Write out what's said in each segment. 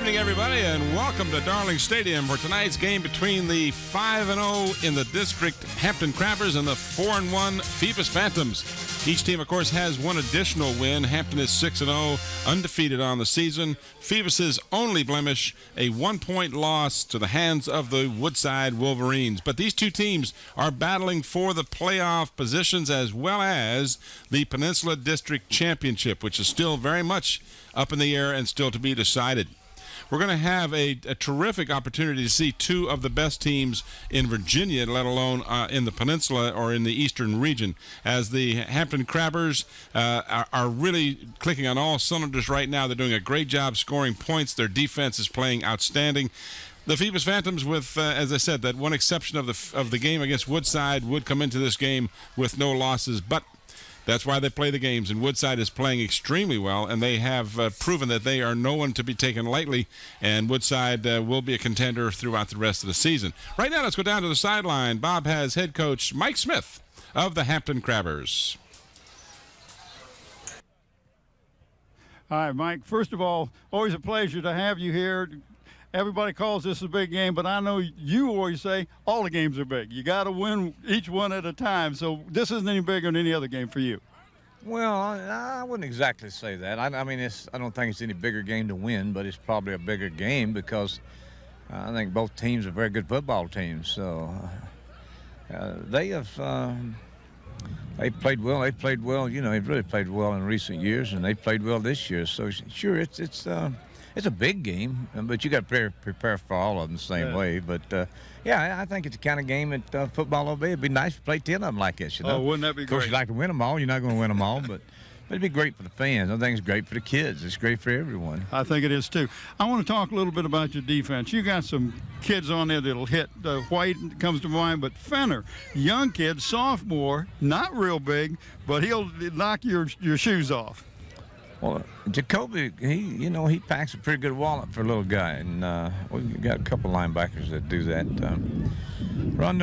evening, everybody, and welcome to Darling Stadium for tonight's game between the 5-0 in the district Hampton Crabbers and the 4-1 Phoebus Phantoms. Each team, of course, has one additional win. Hampton is 6-0, undefeated on the season. Phoebus's only blemish, a 1-point loss to the hands of the Woodside Wolverines. But these two teams are battling for the playoff positions as well as the Peninsula District Championship, which is still very much up in the air and still to be decided. We're going to have a terrific opportunity to see two of the best teams in Virginia, let alone in the peninsula or in the eastern region, as the Hampton Crabbers are really clicking on all cylinders right now. They're doing a great job scoring points. Their defense is playing outstanding. The Phoebus Phantoms, with, as I said, that one exception of the game against Woodside, would come into this game with no losses, but that's why they play the games, and Woodside is playing extremely well, and they have proven that they are no one to be taken lightly, and Woodside will be a contender throughout the rest of the season. Right now, let's go down to the sideline. Bob has head coach Mike Smith of the Hampton Crabbers. Hi, Mike. First of all, always a pleasure to have you here. Everybody calls this a big game, but I know you always say all the games are big. You got to win each one at a time, so this isn't any bigger than any other game for you. Well, I wouldn't exactly say that. I mean, I don't think it's any bigger game to win, but it's probably a bigger game because I think both teams are very good football teams. So they played well. They played well. You know, they've really played well in recent years, and they played well this year. So sure, it's a big game, but you got to prepare for all of them the same way. But, yeah, I think it's the kind of game that football will be. It'd be nice to play 10 of them like this, you know. Oh, wouldn't that be great? Of course, you'd like to win them all. You're not going to win them all, but it'd be great for the fans. I think it's great for the kids. It's great for everyone. I think it is, too. I want to talk a little bit about your defense. You got some kids on there that'll hit. White comes to mind, but Fenner, young kid, sophomore, not real big, but he'll knock your shoes off. Well, Jacoby, he packs a pretty good wallet for a little guy, and we've got a couple linebackers that do that.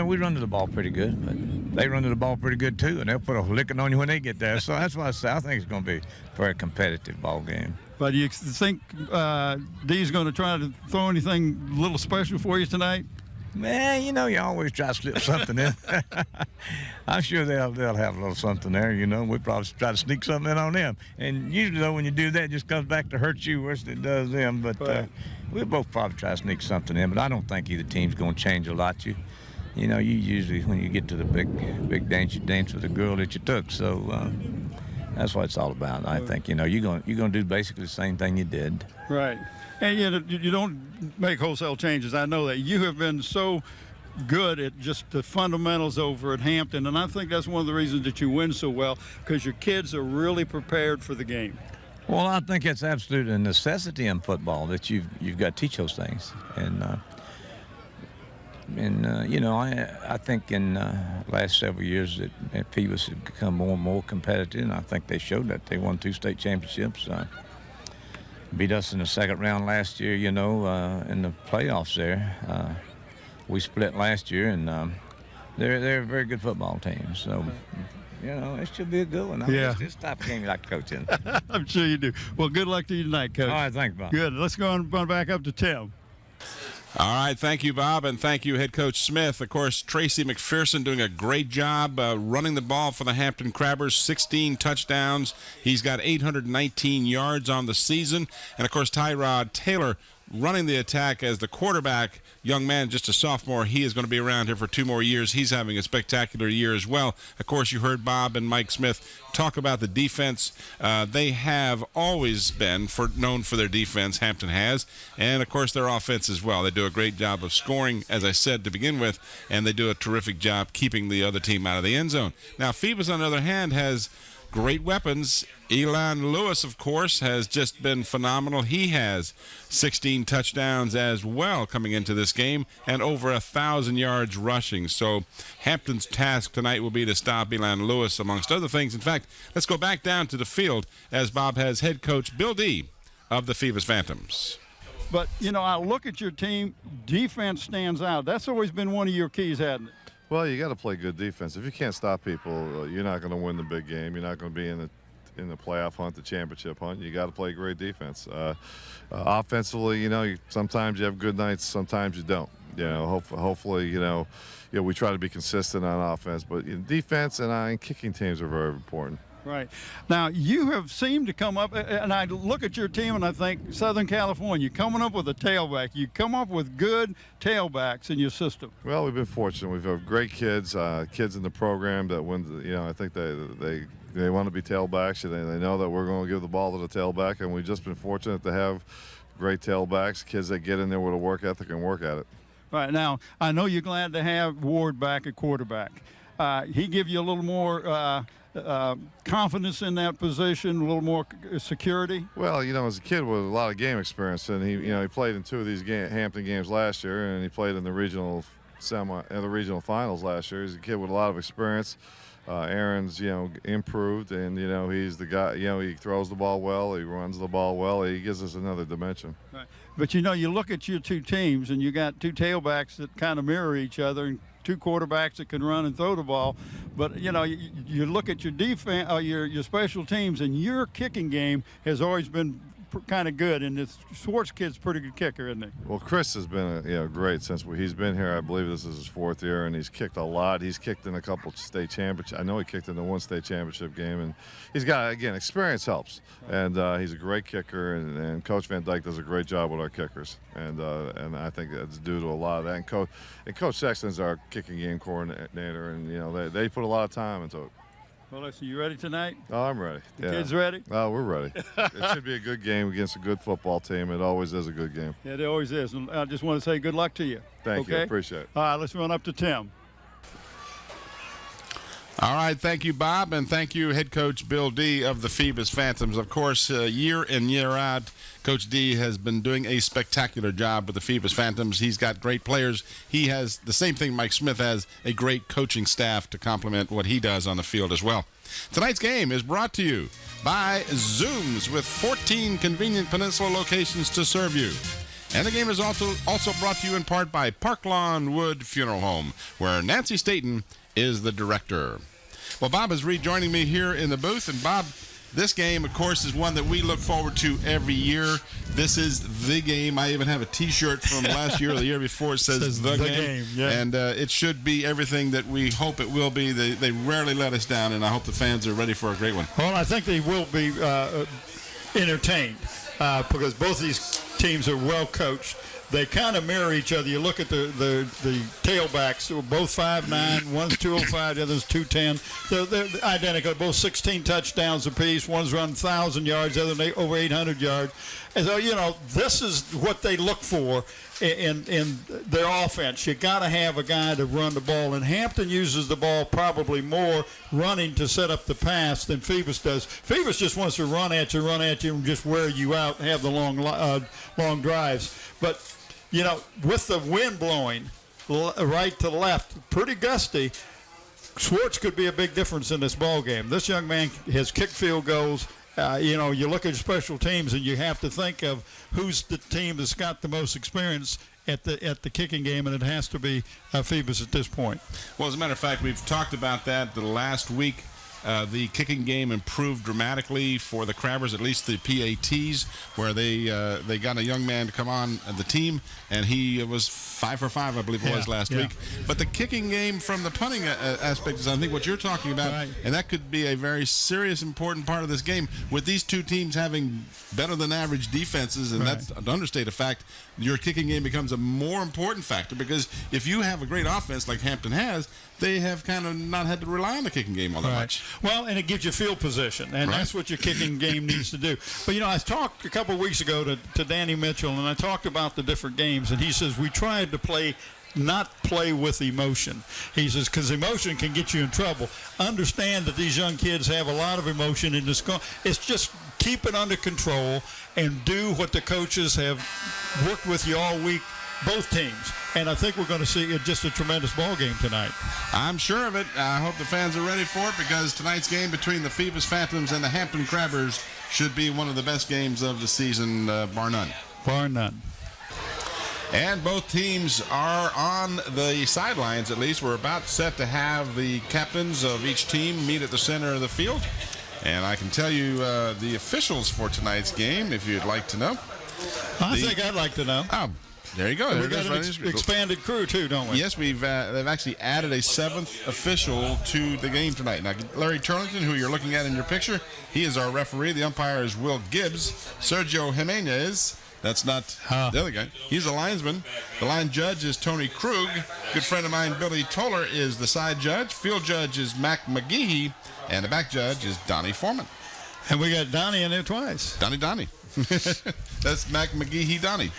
We run to the ball pretty good, but they run to the ball pretty good too, and they'll put a licking on you when they get there. So that's why I say I think it's going to be a very competitive ball game. But you think Dee's going to try to throw anything a little special for you tonight? Man, you always try to slip something in. I'm sure they'll have a little something there, We probably try to sneak something in on them. And usually, though, when you do that, it just comes back to hurt you worse than it does them. But we'll both probably try to sneak something in. But I don't think either team's going to change a lot. You usually, when you get to the big dance, you dance with the girl that you took. So that's what it's all about. I think, you're going to do basically the same thing you did. Right. And you don't make wholesale changes. I know that. You have been so good at just the fundamentals over at Hampton, and I think that's one of the reasons that you win so well, because your kids are really prepared for the game. Well, I think it's absolutely a necessity in football that you've got to teach those things. I think in last several years that Phoebus has become more and more competitive, and I think they showed that. They won 2 state championships. Beat us in the second round last year, in the playoffs there. We split last year, and they're a very good football team. So, it should be a good one. It's a tough game you like to coach in. I'm sure you do. Well, good luck to you tonight, Coach. All right, thanks, Bob. Good. Let's go on back up to Tim. All right, thank you, Bob, and thank you, Head Coach Smith. Of course, Tracy McPherson doing a great job running the ball for the Hampton Crabbers, 16 touchdowns. He's got 819 yards on the season. And, of course, Tyrod Taylor running the attack as the quarterback. Young man, just a sophomore. He is going to be around here for 2 more years. He's having a spectacular year as well. Of course, you heard Bob and Mike Smith talk about the defense. They have always been known for their defense, Hampton has, and, of course, their offense as well. They do a great job of scoring, as I said to begin with, and they do a terrific job keeping the other team out of the end zone. Now, Phoebus, on the other hand, has great weapons. Elan Lewis, of course, has just been phenomenal. He has 16 touchdowns as well coming into this game and over 1,000 yards rushing. So Hampton's task tonight will be to stop Elan Lewis, amongst other things. In fact, let's go back down to the field as Bob has head coach Bill Dee of the Phoebus Phantoms. But, I look at your team. Defense stands out. That's always been one of your keys, hasn't it? Well, you got to play good defense. If you can't stop people, you're not going to win the big game. You're not going to be in the playoff hunt, the championship hunt, you got to play great defense. Offensively, sometimes you have good nights, sometimes you don't. Hopefully, we try to be consistent on offense, but defense and kicking teams are very important. Right. Now, you have seemed to come up, and I look at your team and I think Southern California, coming up with a tailback. You come up with good tailbacks in your system. Well, we've been fortunate. We've had great kids in the program that win. I think they want to be tailbacks, and they know that we're going to give the ball to the tailback, and we've just been fortunate to have great tailbacks, kids that get in there with a work ethic and work at it. Right. Now, I know you're glad to have Ward back at quarterback. He give you a little more confidence in that position, a little more security? Well, as a kid with a lot of game experience, and he played in 2 of these Hampton games last year, and he played in the regional finals last year. He's a kid with a lot of experience. Aaron's, improved, and he's the guy. He throws the ball well, he runs the ball well, he gives us another dimension. Right. But you look at your 2 teams, and you got 2 tailbacks that kind of mirror each other, and 2 quarterbacks that can run and throw the ball. But you look at your defense, your special teams, and your kicking game has always been kind of good. And this Schwartz kid's a pretty good kicker, isn't he? Well, Chris has been great since he's been here. I believe this is his 4th year, and he's kicked a lot. He's kicked in a couple state championships. I know he kicked in the 1 state championship game, and he's got, again, experience helps. And he's a great kicker, and Coach Van Dyke does a great job with our kickers. And I think that's due to a lot of that. And Coach Sexton's our kicking game coordinator, and they put a lot of time into it. Well, listen, you ready tonight? Oh, I'm ready. The kids ready? Oh, we're ready. It should be a good game against a good football team. It always is a good game. Yeah, it always is. And I just want to say good luck to you. Thank you. Appreciate it. All right, let's run up to Tim. All right, thank you, Bob, and thank you, head coach Bill Dee of the Phoebus Phantoms. Of course, year in, year out, Coach Dee has been doing a spectacular job with the Phoebus Phantoms. He's got great players. He has the same thing Mike Smith has, a great coaching staff to complement what he does on the field as well. Tonight's game is brought to you by Zooms, with 14 convenient Peninsula locations to serve you. And the game is also brought to you in part by Parklawn Wood Funeral Home, where Nancy Staten is the director. Well, Bob is rejoining me here in the booth. And, Bob, this game, of course, is one that we look forward to every year. This is the game. I even have a T-shirt from last year or the year before. It says the game. Yeah. And it should be everything that we hope it will be. They rarely let us down, and I hope the fans are ready for a great one. Well, I think they will be entertained because both of these teams are well coached. They kind of mirror each other. You look at the tailbacks. They're both 5'9". One's 205, the other's 210. They're identical. Both 16 touchdowns apiece. One's run 1,000 yards, the other over 800 yards. And so, this is what they look for in their offense. You got to have a guy to run the ball. And Hampton uses the ball probably more running to set up the pass than Phoebus does. Phoebus just wants to run at you, and just wear you out and have the long drives. But with the wind blowing right to left, pretty gusty, Schwartz could be a big difference in this ball game. This young man has kicked field goals. You look at special teams, and you have to think of who's the team that's got the most experience at the kicking game, and it has to be Phoebus at this point. Well, as a matter of fact, we've talked about that the last week. The kicking game improved dramatically for the Crabbers, at least the PATs, where they got a young man to come on the team, and he was 5 for 5, I believe it was last week. But the kicking game from the punting aspect is, I think, what you're talking about, right. And that could be a very serious, important part of this game. With these two teams having better than average defenses, and that's to understate a fact, your kicking game becomes a more important factor, because if you have a great offense like Hampton has, they have kind of not had to rely on the kicking game all that much. Well, and it gives you field position, and that's what your kicking game needs to do. But, I talked a couple of weeks ago to Danny Mitchell, and I talked about the different games, and he says we tried to not play with emotion. He says, because emotion can get you in trouble. Understand that these young kids have a lot of emotion in this. It's just keep it under control and do what the coaches have worked with you all week, both teams. And I think we're going to see just a tremendous ball game tonight. I'm sure of it. I hope the fans are ready for it, because tonight's game between the Phoebus Phantoms and the Hampton Crabbers should be one of the best games of the season, bar none. Bar none. And both teams are on the sidelines, at least. We're about set to have the captains of each team meet at the center of the field. And I can tell you the officials for tonight's game, if you'd like to know. I think I'd like to know. Oh, there you go. We got an expanded crew, too, don't we? Yes, they've actually added a 7th official to the game tonight. Now, Larry Turlington, who you're looking at in your picture, he is our referee. The umpire is Will Gibbs. Sergio Jimenez, that's not the other guy. He's a linesman. The line judge is Tony Krug. Good friend of mine, Billy Toller, is the side judge. Field judge is Mac McGehee. And the back judge is Donnie Foreman. And we got Donnie in there twice. Donnie. That's Mac McGehee Donnie.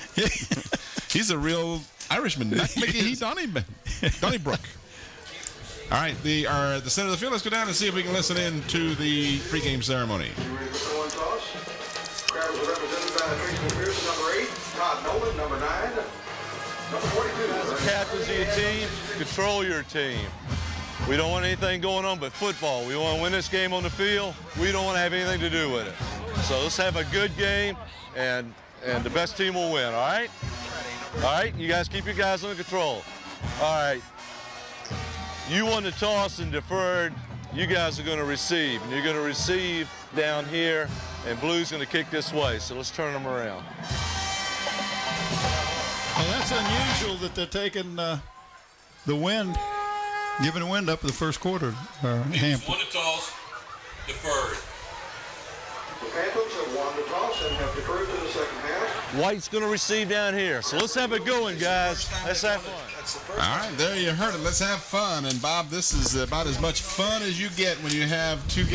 He's a real Irishman. Mac McGehee Donnie Brook. All right, the center of the field. Let's go down and see if we can listen in to the pregame ceremony. Crowd was represented by Tracy McPherson, number 8, Todd Nolan, number 9, number 42. As the captains of your team, control your team. We don't want anything going on but football. We want to win this game on the field. We don't want to have anything to do with it. So let's have a good game, and the best team will win, all right? All right, you guys keep your guys under control. All right, you won the toss and deferred. You guys are going to receive, and you're going to receive down here, and Blue's going to kick this way, so let's turn them around. Well, that's unusual that they're taking the wind. Giving a wind up in the first quarter. Hampton. Won the toss, deferred. The Phantoms have won the toss and have deferred to the second half. White's going to receive down here. So let's have it going, guys. Let's have fun. All right, there you heard it. Let's have fun. And, Bob, this is about as much fun as you get when you have two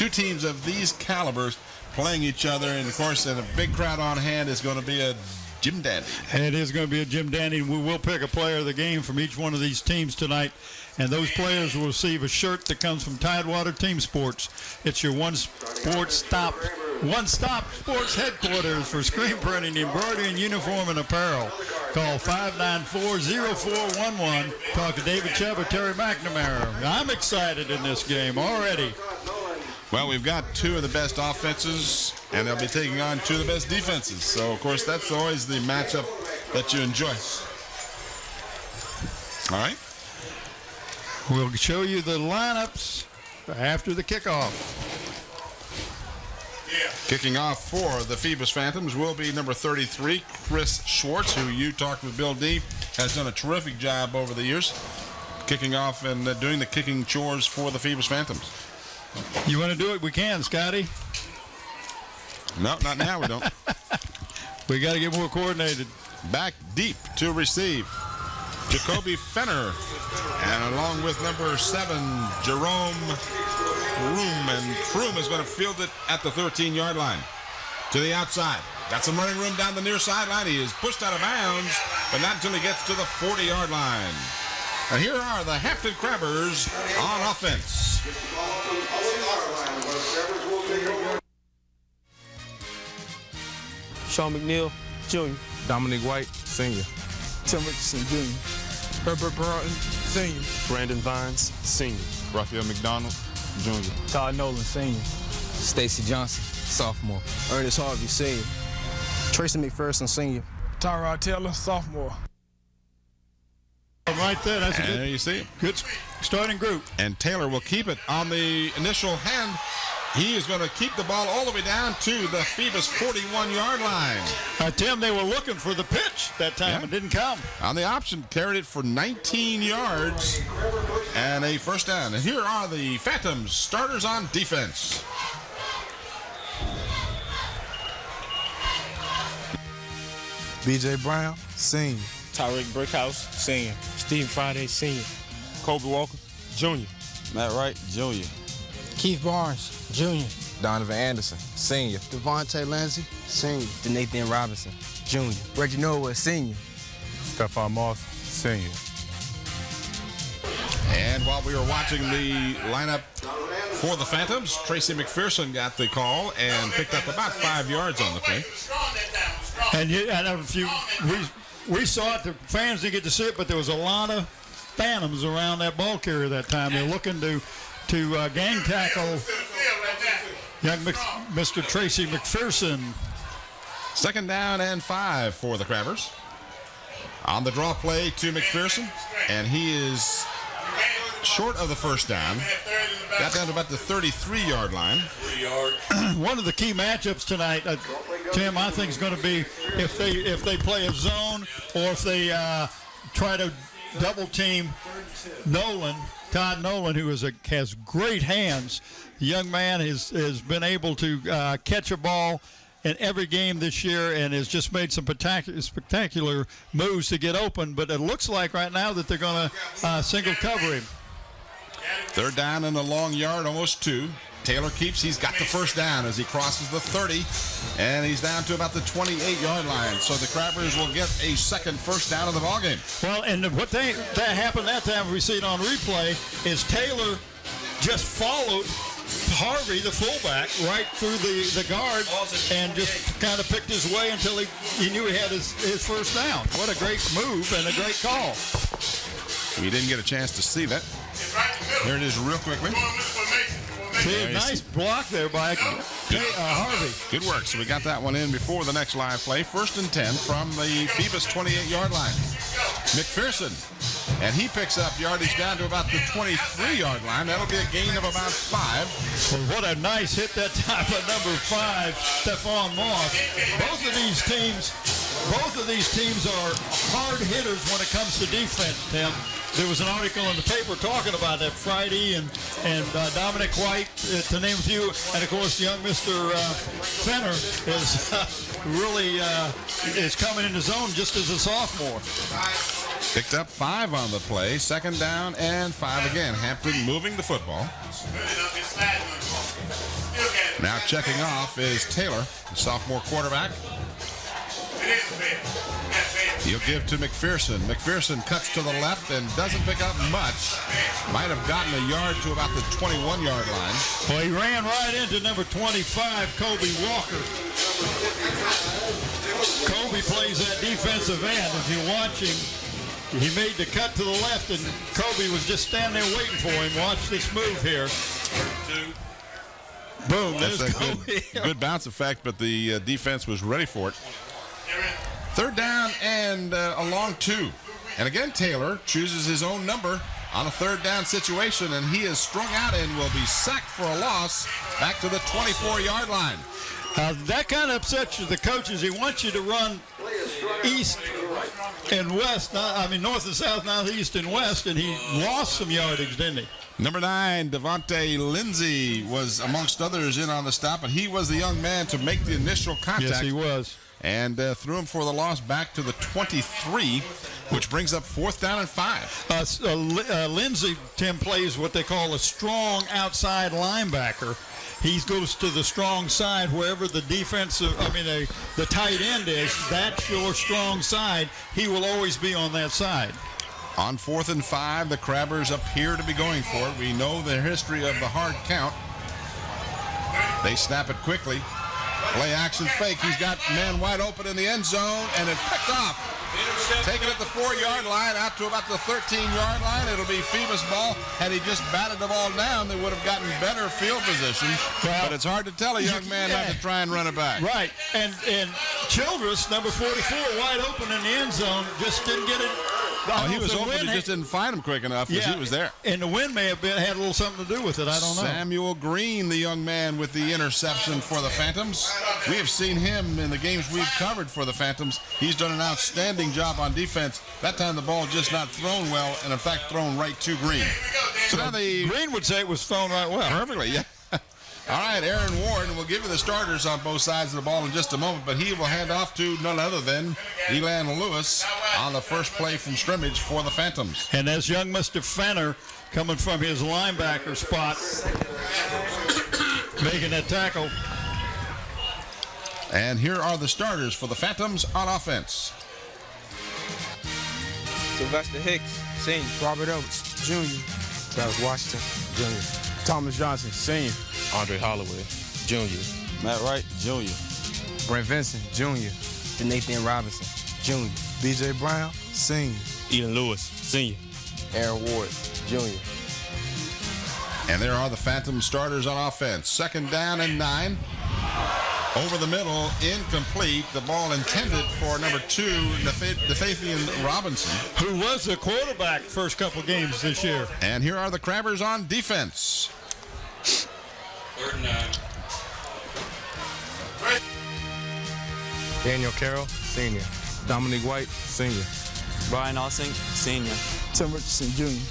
teams of these calibers playing each other. And, of course, and a big crowd on hand is going to be a Jim Dandy. And it is going to be a Jim Dandy. We will pick a player of the game from each one of these teams tonight. And those players will receive a shirt that comes from Tidewater Team Sports. It's your one-stop sports headquarters for screen printing, embroidery, and uniform and apparel. Call 594-0411. Talk to David Chubb or Terry McNamara. I'm excited in this game already. Well, we've got two of the best offenses, and they'll be taking on two of the best defenses. So, of course, that's always the matchup that you enjoy. All right. We'll show you the lineups after the kickoff. Kicking off for the Phoebus Phantoms will be number 33, Chris Schwartz, who you talked with Bill Dee, has done a terrific job over the years, kicking off and doing the kicking chores for the Phoebus Phantoms. You want to do it? We can, Scotty. No, not now, we don't. We got to get more coordinated. Back deep to receive, Jacoby Fenner. And along with number 7, Jerome Kroom. And Kroom is going to field it at the 13-yard line. To the outside. Got some running room down the near sideline. He is pushed out of bounds, but not until he gets to the 40-yard line. And here are the Hampton Crabbers on offense. Sean McNeil, Jr. Dominic White, Sr. Tim Richardson, Jr. Herbert Broughton, Sr. Brandon Vines, Sr. Raphael McDonald, Jr. Todd Nolan, Sr. Stacy Johnson, sophomore. Ernest Harvey, Sr. Tracy McPherson, Sr. Tyrod Taylor, sophomore. Right there, that's a there you see it. Good starting group. And Taylor will keep it on the initial hand. He is going to keep the ball all the way down to the Phoebus 41-yard line. Tim, they were looking for the pitch that time. It didn't come. On the option, carried it for 19 yards and a first down. And here are the Phantoms starters on defense. B.J. Brown, Sr. Tyreek Brickhouse, Sr. Steve Friday, Sr. Kobe Walker, Jr. Matt Wright, Jr. Keith Barnes, Jr. Donovan Anderson, Sr. Devontae Lindsay, Sr. Nathan Robinson, Jr. Reggie Norwood, Sr. Stephon Moss, Sr. And while we were watching the lineup for the Phantoms, Tracy McPherson got the call and picked up about 5 yards on the play. And I know we saw it. The fans didn't get to see it, but there was a lot of Phantoms around that ball carrier that time. They're looking to gang tackle young Mr. Tracy McPherson. Second down and 5 for the Crabbers. On the draw play to McPherson, and he is short of the first down. Got down to about the 33-yard line. 3 yards. One of the key matchups tonight, Tim, I think is going to be if they play a zone or if they try to double team Todd Nolan, who has great hands. The young man has been able to catch a ball in every game this year and has just made some spectacular moves to get open. But it looks like right now that they're going to single cover him. 3rd down and a long yard, almost 2. Taylor keeps. He's got the first down as he crosses the 30, and he's down to about the 28-yard line. So the Crabbers will get a second first down of the ballgame. Well, and what that happened that time, we see it on replay, is Taylor just followed Harvey, the fullback, right through the guard and just kind of picked his way until he knew he had his first down. What a great move and a great call. We didn't get a chance to see that. Here it is real quickly. See, nice block there by Harvey. Good work. So we got that one in before the next live play. 1st and 10 from the Phoebus 28-yard line. McPherson. And he picks up yardage down to about the 23-yard line. That'll be a gain of about 5. Well, what a nice hit that time by number 5, Stephon Moss. Both of these teams are hard hitters when it comes to defense, Tim. There was an article in the paper talking about that Friday and Dominic White, to name a few. And, of course, young Mr. Fenner is really is coming into zone just as a sophomore. Picked up 5 on the play. 2nd down and 5 again. Hampton moving the football. Now checking off is Taylor, the sophomore quarterback. He'll give to McPherson. McPherson cuts to the left and doesn't pick up much. Might have gotten a yard to about the 21-yard line. Well, he ran right into number 25, Kobe Walker. Kobe plays that defensive end. If you're watching, he made the cut to the left, and Kobe was just standing there waiting for him. Watch this move here. Boom, that's there's a Kobe. good bounce effect, but the defense was ready for it. 3rd down and a long 2. And again, Taylor chooses his own number on a 3rd down situation, and he is strung out and will be sacked for a loss back to the 24-yard line. That kind of upsets you, the coaches. He wants you to run east and west, north and south, not east and west, and he lost some yardage, didn't he? Number 9, Devontae Lindsay was amongst others in on the stop, but he was the young man to make the initial contact. Yes, he was. And threw him for the loss back to the 23, which brings up 4th down and 5. Lindsay, Tim, plays what they call a strong outside linebacker. He goes to the strong side wherever the the tight end is. That's your strong side. He will always be on that side. On 4th and 5, the Crabbers appear to be going for it. We know the history of the hard count. They snap it quickly. Play action fake. He's got man wide open in the end zone, and it's picked off. Taken at the 4-yard line out to about the 13-yard line. It'll be Phoebus ball. Had he just batted the ball down, they would have gotten better field position. Well, but it's hard to tell a young man not to try and run it back. Right. And Childress, number 44, wide open in the end zone, just didn't get it. He was open. He just didn't find him quick enough because he was there. And the wind may have had a little something to do with it. I don't know. Samuel Green, the young man with the interception for the Phantoms. We have seen him in the games we've covered for the Phantoms. He's done an outstanding job on defense. That time the ball just not thrown well, and in fact thrown right to Green. So now Green would say it was thrown right well. Perfectly, yeah. All right, Aaron Ward will give you the starters on both sides of the ball in just a moment, but he will hand off to none other than Elan Lewis on the first play from scrimmage for the Phantoms. And as young Mr. Fenner coming from his linebacker spot, making that tackle. And here are the starters for the Phantoms on offense. Sylvester Hicks, senior. Robert Oates, junior. Travis Washington, junior. Thomas Johnson, senior. Andre Holloway, junior. Matt Wright, junior. Brent Vincent, junior. Nathan Robinson, junior. B.J. Brown, senior. Elan Lewis, senior. Aaron Ward, junior. And there are the Phantom starters on offense. 2nd down and 9. Over the middle, incomplete. The ball intended for number 2, Nathan Robinson, who was the quarterback first couple games this year. And here are the Crabbers on defense. 3rd and 9. Daniel Carroll, senior. Dominic White, senior. Brian Alsink, senior. Tim Richardson, junior.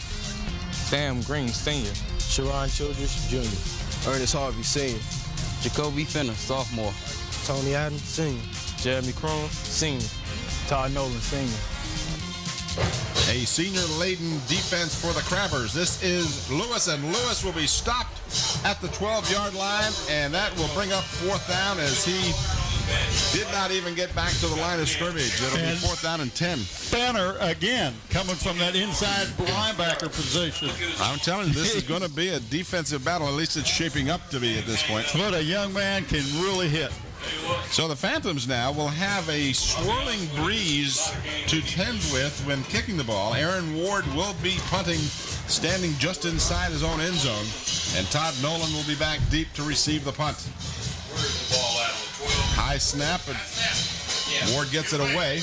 Sam Green, senior. Sharon Childress, junior. Ernest Harvey, senior. Jacoby Fenner, sophomore. Tony Adams, senior. Jeremy Crum, senior. Todd Nolan, senior. A senior-laden defense for the Crabbers. This is Lewis, and Lewis will be stopped at the 12-yard line, and that will bring up 4th down as he did not even get back to the line of scrimmage. It'll be 4th down and 10. Banner again coming from that inside linebacker position. I'm telling you, this is going to be a defensive battle. At least it's shaping up to be at this point. But a young man can really hit. So the Phantoms now will have a swirling breeze to tend with when kicking the ball. Aaron Ward will be punting, standing just inside his own end zone. And Todd Nolan will be back deep to receive the punt. High snap, and Ward gets it away.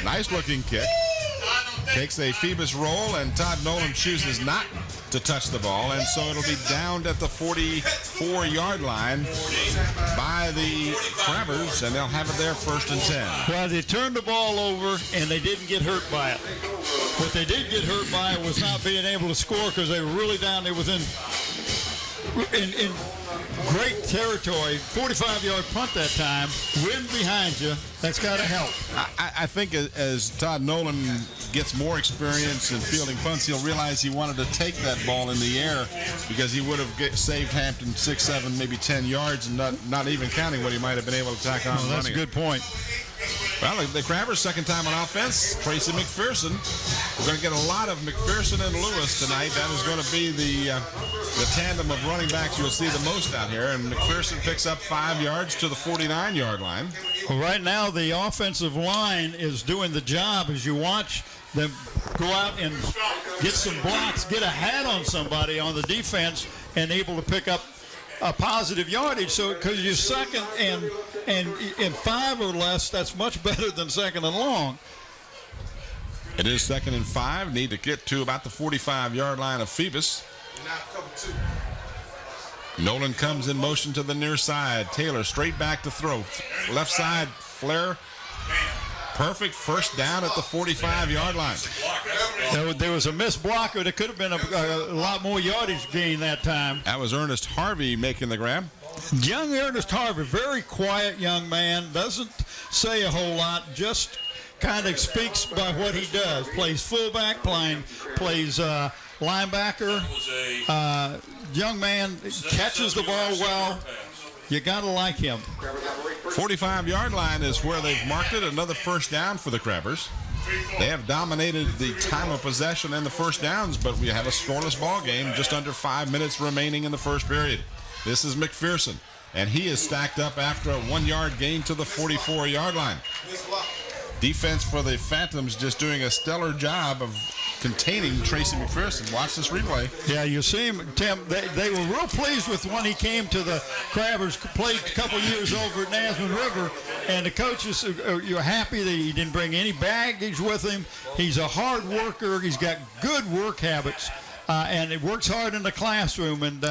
Nice looking kick. Takes a Phoebus roll, and Todd Nolan chooses not to touch the ball, and so it'll be downed at the 44-yard line by the Crabbers, and they'll have it there 1st and 10. Well, they turned the ball over, and they didn't get hurt by it. What they did get hurt by was not being able to score because they were really down there within in great territory. 45-yard punt that time. Wind behind you. That's got to help. I think as Todd Nolan gets more experience in fielding punts, he'll realize he wanted to take that ball in the air because he would have saved Hampton 6, 7, maybe 10 yards, and not even counting what he might have been able to tack on. That's a good point. Well, the Crabbers' second time on offense, Tracy McPherson. We're going to get a lot of McPherson and Lewis tonight. That is going to be the tandem of running backs you'll see the most out here. And McPherson picks up 5 yards to the 49-yard line. Well, right now, the offensive line is doing the job as you watch them go out and get some blocks, get a hat on somebody on the defense, and able to pick up a positive yardage. So because you're second and in 5 or less, that's much better than second and long. It is 2nd and 5. Need to get to about the 45-yard line of Phoebus. Nolan comes in motion to the near side. Taylor straight back to throw. Left side, flare. Perfect first down at the 45-yard line. There was a missed blocker. There could have been a lot more yardage gain that time. That was Ernest Harvey making the grab. Young Ernest Harvey, very quiet young man, doesn't say a whole lot, just kind of speaks by what he does. Plays fullback, plays linebacker. Young man catches the ball well. You got to like him. 45-yard line is where they've marked it. Another first down for the Crabbers. They have dominated the time of possession and the first downs, but we have a scoreless ball game, just under 5 minutes remaining in the first period. This is McPherson, and he is stacked up after a 1-yard gain to the 44-yard line. Defense for the Phantoms just doing a stellar job of containing Tracy McPherson. Watch this replay. Yeah, you see him, Tim. They were real pleased with when he came to the Crabbers, played a couple years over at Nasman River, and the coaches, you're happy that he didn't bring any baggage with him. He's a hard worker. He's got good work habits, and he works hard in the classroom, and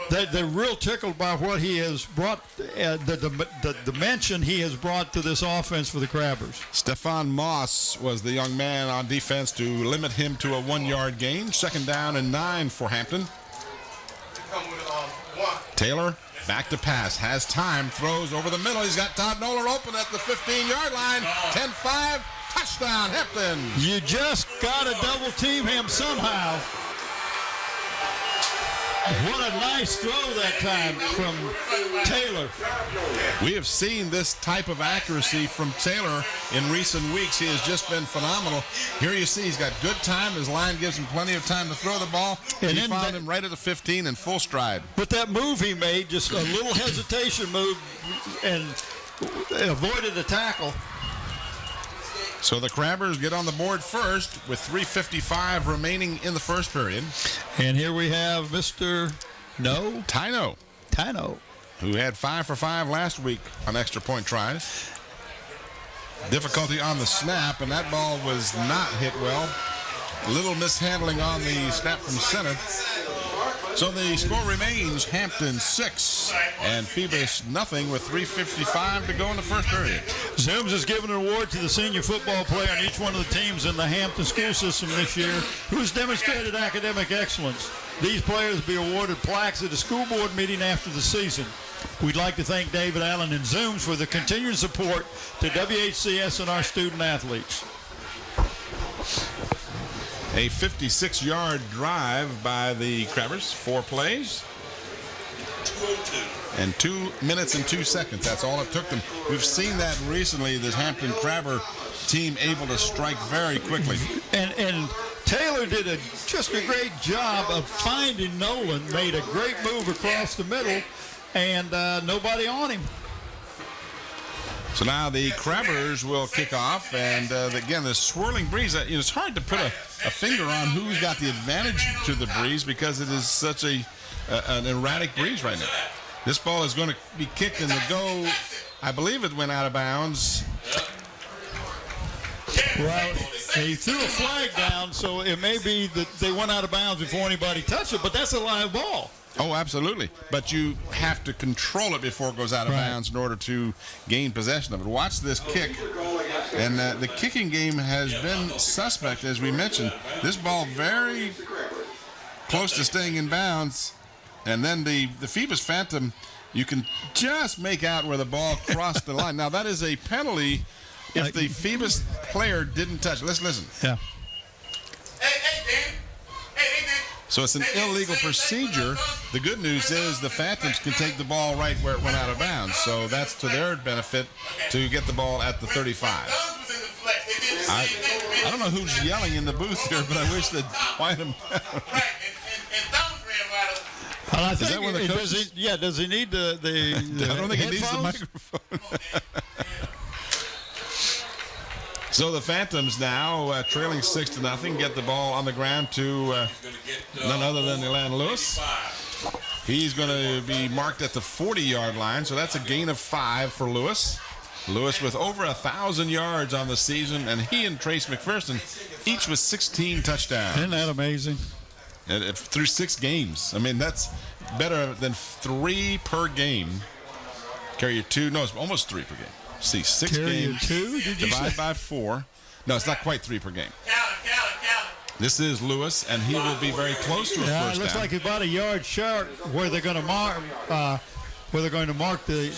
they're real tickled by what he has brought, the dimension he has brought to this offense for the Crabbers. Stephon Moss was the young man on defense to limit him to a 1-yard gain. 2nd down and 9 for Hampton. Taylor back to pass, has time, throws over the middle. He's got Todd Nolan open at the 15-yard line. 10-5, touchdown Hampton. You just got to double team him somehow. What a nice throw that time from Taylor. We have seen this type of accuracy from Taylor in recent weeks. He has just been phenomenal. Here you see he's got good time. His line gives him plenty of time to throw the ball. And he found him right at the 15 in full stride. But that move he made, just a little hesitation move, and avoided the tackle. So the Crabbers get on the board first with 3:55 remaining in the first period. And here we have Mr. Tino, who had 5 for 5 last week on extra point tries. Difficulty on the snap, and that ball was not hit well. A little mishandling on the snap from center. So the score remains Hampton 6 and Phoebus nothing with 3:55 to go in the first period. Zooms has given an award to the senior football player on each one of the teams in the Hampton school system this year who has demonstrated academic excellence. These players will be awarded plaques at a school board meeting after the season. We'd like to thank David Allen and Zooms for the continued support to WHCS and our student athletes. A 56-yard drive by the Crabbers, 4 plays. 2:02. And 2 minutes and 2 seconds. That's all it took them. We've seen that recently, this Hampton Crabber team able to strike very quickly. And Taylor did just a great job of finding Nolan, made a great move across the middle, and nobody on him. So now the Crabbers will kick off, and again, the swirling breeze, it's hard to put a finger on who's got the advantage to the breeze because it is such an erratic breeze right now. This ball is going to be kicked and the go, I believe it went out of bounds. Well, he threw a flag down, so it may be that they went out of bounds before anybody touched it, but that's a live ball. Oh, absolutely. But you have to control it before it goes out of bounds in order to gain possession of it. Watch this kick. And the kicking game has been suspect, as we mentioned. This ball very close to staying in bounds. And then the Phoebus Phantom, you can just make out where the ball crossed the line. Now, that is a penalty if the Phoebus player didn't touch it. Let's listen. Yeah. So it's an illegal procedure. The good news is the Phantoms can take the ball right where it went out of bounds. So that's to their benefit to get the ball at the 35. I don't know who's yelling in the booth here, but I wish they'd quiet him down. Well, I Is think that one of the coaches? does he need the I don't think he needs the microphone. So the Phantoms now trailing 6-0, get the ball on the ground to none other than Elan Lewis. He's going to be marked at the 40-yard line, so that's a gain of 5 for Lewis. Lewis with over 1,000 yards on the season, and he and Trace McPherson each with 16 touchdowns. Isn't that amazing? And through 6 games. I mean, that's better than 3 per game. Carry 2. No, it's almost 3 per game. See, 6 games. 2, divide by 4. No, it's not quite 3 per game. This is Lewis, and he will be very close to a first down. It looks like about a yard short where they're going to mark the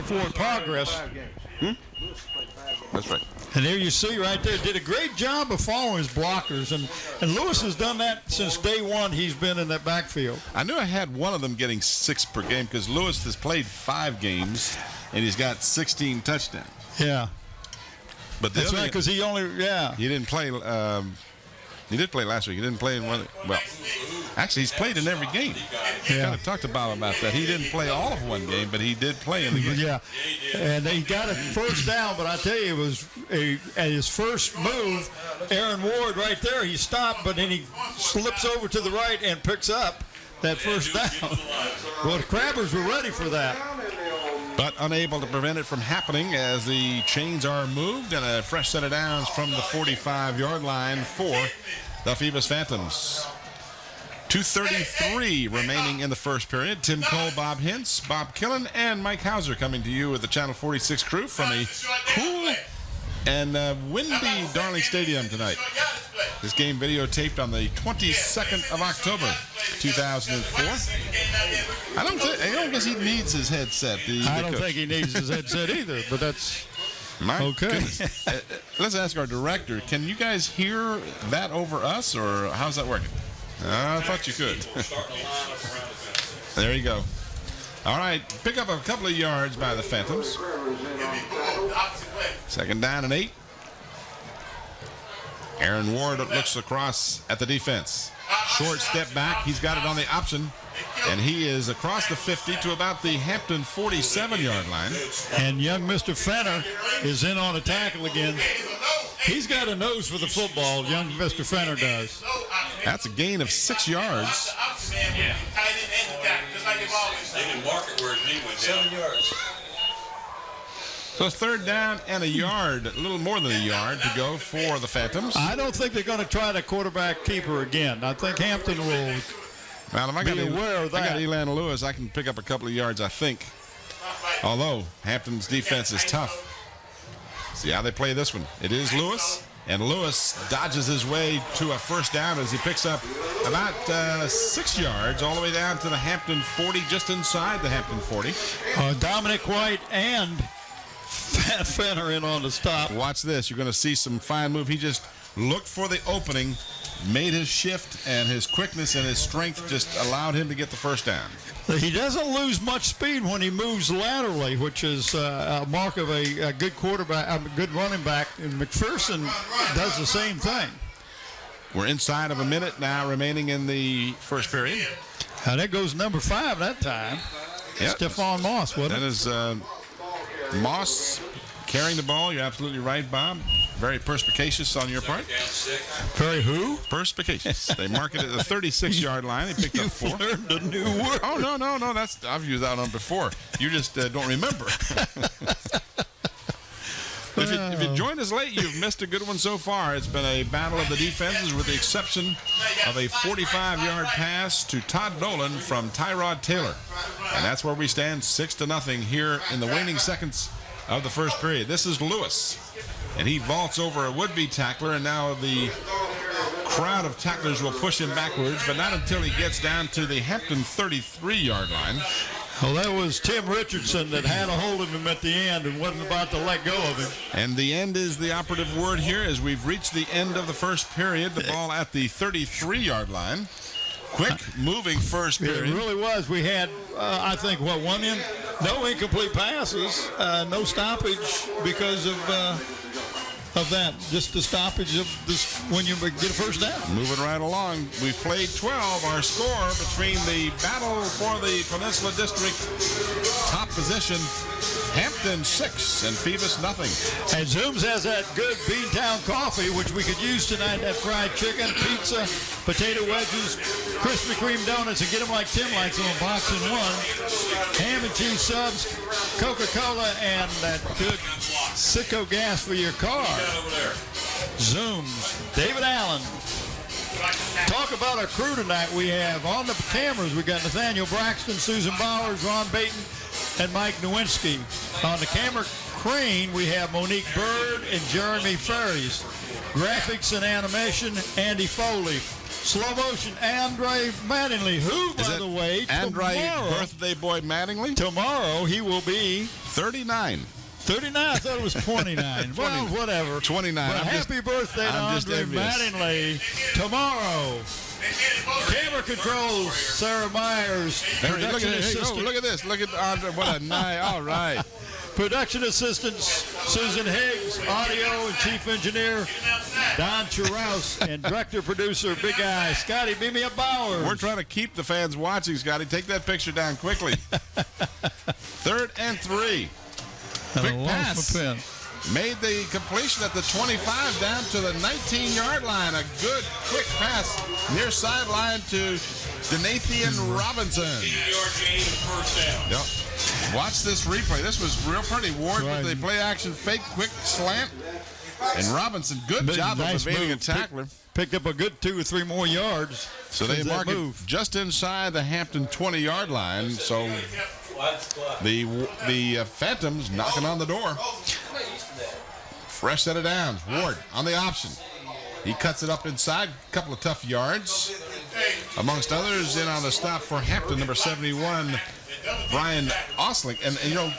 forward progress. That's right. And there you see right there, did a great job of following his blockers, and Lewis has done that since day one. He's been in that backfield. I knew I had one of them getting 6 per game because Lewis has played 5 games, and he's got 16 touchdowns. Yeah. But that's right, because he didn't play. He did play last week. He didn't play in one. Well, actually, he's played in every game. Yeah. Kind of talked about that. He didn't play all of one game, but he did play in the game. Yeah, and they got a first down, but I tell you, it was at his first move, Aaron Ward right there, he stopped, but then he slips over to the right and picks up that first down. Well, the Crabbers were ready for that. But unable to prevent it from happening as the chains are moved and a fresh set of downs from the 45-yard line for the Phoebus Phantoms. 2:33 remaining in the first period. Tim Cole, Bob Hintz, Bob Killen, and Mike Hauser coming to you with the Channel 46 crew from a cool and windy Darling Stadium tonight. This game videotaped on the 22nd of October, 2004. I don't guess he needs his headset. I don't think he needs his headset either, but that's okay. Let's ask our director, can you guys hear that over us, or how's that working? I thought you could. There you go. All right, pick up a couple of yards by the Phantoms. 2nd down and 8. Aaron Ward looks across at the defense. Short step back. He's got it on the option. And he is across the 50 to about the Hampton 47-yard line. And young Mr. Fenner is in on a tackle again. He's got a nose for the football, young Mr. Fenner does. That's a gain of 6 yards. They can mark it where his knee went down. 7 yards. So it's 3rd down and a yard, a little more than a yard to go for the Phantoms. I don't think they're going to try the quarterback keeper again. I think Hampton will Well, if I got Elan Lewis, I can pick up a couple of yards, I think. Although Hampton's defense is tough. See how they play this one. It is Lewis, and Lewis dodges his way to a first down as he picks up about 6 yards all the way down to the Hampton 40, just inside the Hampton 40. Dominic White and Fenner in on the stop. Watch this. You're going to see some fine move. He just looked for the opening, made his shift, and his quickness and his strength just allowed him to get the first down. He doesn't lose much speed when he moves laterally, which is a mark of a good quarterback, a good running back. And McPherson does the same thing. We're inside of a minute now remaining in the first period. And that goes number 5 that time. Yep. Stephon Moss, wasn't it? That is Moss carrying the ball. You're absolutely right, Bob. Very perspicacious on your part. Very who? Perspicacious. They mark it at the 36-yard line. He picked up 4. Learned a new word. Oh, no. I've used that one before. You just don't remember. If you joined us late, you've missed a good one so far. It's been a battle of the defenses with the exception of a 45-yard pass to Todd Nolan from Tyrod Taylor. And that's where we stand 6-0 here in the waning seconds of the first period. This is Lewis. And he vaults over a would-be tackler, and now the crowd of tacklers will push him backwards, but not until he gets down to the Hampton 33-yard line. Well, that was Tim Richardson that had a hold of him at the end and wasn't about to let go of him. And the end is the operative word here as we've reached the end of the first period. The ball at the 33-yard line. Quick moving first period. It really was. We had, I think, no incomplete passes, no stoppage because of that. Just the stoppage of this when you get a first down. Moving right along. We've played 12. Our score between the battle for the Peninsula District top position, Hampton 6 and Phoebus nothing. And Zooms has that good Beantown coffee, which we could use tonight. That fried chicken, pizza, potato wedges, Krispy Kreme donuts, and get them like Tim likes them, a box in one. Ham and cheese subs, Coca-Cola, and that good Sicko gas for your car. Zooms. David Allen. Talk about our crew tonight. We have on the cameras, we got Nathaniel Braxton, Susan Bowers, Ron Baton, and Mike Nowinski. On the camera crane, we have Monique Bird and Jeremy Ferries. Graphics and animation, Andy Foley. Slow motion, Andre Mattingly, who, by the way, Andre birthday boy Mattingly? Tomorrow he will be 39. 39? I thought it was 29. Well, whatever. 29. Well, happy birthday to Andre Mattingly tomorrow. Camera controls, Sarah Myers. Look at this. Look at Andre. What a night. All right. Production assistants, Susan Higgs. Audio and chief engineer, Don Chiraus. And director producer, Big Eye, Scotty, beam me up Bowers. We're trying to keep the fans watching, Scotty. Take that picture down quickly. 3rd and 3. Quick pass. Made the completion at the 25 down to the 19-yard line. A good quick pass near sideline to Donathan Robinson. Yep. Watch this replay. This was real pretty. Ward with the play action fake quick slant. And Robinson, good job of evading a tackler. Picked up a good 2 or 3 more yards. So they mark it just inside the Hampton 20-yard line. So the Phantoms knocking on the door. Fresh set of downs. Ward on the option. He cuts it up inside. A couple of tough yards. Amongst others, in on the stop for Hampton, number 71, Brian Osling. And you know,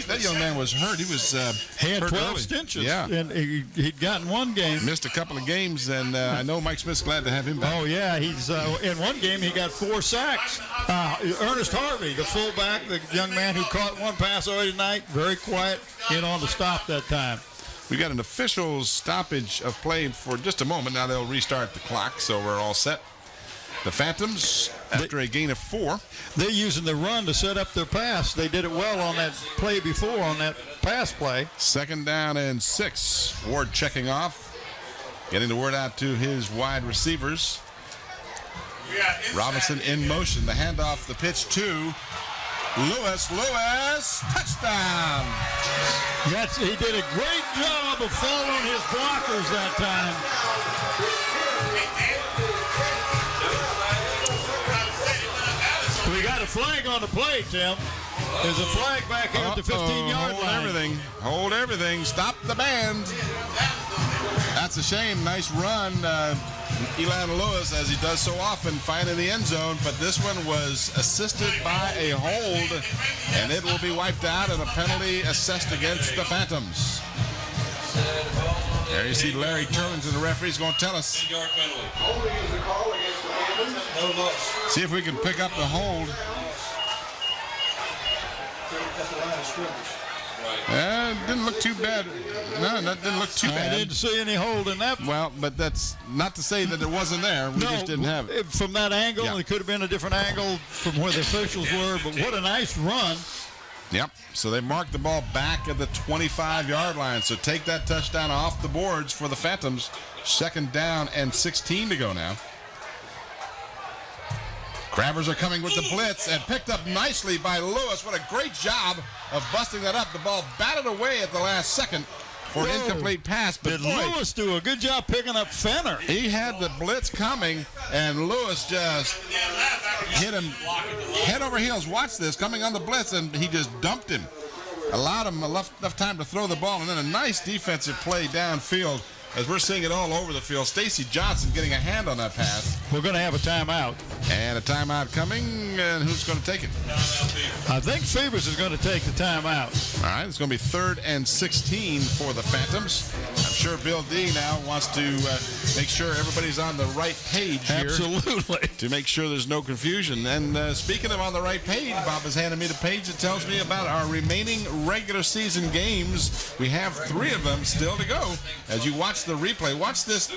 that young man was hurt. He was he had hurt 12 early. stitches. Yeah. And he'd gotten one game. Missed a couple of games, and I know Mike Smith's glad to have him back. Oh, yeah. He's in one game, he got 4 sacks. Ernest Harvey, the fullback, the young man who caught one pass already tonight, very quiet, in on the stop that time. We got an official stoppage of play for just a moment. Now they'll restart the clock, so we're all set. The Phantoms, after a gain of 4. They're using the run to set up their pass. They did it well on that play before, on that pass play. 2nd down and 6. Ward checking off, getting the word out to his wide receivers. Robinson in motion. The handoff, the pitch to Lewis, touchdown. Yes, he did a great job of following his blockers that time. a flag on the play, Tim. There's a flag back here at the 15-yard line. Hold everything. Stop the band. That's a shame. Nice run. Elan Lewis, as he does so often, finding the end zone, but this one was assisted by a hold, and it will be wiped out and a penalty assessed against the Phantoms. There you see Larry Turlington, the referee's going to tell us. See if we can pick up the hold. Didn't look too bad. No, that didn't look too bad. I didn't see any hold in that. Well, but that's not to say that it wasn't there. We just didn't have it. From that angle, it could have been a different angle from where the officials were, but what a nice run. Yep. So they marked the ball back at the 25-yard line. So take that touchdown off the boards for the Phantoms. 2nd down and 16 to go now. Crabbers are coming with the blitz and picked up nicely by Lewis. What a great job of busting that up. The ball batted away at the last second for an incomplete pass. But did Lewis do a good job picking up Fenner? He had the blitz coming, and Lewis just hit him head over heels. Watch this, coming on the blitz, and he just dumped him. Allowed him enough time to throw the ball, and then a nice defensive play downfield. As we're seeing it all over the field, Stacy Johnson getting a hand on that pass. We're going to have a timeout. And a timeout coming, and who's going to take it? I think Phoebus is going to take the timeout. All right, it's going to be 3rd and 16 for the Phantoms. I'm sure Bill Dee now wants to make sure everybody's on the right page here. Absolutely. To make sure there's no confusion. And speaking of on the right page, Bob has handed me the page that tells me about our remaining regular season games. We have 3 of them still to go. As you watch the replay, watch this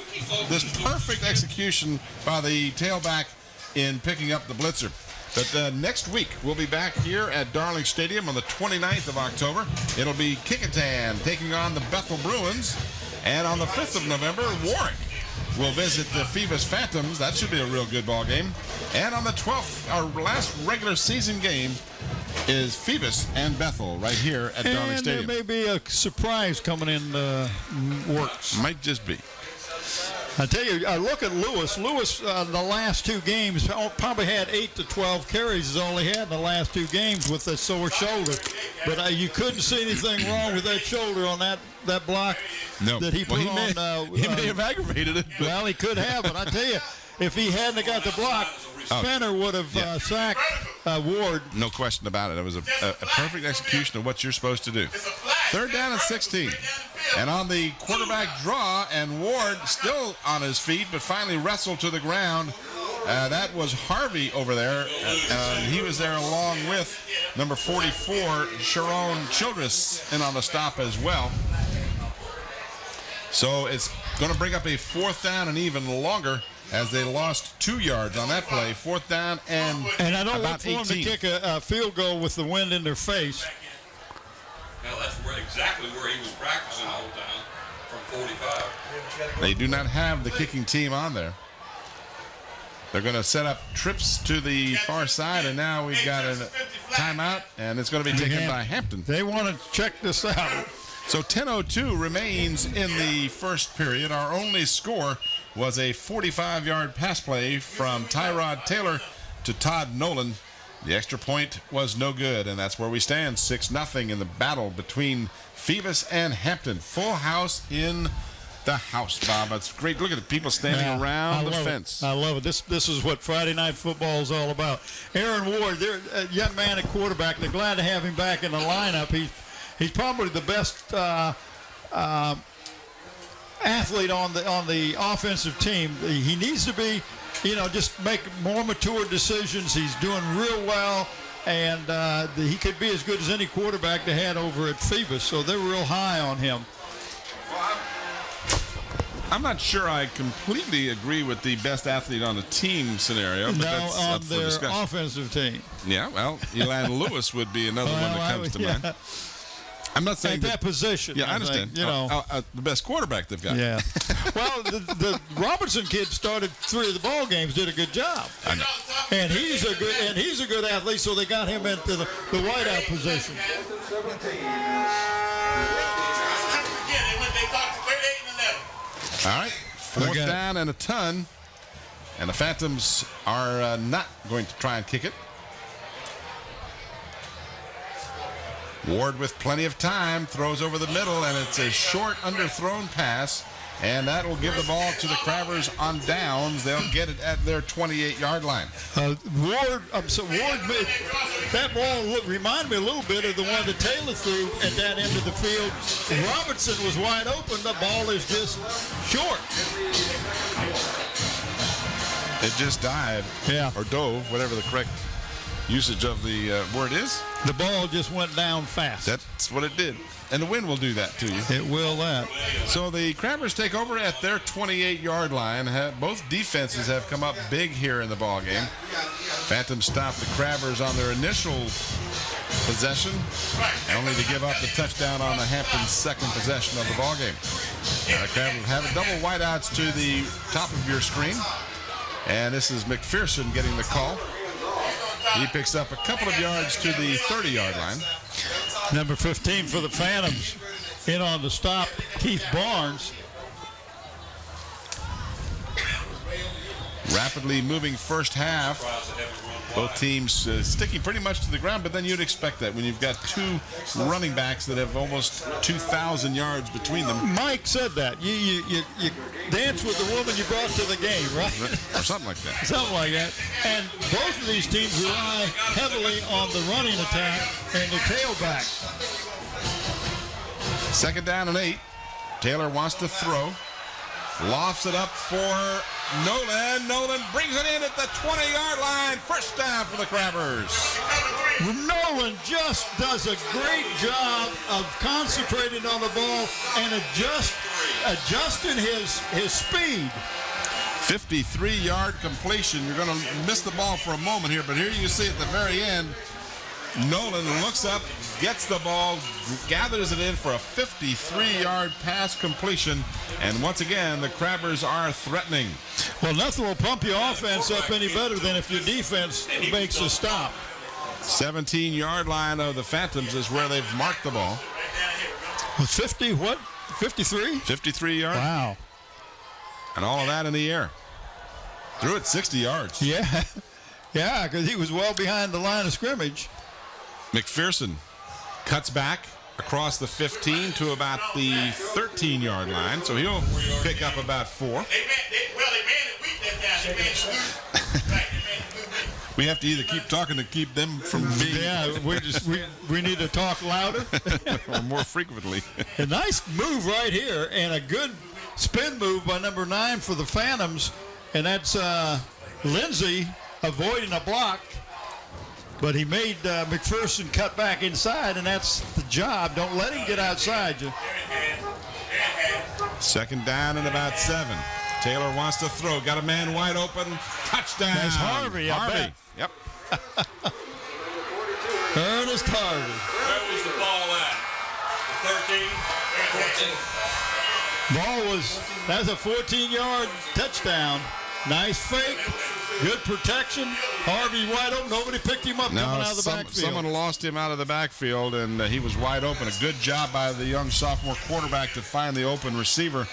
perfect execution by the tailback in picking up the blitzer. But next week, we'll be back here at Darling Stadium on the 29th of October. It'll be Kickingham taking on the Bethel Bruins. And on the 5th of November, Warwick will visit the Phoebus Phantoms. That should be a real good ball game. And on the 12th, our last regular season game is Phoebus and Bethel right here at Darling Stadium. And there may be a surprise coming in the works. Might just be. I tell you, I look at Lewis. Lewis, the last 2 games, probably had 8 to 12 carries. He's only had in the last 2 games with a sore shoulder. But you couldn't see anything wrong with that shoulder on that block that he put on. He may have aggravated it. Well, he could have. But I tell you, if he hadn't got the block, Fenner would have sacked Ward. No question about it. It was a perfect execution of what you're supposed to do. 3rd down and 16. And on the quarterback draw, and Ward still on his feet, but finally wrestled to the ground. That was Harvey over there. He was there along with number 44, Sharon Childress, in on the stop as well. So it's going to bring up a 4th down and even longer, as they lost 2 yards on that play. 4th down and I don't about look for 18. them to kick a field goal with the wind in their face. Well, that's exactly where he was practicing the whole time, from 45. They do not have the kicking team on there. They're going to set up trips to the far side, and now we've got a timeout, and it's going to be taken by Hampton. They want to check this out. So 10:02 remains in the first period. Our only score was a 45-yard pass play from Tyrod Taylor to Todd Nolan. The extra point was no good, and that's where we stand, 6-0 in the battle between Phoebus and Hampton. Full house in the house, Bob. It's great. Look at the people standing around the fence. I love it. This is what Friday Night Football is all about. Aaron Ward, they're a young man at quarterback. They're glad to have him back in the lineup. He's probably the best athlete on the offensive team. He needs to be, just make more mature decisions. He's doing real well, and he could be as good as any quarterback they had over at Phoebus. So they're real high on him. I'm not sure I completely agree with the best athlete on the team scenario, but that's on up for their discussion. offensive team. Yeah, well, Elan Lewis would be another one that comes to mind. I'm not saying at that position. Yeah, I understand. Think, the best quarterback they've got. Yeah. Well, the Robinson kid started 3 of the ball games, did a good job. I know. And he's a good athlete, so they got him into the wideout position. All right, 4th down and a ton. And the Phantoms are not going to try and kick it. Ward with plenty of time, throws over the middle, and it's a short underthrown pass, and that will give the ball to the Crabbers on downs. They'll get it at their 28-yard line. Ward made that ball reminded me a little bit of the one that Taylor threw at that end of the field. Robertson was wide open. The ball is just short. It just dived, or dove, whatever the correct usage of the word is. The ball just went down fast. That's what it did. And the wind will do that to you. It will that. So the Crabbers take over at their 28-yard line. Both defenses have come up big here in the ball game. Phantoms stopped the Crabbers on their initial possession, only to give up the touchdown on the Hampton's second possession of the ball game. The Crabbers have a double wideouts to the top of your screen. And this is McPherson getting the call. He picks up a couple of yards to the 30-yard line. Number 15 for the Phantoms. In on the stop, Keith Barnes. Rapidly moving first half. Both teams sticking pretty much to the ground, but then you'd expect that when you've got two running backs that have almost 2,000 yards between them. Mike said that. You dance with the woman you brought to the game, right? Or something like that. Something like that. And both of these teams rely heavily on the running attack and the tailback. 2nd down and 8. Taylor wants to throw. Lofts it up for Nolan. Nolan brings it in at the 20-yard line. First down for the Crabbers. Nolan just does a great job of concentrating on the ball and adjusting his speed. 53-yard completion. You're going to miss the ball for a moment here, but here you see at the very end, Nolan looks up, gets the ball, gathers it in for a 53-yard pass completion, and once again, the Crabbers are threatening. Well, nothing will pump your offense up any better than if your defense makes a stop. 17-yard line of the Phantoms is where they've marked the ball. With 50, what? 53? 53 yards. Wow. And all of that in the air. Threw it 60 yards. Yeah. Yeah, because he was well behind the line of scrimmage. McPherson cuts back across the 15 to about the 13-yard line, so he'll pick up about 4. We have to either keep talking to keep them from being... Yeah, we need to talk louder. Or more frequently. A nice move right here, and a good spin move by number 9 for the Phantoms, and that's Lindsey avoiding a block. But he made McPherson cut back inside, and that's the job. Don't let him get outside you. 2nd down and about 7. Taylor wants to throw. Got a man wide open. Touchdown. That's Harvey. Harvey. Yep. Ernest Harvey. Where was the ball at? 14. That's a 14-yard touchdown. Nice fake. Good protection. Harvey wide open. Nobody picked him up coming out of the backfield. Someone lost him out of the backfield, and he was wide open. A good job by the young sophomore quarterback to find the open receiver.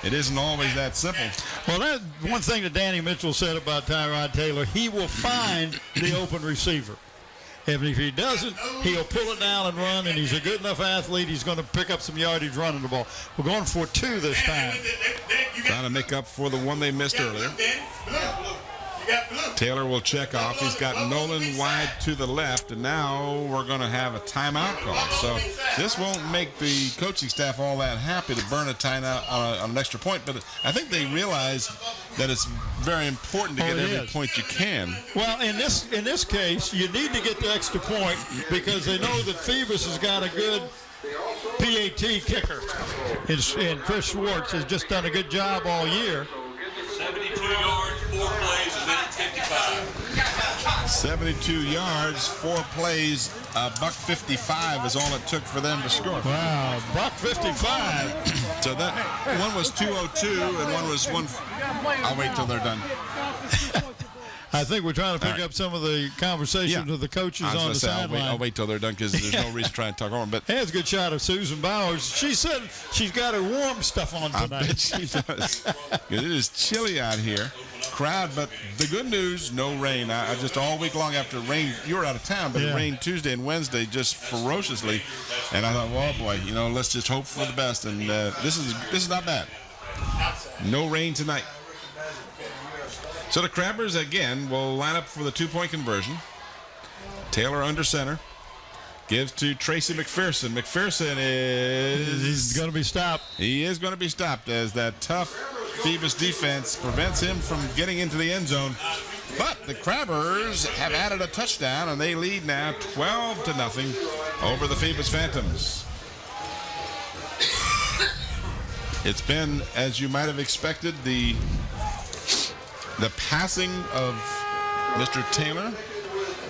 It isn't always that simple. Well, that's one thing that Danny Mitchell said about Tyrod Taylor. He will find the open receiver. If he doesn't, he'll pull it down and run, and he's a good enough athlete. He's going to pick up some yardage running the ball. We're going for 2 this time. Trying to make up for the one they missed earlier. Taylor will check off. He's got Nolan wide to the left, and now we're going to have a timeout call. So this won't make the coaching staff all that happy to burn a timeout on an extra point, but I think they realize that it's very important to get every point you can. Well, in this case, you need to get the extra point because they know that Phoebus has got a good PAT kicker. And Chris Schwartz has just done a good job all year. 72 yards, 4 plays, a minute 55. 72 yards, 4 plays, $155 is all it took for them to score. Wow, $155. So that one was 202 and one was one. I'll wait till they're done. I think we're trying to pick up some of the conversations with the coaches on the sideline. I'll wait till they're done because there's no reason to try and talk over them. But that's a good shot of Susan Bowers. She said she's got her warm stuff on tonight. I bet she does. It is chilly out here. crowd, but the good news, no rain. I just all week long after rain, you were out of town, but it rained Tuesday and Wednesday just ferociously. And I thought, well, boy, let's just hope for the best. And this is not bad. No rain tonight. So the Crabbers, again, will line up for the 2-point conversion. Taylor under center. Gives to Tracy McPherson. McPherson He's going to be stopped. He is going to be stopped as that tough Phoebus defense prevents him from getting into the end zone. But the Crabbers have added a touchdown, and they lead now 12-0 over the Phoebus Phantoms. It's been, as you might have expected, the passing of Mr. Taylor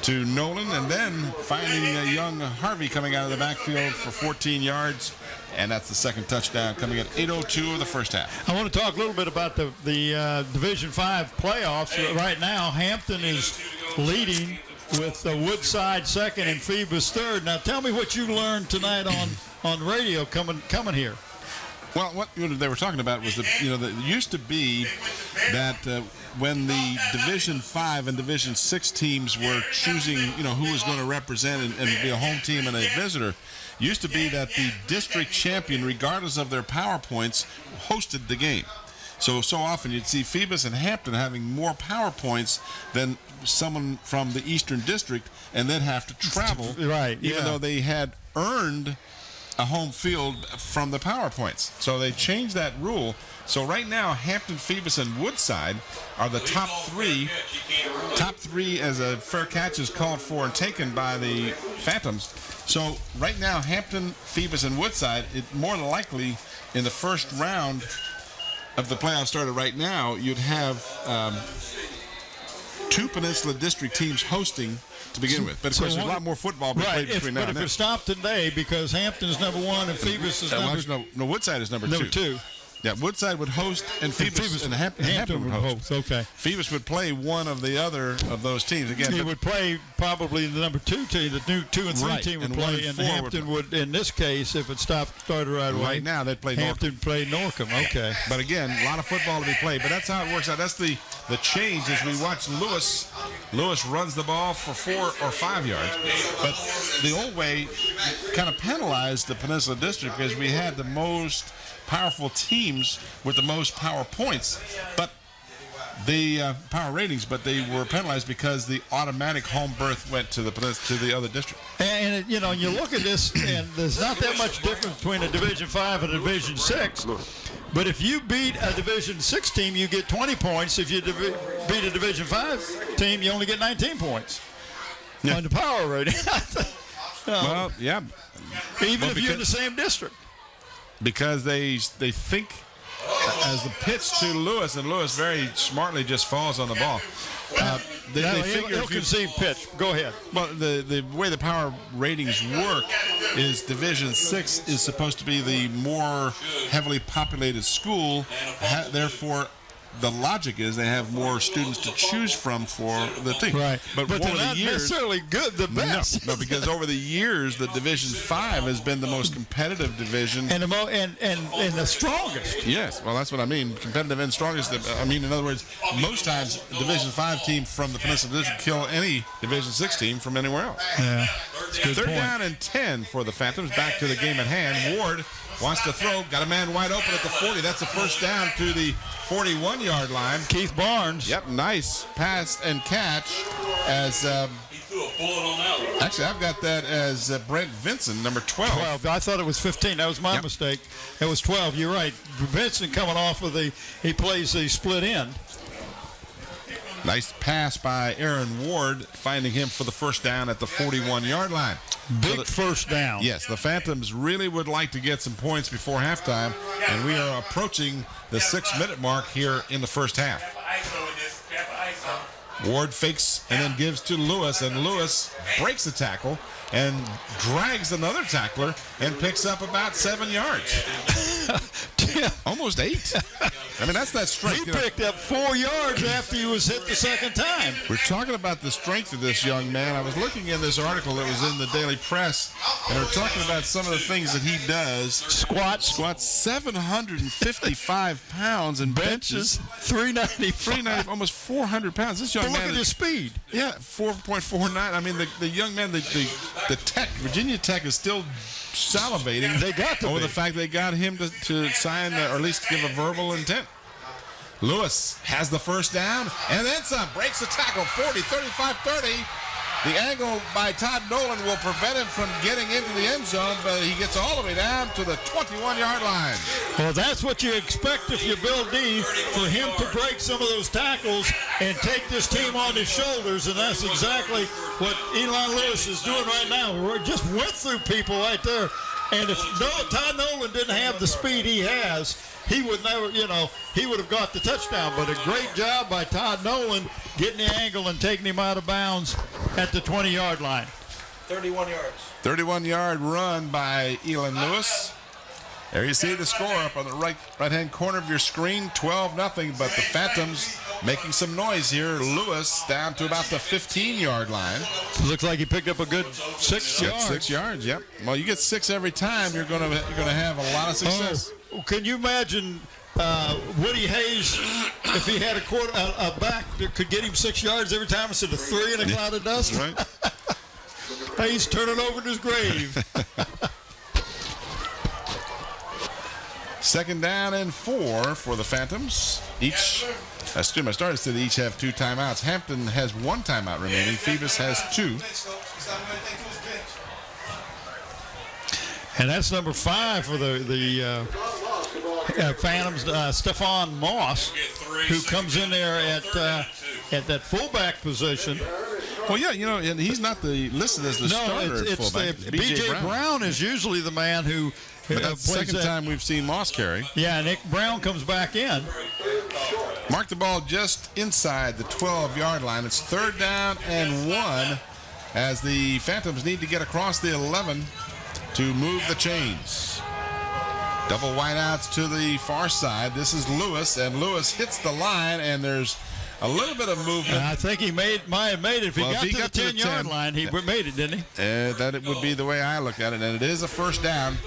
to Nolan, and then finding a young Harvey coming out of the backfield for 14 yards, and that's the second touchdown coming at 8:02 of the first half. I want to talk a little bit about the Division V playoffs. Right now, Hampton is leading with Woodside second and Phoebus third. Now, tell me what you learned tonight on radio coming here. Well, what they were talking about was that it used to be that when the Division 5 and Division 6 teams were choosing, who was going to represent and be a home team and a visitor, used to be that the district champion, regardless of their power points, hosted the game. So often you'd see Phoebus and Hampton having more power points than someone from the Eastern District, and then have to travel, even though they had earned a home field from the power points. So they changed that rule. So right now, Hampton, Phoebus, and Woodside are the top three. Top three as a fair catch is called for and taken by the Phantoms. So right now, Hampton, Phoebus, and Woodside, more than likely in the first round of the playoffs started right now, you'd have two Peninsula District teams hosting to begin with. But of course, there's a lot more football played between now and then. But if it stopped today, because Hampton's number 1 and Phoebus is number 2. No, Woodside is number 2. Yeah, Woodside would host, and Phoebus and Hampton would host. Okay. Phoebus would play one of the other of those teams again. He would play probably the number 2 team. The new 2 and 3 team would play, and Hampton would, in this case, if it started right away. Right now, they'd play Hampton play Norcom. Okay. But again, a lot of football to be played. But that's how it works out. That's the change as we watch Lewis. Lewis runs the ball for 4 or 5 yards. But the old way kind of penalized the Peninsula District because we had the most powerful teams with the most power points, but the power ratings, but they were penalized because the automatic home berth went to the other district. And you look at this, and there's not that much difference between a Division 5 and a Division 6. But if you beat a Division 6 team, you get 20 points. If you beat a Division 5 team, you only get 19 points on the power rating. Well, yeah. Even if you're in the same district. Because they think as the pitch to Lewis, and Lewis very smartly just falls on the ball. They figure he'll conceive pitch. Go ahead. Well, the way the power ratings work is Division 6 is supposed to be the more heavily populated school. Therefore, the logic is they have more students to choose from for the team. Right. But they're over not the years, necessarily good, the best. No, because over the years, the Division 5 has been the most competitive division. And the strongest. Yes, well, that's what I mean. Competitive and strongest. I mean, in other words, most times, Division 5 team from the Peninsula District kill any Division 6 team from anywhere else. Yeah. Third down and 10 for the Phantoms. Back to the game at hand. Ward wants to throw. Got a man wide open at the 40. That's the first down to the 41-yard line. Keith Barnes. Yep, nice pass and catch as He threw a bullet on that one. actually I've got that as Brent Vinson, number 12. 12. I thought it was 15. That was my mistake. It was 12. You're right. Vincent coming off of he plays the split end. Nice pass by Aaron Ward, finding him for the first down at the 41-yard line. Big first down. Yes, the Phantoms really would like to get some points before halftime, and we are approaching the 6-minute mark here in the first half. Ward fakes and then gives to Lewis, and Lewis breaks a tackle and drags another tackler and picks up about 7 yards. Almost 8. I mean, that's that strength. He picked up 4 yards after he was hit the second time. We're talking about the strength of this young man. I was looking in this article that was in the Daily Press, and we're talking about some of the things that he does. Squats 755 pounds and benches 390, almost 400 pounds. This young man. Look at his speed. Yeah, 4.49. I mean, the young man, the Tech, Virginia Tech is still salivating. They got to over be. the fact they got him to sign or at least give a verbal intent. Lewis has the first down and then some. Breaks the tackle, 40, 35, 30. The angle by Todd Nolan will prevent him from getting into the end zone, but he gets all the way down to the 21-yard line. Well, that's what you expect if you're Bill Dee, for him to break some of those tackles and take this team on his shoulders, and that's exactly what Elon Lewis is doing right now. We just went through people right there, and if Todd Nolan didn't have the speed he has, he would never, he would have got the touchdown. But a great job by Todd Nolan getting the angle and taking him out of bounds at the 20-yard line. 31 yards. 31-yard run by Elon Lewis. There you see the score up on the right-hand corner of your screen, 12-0. But the Phantoms making some noise here. Lewis down to about the 15-yard line. Looks like he picked up a good 6 yards. 6 yards, yep. Well, you get 6 every time, you're going to have a lot of success. Oh, can you imagine Woody Hayes, if he had a back that could get him 6 yards every time instead of 3 in a cloud of dust? Right. Hayes turning over in his grave. 2nd down and 4 for the Phantoms. I started to say they each have 2 timeouts. Hampton has 1 timeout remaining. Phoebus has 2. And that's number 5 for the Phantoms, Stephon Moss, who comes in there at that fullback position. Well, yeah, and he's not listed as the starter at fullback. B.J. Brown is usually the man who. But that's the second time we've seen Moss carry. Yeah, Nick Brown comes back in. Mark the ball just inside the 12-yard line. It's 3rd down and 1 as the Phantoms need to get across the 11 to move the chains. Double wideouts to the far side. This is Lewis, and Lewis hits the line, and there's a little bit of movement. I think he might have made it. If he got to the 10-yard line, he made it, didn't he? That it would be the way I look at it, and it is a first down.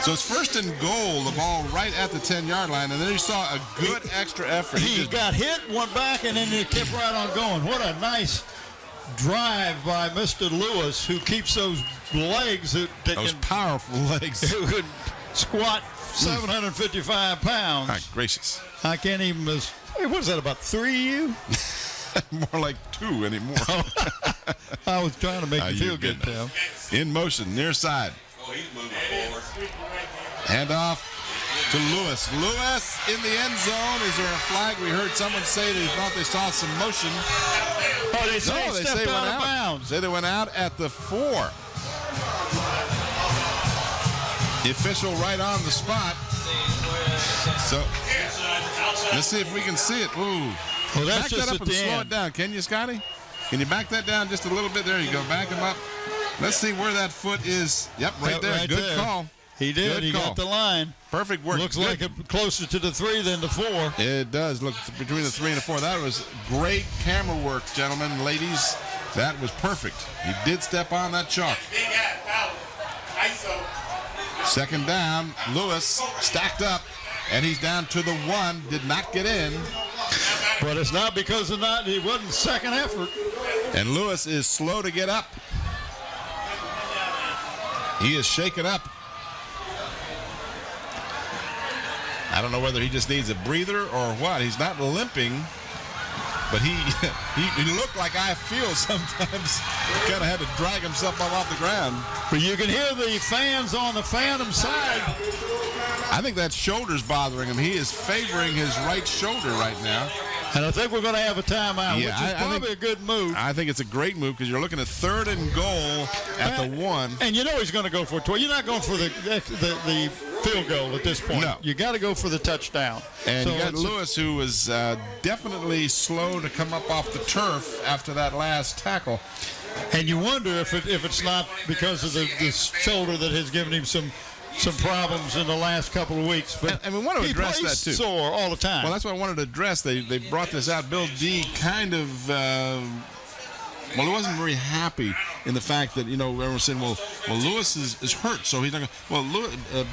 So it's 1st and goal, the ball right at the 10-yard line, and then you saw a good extra effort. He got hit, went back, and then he kept right on going. What a nice drive by Mr. Lewis, who keeps those legs. Those powerful legs. Who could squat 755 pounds. My gracious. I can't even, what is that, about 3 of you? More like 2 anymore. I was trying to make you feel good, Tim. In motion, near side. Oh, he's moving forward. Hand off to Lewis. Lewis in the end zone. Is there a flag? We heard someone say they thought they saw some motion. Oh, they say they say out of bounds. Say they went out at the 4. The official right on the spot. So let's see if we can see it. Ooh. Well, that's back just that up and slow it down. Can you, Scotty? Can you back that down just a little bit? There you go. Back him up. Let's see where that foot is. Yep, right there. Right Good there. call. He did. Good He call. got the line. Perfect work. Looks Good. like closer to the 3 than the 4. It does look between the 3 and the 4. That was great camera work, gentlemen and ladies. That was perfect. He did step on that chalk. 2nd down. Lewis stacked up, and he's down to the 1. Did not get in. But it's not because of that. It wasn't second effort. And Lewis is slow to get up. He is shaken up. I don't know whether he just needs a breather or what. He's not limping, but he looked like I feel sometimes. He kind of had to drag himself up off the ground. But you can hear the fans on the Phantom side. I think that shoulder's bothering him. He is favoring his right shoulder right now. And I think we're going to have a timeout, which is probably a good move. I think it's a great move because you're looking at 3rd and goal at the 1. And you know he's going to go for it. You're not going for the field goal at this point. No. You got to go for the touchdown. And you got Lewis, who was definitely slow to come up off the turf after that last tackle. And you wonder if it's not because of the shoulder that has given him some some problems in the last couple of weeks. But and we want to address he plays that too. Sore all the time. Well, that's what I wanted to address. They brought this out. Bill Dee kind of. Well, he wasn't very happy in the fact that, everyone said, well, Lewis is hurt, so he's not going to. Well,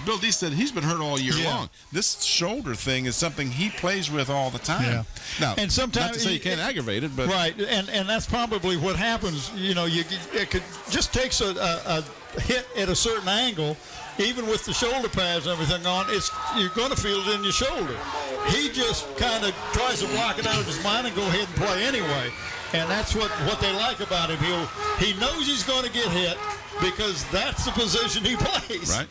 Bill Dee said he's been hurt all year long. This shoulder thing is something he plays with all the time. Yeah. Now, and sometimes, not to say you can't aggravate it, but. Right, and that's probably what happens. It could just takes a hit at a certain angle, even with the shoulder pads and everything on, you're going to feel it in your shoulder. He just kind of tries to block it out of his mind and go ahead and play anyway. And that's what they like about him. He knows he's going to get hit because that's the position he plays. Right.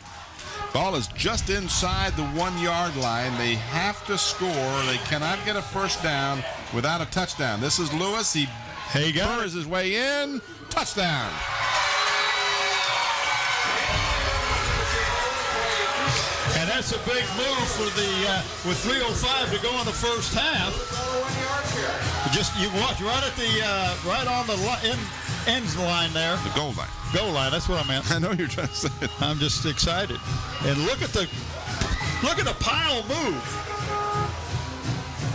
Ball is just inside the 1-yard line. They have to score. They cannot get a first down without a touchdown. This is Lewis. He burrs his way in. Touchdown. And that's a big move for with 3:05 to go in the first half. You watch right on the end line there. The goal line. Goal line. That's what I meant. I know you're trying to say it. I'm just excited. And look at the pile move.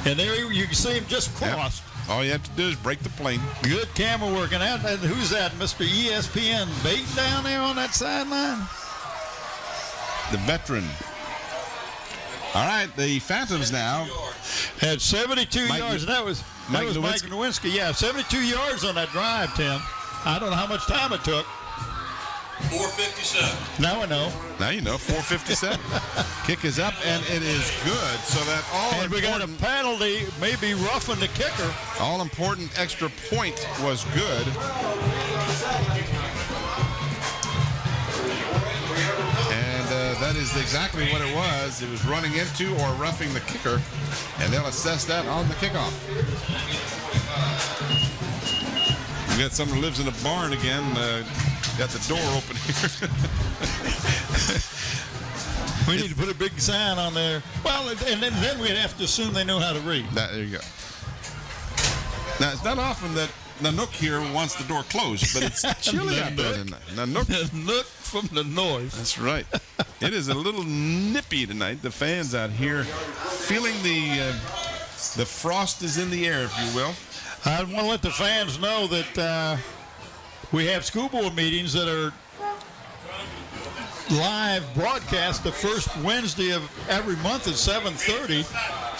And there you can see him just crossed. Yep. All you have to do is break the plane. Good camera work. And who's that? Mr. ESPN Bate down there on that sideline? The veteran. All right, the Phantoms now had 72 yards. And that was Mike Nowinski. Yeah, 72 yards on that drive, Tim. I don't know how much time it took. 4:57. Now I know. Now you know. 4:57. Kick is up, and it is good. So that and we got a penalty, maybe roughing the kicker. All important extra point was good. That is exactly what it was. It was running into or roughing the kicker, and they'll assess that on the kickoff. We got someone who lives in a barn again. Got the door open here. We need to put a big sign on there. Well, and then we'd have to assume they know how to read. There you go. Now, it's not often that Nanook here wants the door closed, but it's chilly out there tonight. Nanook from the north. That's right. It is a little nippy tonight. The fans out here feeling the frost is in the air, if you will. I want to let the fans know that we have school board meetings that are live broadcast the first Wednesday of every month at 7:30.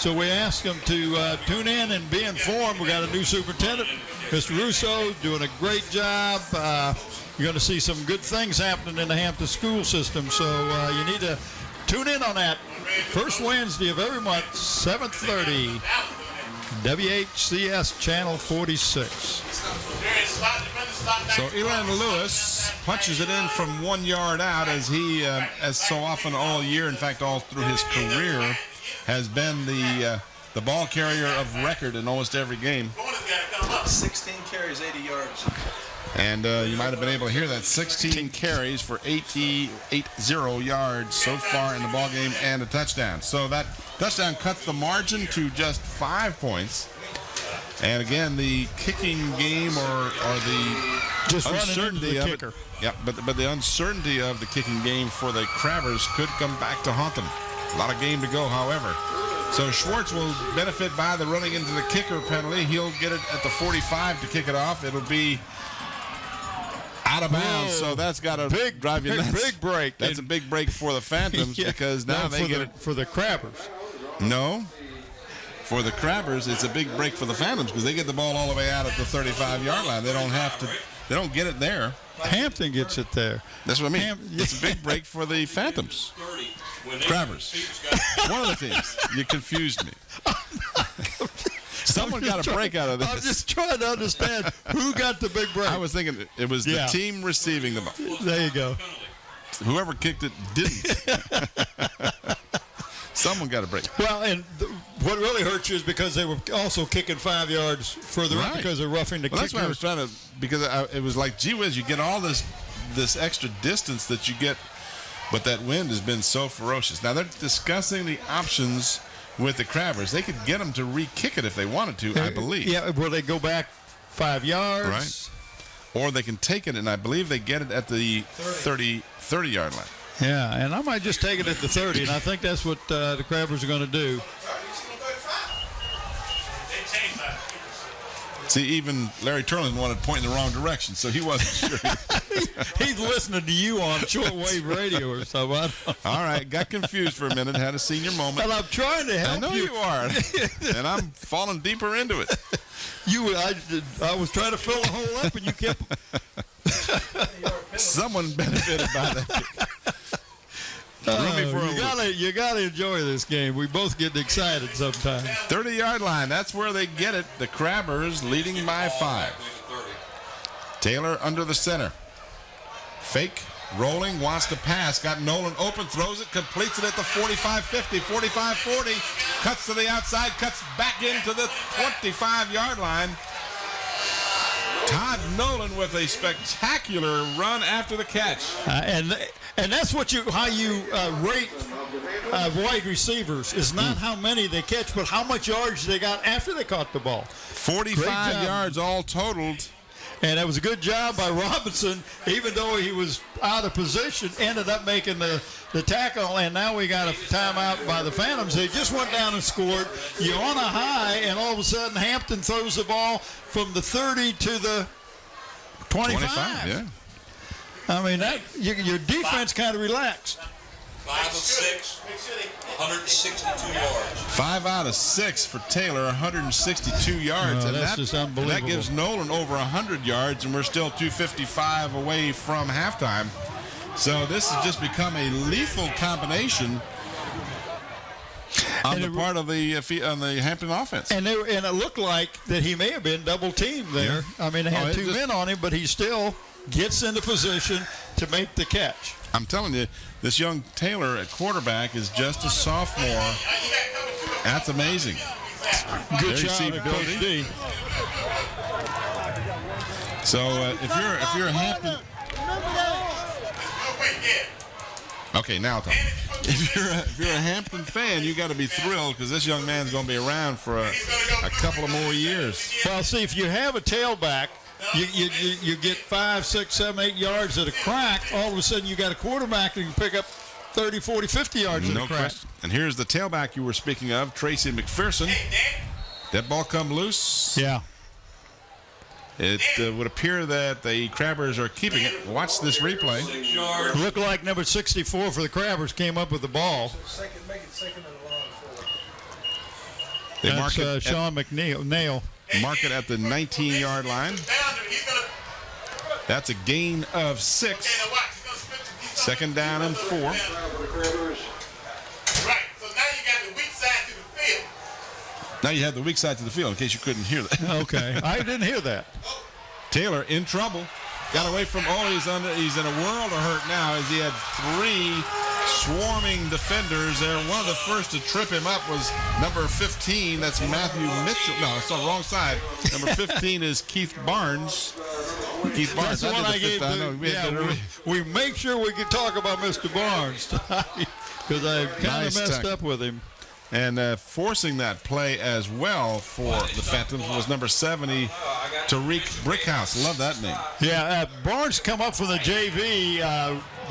So we ask them to tune in and be informed. We got a new superintendent, Mr. Russo, doing a great job. You're going to see some good things happening in the Hampton school system. So you need to tune in on that first Wednesday of every month, 7:30, WHCS Channel 46. So Elan Lewis punches it in from 1 yard out, as he, as so often all year, in fact all through his career, has been the ball carrier of record in almost every game. 16 carries, 80 yards. And you might have been able to hear that. 16 carries for 80 yards so far in the ball game and a touchdown. So that touchdown cuts the margin to just 5 points. And again, the kicking game or the just uncertainty of kicker. it. Yeah, but the uncertainty of the kicking game for the Crabbers could come back to haunt them. A lot of game to go, however. So Schwartz will benefit by the running into the kicker penalty. He'll get it at the 45 to kick it off. It'll be out of bounds, so that's got to drive you nuts. Big break. That's a big break for the Phantoms because now they get it. For the Crabbers. No. For the Crabbers, it's a big break for the Phantoms because they get the ball all the way out at the 35-yard line. They don't have to. They don't get it there. Hampton gets it there. That's what I mean. It's a big break for the Phantoms. Crabbers. One of the teams. You confused me. Someone got a break out of this. I'm just trying to understand who got the big break. I was thinking it was the team receiving the ball. There you go. Whoever kicked it didn't. Someone got a break. Well, and what really hurts you is because they were also kicking 5 yards further up because they're roughing the kicker. That's why I was trying to, because it was like, gee whiz, you get all this extra distance that you get, but that wind has been so ferocious. Now they're discussing the options with the Crabbers. They could get them to re-kick it if they wanted to, I believe. Yeah, will they go back 5 yards? Right. Or they can take it, and I believe they get it at the 30-yard line. Yeah, and I might just take it at the 30, and I think that's what the Crabbers are going to do. See, even Larry Turlin wanted to point in the wrong direction, so he wasn't sure. He's listening to you on shortwave radio or something. All right, got confused for a minute, had a senior moment. And I'm trying to help you. I know you are, and I'm falling deeper into it. I was trying to fill the hole up, and you kept. Someone benefited by that. You gotta enjoy this game. We both get excited sometimes. 30-yard line. That's where they get it. The Crabbers leading by 5. Taylor under the center. Fake. Rolling. Wants to pass. Got Nolan open. Throws it. Completes it at the 45-50. 45-40. Cuts to the outside. Cuts back into the 25-yard line. Todd Nolan with a spectacular run after the catch. And that's how you rate wide receivers is not how many they catch, but how much yards they got after they caught the ball. 45 yards all totaled. And that was a good job by Robinson, even though he was out of position, ended up making the tackle, and now we got a timeout by the Phantoms. They just went down and scored. You're on a high, and all of a sudden Hampton throws the ball from the 30 to the 25. Yeah. I mean, your defense kind of relaxed. 5 of 6, 162 yards. 5 out of 6 for Taylor, 162 yards. Oh, that's just unbelievable. That gives Nolan over 100 yards, and we're still 255 away from halftime. So this has just become a lethal combination on the part of the Hampton offense. And it looked like that he may have been double teamed there. Yeah. I mean, they had 2 men on him, but he still gets into position to make the catch. I'm telling you, this young Taylor at quarterback is just a sophomore. That's amazing. Good job, Coach Dee. So if you're a Hampton. Okay, now Tom. If you're a Hampton fan, you got to be thrilled because this young man's going to be around for a couple of more years. Well, see, if you have a tailback, you get 5, 6, 7, 8 yards at a crack. All of a sudden, you got a quarterback that can pick up 30, 40, 50 yards at a crack. Question. And here's the tailback you were speaking of, Tracy McPherson. That ball come loose. Yeah. It would appear that the Crabbers are keeping it. Watch this replay. Looked like number 64 for the Crabbers came up with the ball. Make it second and long for They mark it Sean McNeil. Mark it at the 19-yard line. That's a gain of 6. Second down and 4. Right, so now you got the weak side to the field. Now you have the weak side to the field, in case you couldn't hear that. Okay, I didn't hear that. Taylor in trouble. Got away from, he's in a world of hurt now as he had 3 swarming defenders there. One of the first to trip him up was number 15. That's Matthew Mitchell. No, it's on the wrong side. Number 15 is Keith Barnes. Keith Barnes. That's the one I gave. We make sure we can talk about Mr. Barnes because I kind of messed up with him. And forcing that play as well for the Phantoms was number 70, Tariq Brickhouse. Love that name. Yeah, Barnes come up from the JV,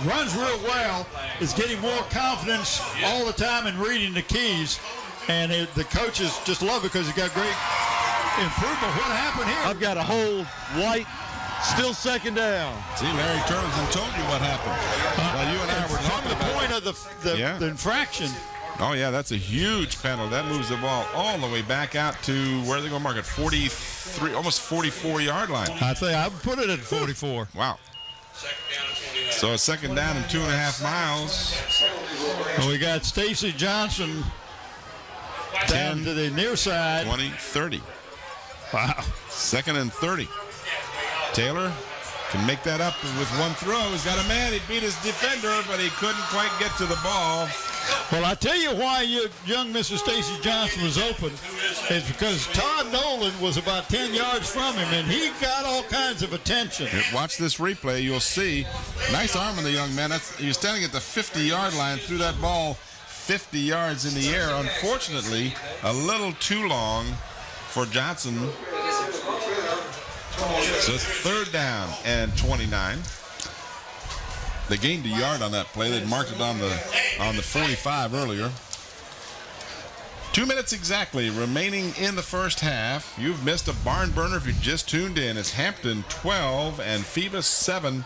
runs real well, is getting more confidence all the time in reading the keys, and the coaches just love it because he got great improvement. What happened here? I've got a hold, White, still second down. See, Larry Turlington told you what happened. Well, you and I were talking about the point of the infraction. Oh, yeah, that's a huge penalty. That moves the ball all the way back out to where they're going to mark it, 43, almost 44-yard line. I'd say I would put it at 44. Wow. So a second down and 2.5 miles. Well, we got Stacy Johnson down to the near side. 20, 30. Wow. Second and 30. Taylor can make that up with one throw. He's got a man. He beat his defender, but he couldn't quite get to the ball. Well, I tell you why young Mr. Stacy Johnson was open is because Todd Nolan was about 10 yards from him, and he got all kinds of attention. Watch this replay. You'll see. Nice arm on the young man. He was standing at the 50-yard line, threw that ball 50 yards in the air. Unfortunately, a little too long for Johnson. So it's 3rd down and 29. They gained a yard on that play. They'd marked it on the 45 earlier. 2 minutes exactly remaining in the first half. You've missed a barn burner if you just tuned in. It's Hampton 12 and Phoebus 7.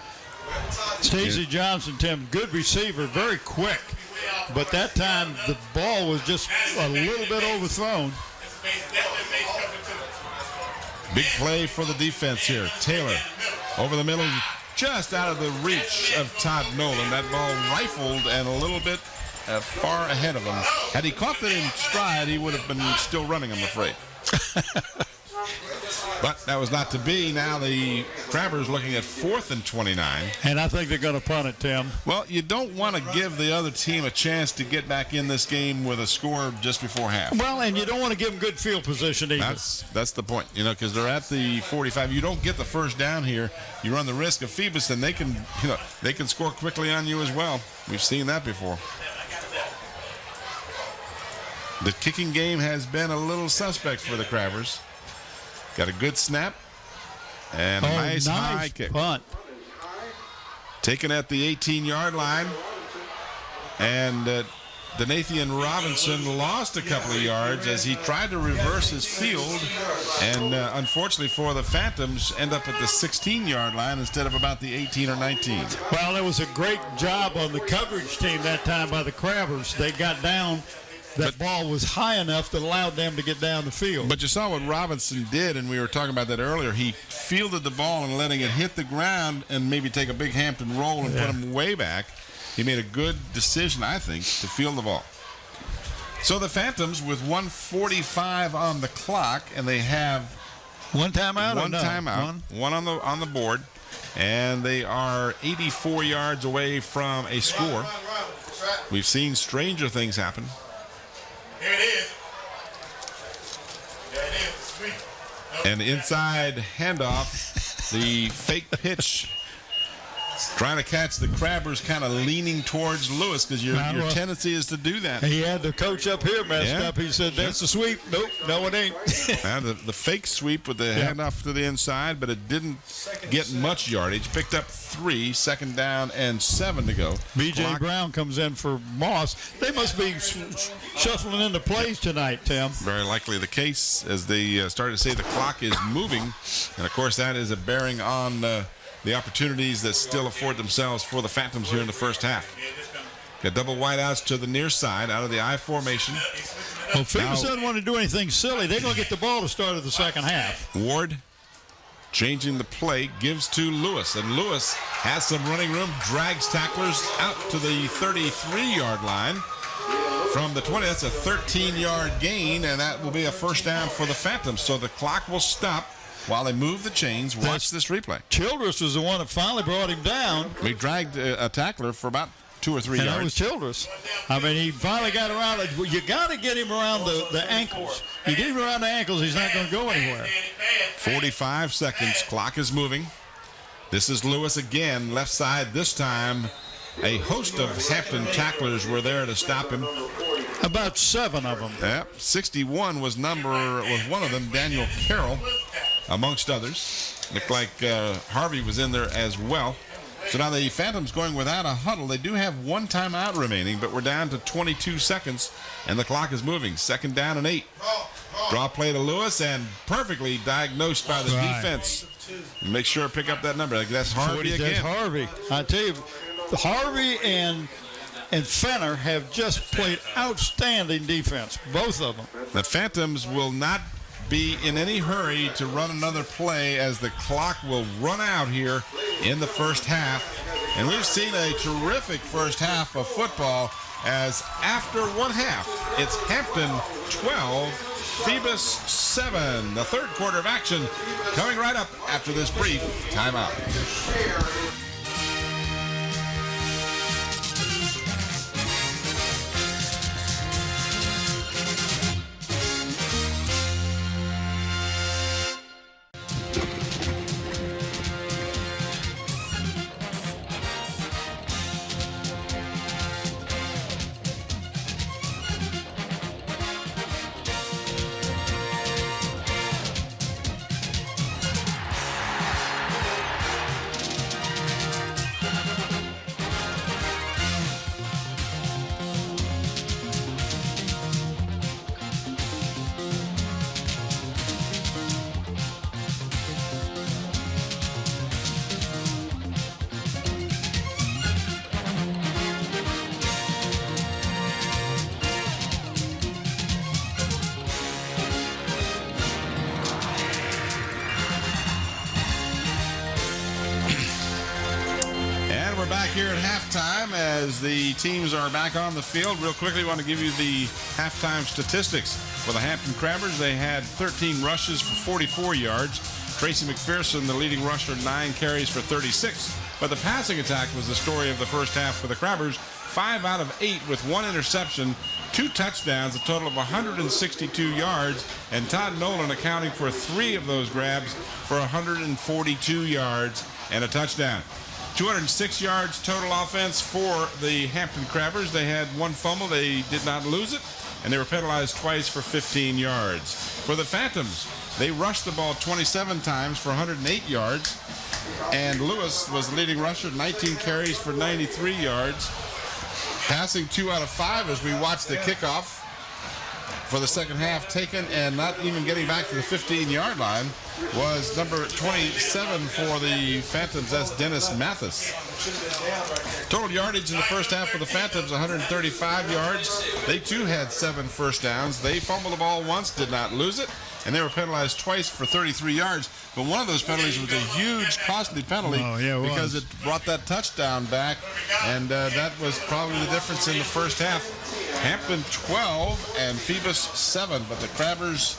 Stacey Johnson, Tim, good receiver, very quick. But that time the ball was just a little bit overthrown. Big play for the defense here. Taylor over the middle, just out of the reach of Todd Nolan. That ball rifled and a little bit far ahead of him. Had he caught that in stride, he would have been still running, I'm afraid. But that was not to be. Now the Crabbers looking at 4th and 29. And I think they're going to punt it, Tim. Well, you don't want to give the other team a chance to get back in this game with a score just before half. Well, and you don't want to give them good field position either. That's the point, because they're at the 45. You don't get the first down here. You run the risk of Phoebus, and they can score quickly on you as well. We've seen that before. The kicking game has been a little suspect for the Crabbers. Got a good snap and a nice high kick. Punt. Taken at the 18-yard line. And Donathan Robinson lost a couple of yards as he tried to reverse his field. And unfortunately for the Phantoms, end up at the 16-yard line instead of about the 18 or 19. Well, it was a great job on the coverage team that time by the Crabbers. They got down. That ball was high enough that allowed them to get down the field. But you saw what Robinson did, and we were talking about that earlier. He fielded the ball and letting it hit the ground and maybe take a big Hampton roll and put him way back. He made a good decision, I think, to field the ball. So the Phantoms with 1:45 on the clock, and they have one timeout. One on the board, and they are 84 yards away from a score. We've seen stranger things happen. Here it is. There it is. Sweet. And inside handoff, the fake pitch. Trying to catch the Crabbers kind of leaning towards Lewis because your tendency is to do that. He had the coach up here messed up. He said, that's the sweep. Nope, no it ain't. The fake sweep with the handoff to the inside, but it didn't get much yardage. Picked up 3, 2nd down and 7 to go. B.J. Brown comes in for Moss. They must be shuffling into plays tonight, Tim. Very likely the case as they started to say the clock is moving. And, of course, that is a bearing on the opportunities that still afford themselves for the Phantoms here in the first half. Got double wideouts to the near side out of the I formation. Well, Phoebus doesn't want to do anything silly. They're going to get the ball to start of the second half. Ward changing the play, gives to Lewis. And Lewis has some running room, drags tacklers out to the 33-yard line. From the 20, that's a 13-yard gain, and that will be a first down for the Phantoms. So the clock will stop while they move the chains. Watch this replay. Childress was the one that finally brought him down. We dragged a tackler for about 2 or 3 yards. That was Childress. I mean, he finally got around it. You got to get him around the ankles. You get him around the ankles, he's not going to go anywhere. 45 seconds. Clock is moving. This is Lewis again, left side this time. A host of Hampton tacklers were there to stop him. About 7 of them. Yep. 61 was one of them, Daniel Carroll, amongst others. Looked like Harvey was in there as well. So now the Phantoms going without a huddle. They do have 1 timeout remaining, but we're down to 22 seconds, and the clock is moving. 2nd down and 8. Draw play to Lewis, and perfectly diagnosed by the defense. Make sure to pick up that number. That's Harvey again. That's Harvey. I tell you, Harvey and Fenner have just played outstanding defense, both of them. The Phantoms will not be in any hurry to run another play as the clock will run out here in the first half. And we've seen a terrific first half of football as after one half, it's Hampton 12, Phoebus 7. The third quarter of action coming right up after this brief timeout. halftime as the teams are back on the field. Real quickly, I want to give you the halftime statistics. For the Hampton Crabbers, they had 13 rushes for 44 yards. Tracy McPherson, the leading rusher, 9 carries for 36. But the passing attack was the story of the first half for the Crabbers. 5 out of 8 with 1 interception, 2 touchdowns, a total of 162 yards, and Todd Nolan accounting for 3 of those grabs for 142 yards and a touchdown. 206 yards total offense for the Hampton Crabbers. They had 1 fumble. They did not lose it, and they were penalized twice for 15 yards. For the Phantoms, they rushed the ball 27 times for 108 yards, and Lewis was the leading rusher, 19 carries for 93 yards. Passing 2 out of 5 as we watched the kickoff for the second half taken and not even getting back to the 15-yard line was number 27 for the Phantoms. That's Dennis Mathis. Total yardage in the first half for the Phantoms, 135 yards. They too had 7 first downs. They fumbled the ball once, did not lose it, and they were penalized twice for 33 yards. But one of those penalties was a huge, costly penalty because it brought that touchdown back, and that was probably the difference in the first half. Hampton 12 and Phoebus 7, but the Crabbers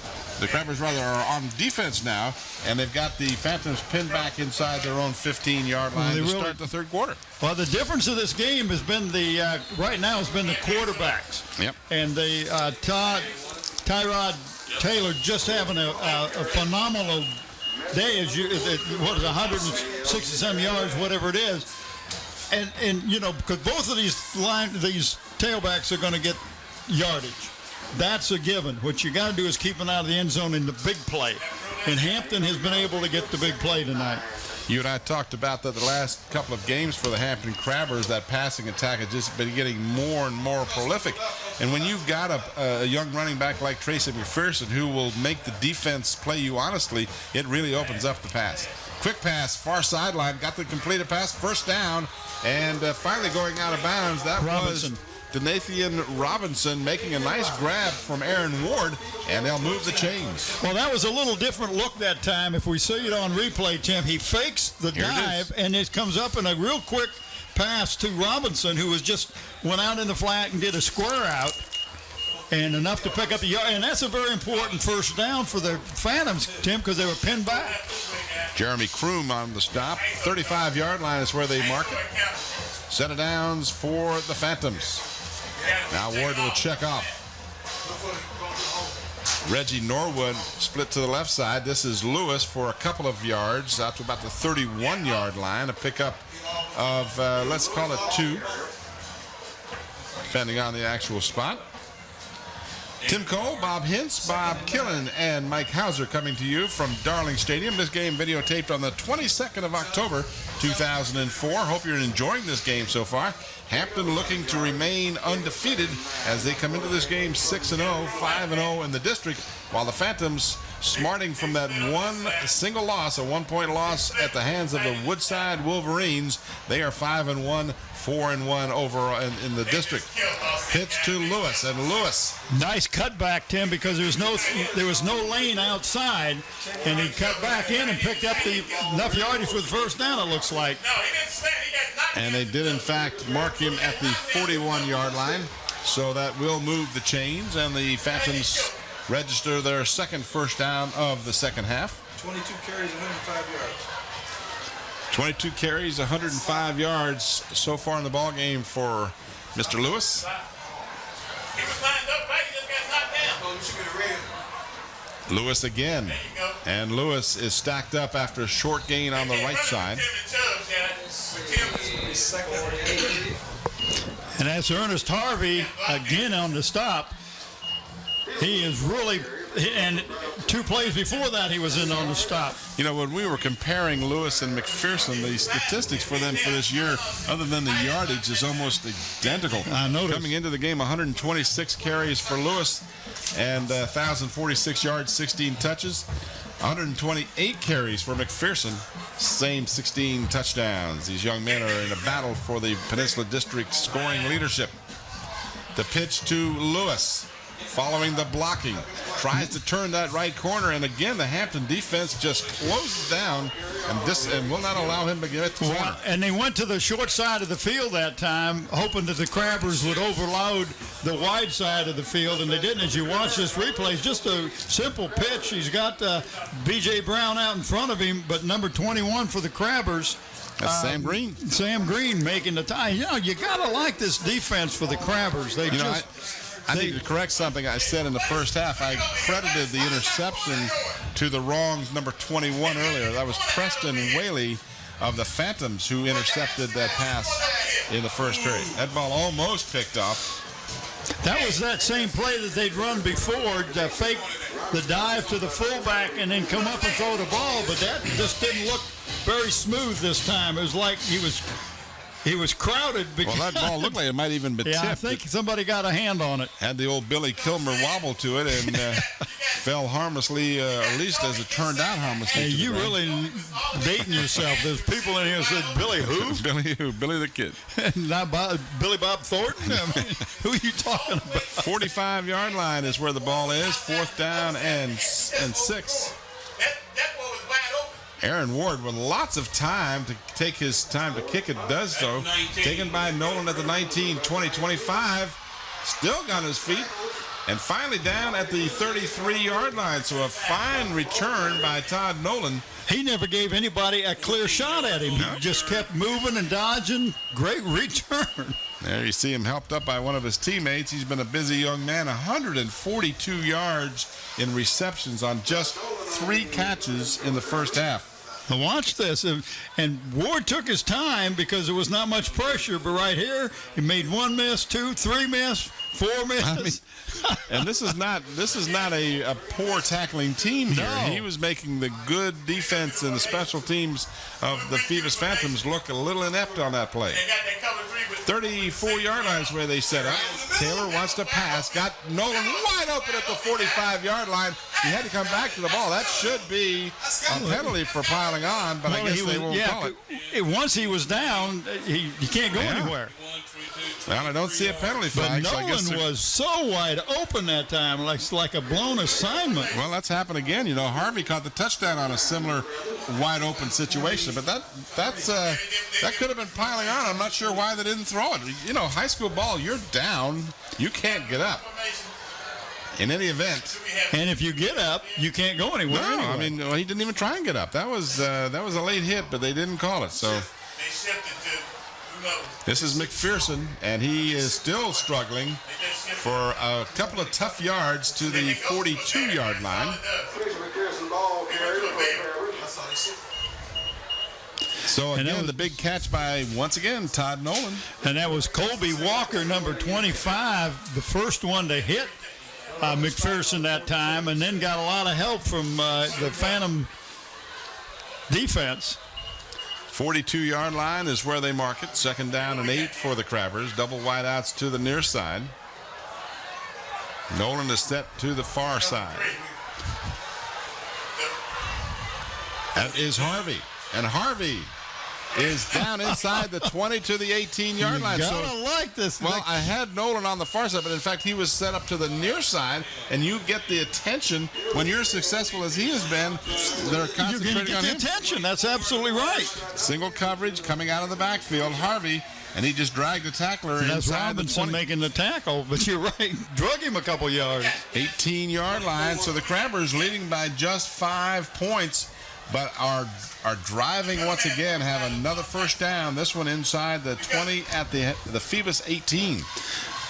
are on defense now, and they've got the Phantoms pinned back inside their own 15-yard line to start the third quarter. Well, the difference of this game has been right now has been the quarterbacks. Yep. And the Tyrod Taylor just having a phenomenal day, what is 167 yards, whatever it is, and you know, because both of these tailbacks are going to get yardage. That's a given. What you got to do is keep them out of the end zone in the big play, and Hampton has been able to get the big play tonight. You and I talked about that the last couple of games for the Hampton Crabbers. That passing attack has just been getting more and more prolific. And when you've got a young running back like Tracy McPherson who will make the defense play you honestly, it really opens up the pass. Quick pass, far sideline, got the completed pass, first down, and finally going out of bounds. That was Donathan Robinson making a nice grab from Aaron Ward, and they'll move the chains. Well, that was a little different look that time. If we see it on replay, Tim, he fakes the dive, and it comes up in a real quick pass to Robinson, who went out in the flat and did a square out, and enough to pick up the yard. And that's a very important first down for the Phantoms, Tim, because they were pinned back. Jeremy Kroom on the stop. 35-yard line is where they mark it. Set of downs for the Phantoms. Now Ward will check off. Reggie Norwood split to the left side. This is Lewis for a couple of yards out to about the 31-yard line. A pickup of, let's call it 2, depending on the actual spot. Tim Cole, Bob Hintz, Bob Killen, and Mike Hauser coming to you from Darling Stadium. This game videotaped on the 22nd of October, 2004. Hope you're enjoying this game so far. Hampton looking to remain undefeated as they come into this game 6-0, 5-0 in the district, while the Phantoms smarting from that one single loss, a 1-point loss at the hands of the Woodside Wolverines. They are 5-1, 4-1 over in the district. Pitch to Lewis, and Lewis. Nice cutback, Tim, because there was no lane outside, and he cut back in and picked up enough yardage for the first down, it looks like. And they did, in fact, mark him at the 41-yard line, so that will move the chains, and the Phantoms register their second first down of the second half. 22 carries, 105 yards. 22 carries, 105 yards so far in the ball game for Mr. Lewis. Lewis again, and Lewis is stacked up after a short gain on the right side. And that's Ernest Harvey again on the stop. He is really, and 2 plays before that he was in on the stop. You know, when we were comparing Lewis and McPherson, the statistics for them for this year, other than the yardage, is almost identical. I noticed. Coming into the game, 126 carries for Lewis and 1,046 yards, 16 touches. 128 carries for McPherson, same 16 touchdowns. These young men are in a battle for the Peninsula District scoring leadership. The pitch to Lewis. following the blocking. Tries to turn that right corner, and again, the Hampton defense just closes down and will not allow him to get at the corner. Well, and they went to the short side of the field that time, hoping that the Crabbers would overload the wide side of the field, and they didn't. As you watch this replay, it's just a simple pitch. He's got B.J. Brown out in front of him, but number 21 for the Crabbers. That's Sam Green. Sam Green making the tie. You know, you got to like this defense for the Crabbers. I need to correct something I said in the first half. I credited the interception to the wrong number 21 earlier. That was Preston Whaley of the Phantoms who intercepted that pass in the first period. That ball almost picked off. That was that same play that they'd run before, to fake the dive to the fullback and then come up and throw the ball, but that just didn't look very smooth this time. It was like he was crowded. Well, that ball looked like it might even be tipped. Yeah, I think somebody got a hand on it. Had the old Billy Kilmer wobble to it and fell harmlessly, at least as it turned out harmlessly. Hey, you really dating yourself. There's people in here who said, Billy who? Billy who? Billy the Kid. Not Billy Bob Thornton? I mean, who are you talking about? 45-yard line is where the ball is. 4th down and 6. Aaron Ward with lots of time to take his time to kick it, does so. Taken by Nolan at the 19, 20, 25. Still got his feet. And finally down at the 33-yard line. So a fine return by Todd Nolan. He never gave anybody a clear shot at him. He just kept moving and dodging. Great return. There you see him helped up by one of his teammates. He's been a busy young man. 142 yards in receptions on just 3 catches in the first half. Now watch this. And Ward took his time because there was not much pressure. But right here, he made 1 miss, 2, 3 miss, 4 miss. I mean, and this is not a poor tackling team here. No. He was making the good defense and the special teams of the Phoebus Phantoms look a little inept on that play. 34-yard line is where they set up. Taylor wants to pass. Got Nolan wide open at the 45-yard line. He had to come back to the ball. That should be a penalty for piling on, but I guess they won't call it. Once he was down, he can't go anywhere. Well, I don't see a penalty flag. But Nolan was so wide open that time, like a blown assignment. Well, that's happened again. You know, Harvey caught the touchdown on a similar wide open situation, but that could have been piling on. I'm not sure why they didn't throw it. You know, high school ball, you're down, you can't get up. In any event, and if you get up, you can't go anywhere. No, anyway. I mean, he didn't even try and get up. That was a late hit, but they didn't call it. So this is McPherson, and he is still struggling for a couple of tough yards to the 42-yard line. So again, the big catch by, once again, Todd Nolan. And that was Colby Walker, number 25, the first one to hit McPherson that time, and then got a lot of help from the Phantom defense. 42-yard line is where they mark it. 2nd down and 8 for the Crabbers. Double wideouts to the near side. Nolan is set to the far side. That is Harvey. And Harvey is down inside the 20 to the 18-yard line. You gotta like this. Well, I had Nolan on the far side, but in fact, he was set up to the near side, and you get the attention when you're successful as he has been. They're concentrating you get on the him. attention. That's absolutely right. Single coverage coming out of the backfield. Harvey, and he just dragged the tackler and that's inside Robinson the 20. making the tackle, but you're right. Drug him a couple yards. 18-yard line. So the Crabbers leading by just 5 points, but are driving once again, have another first down. This one inside the 20 at the Phoebus 18.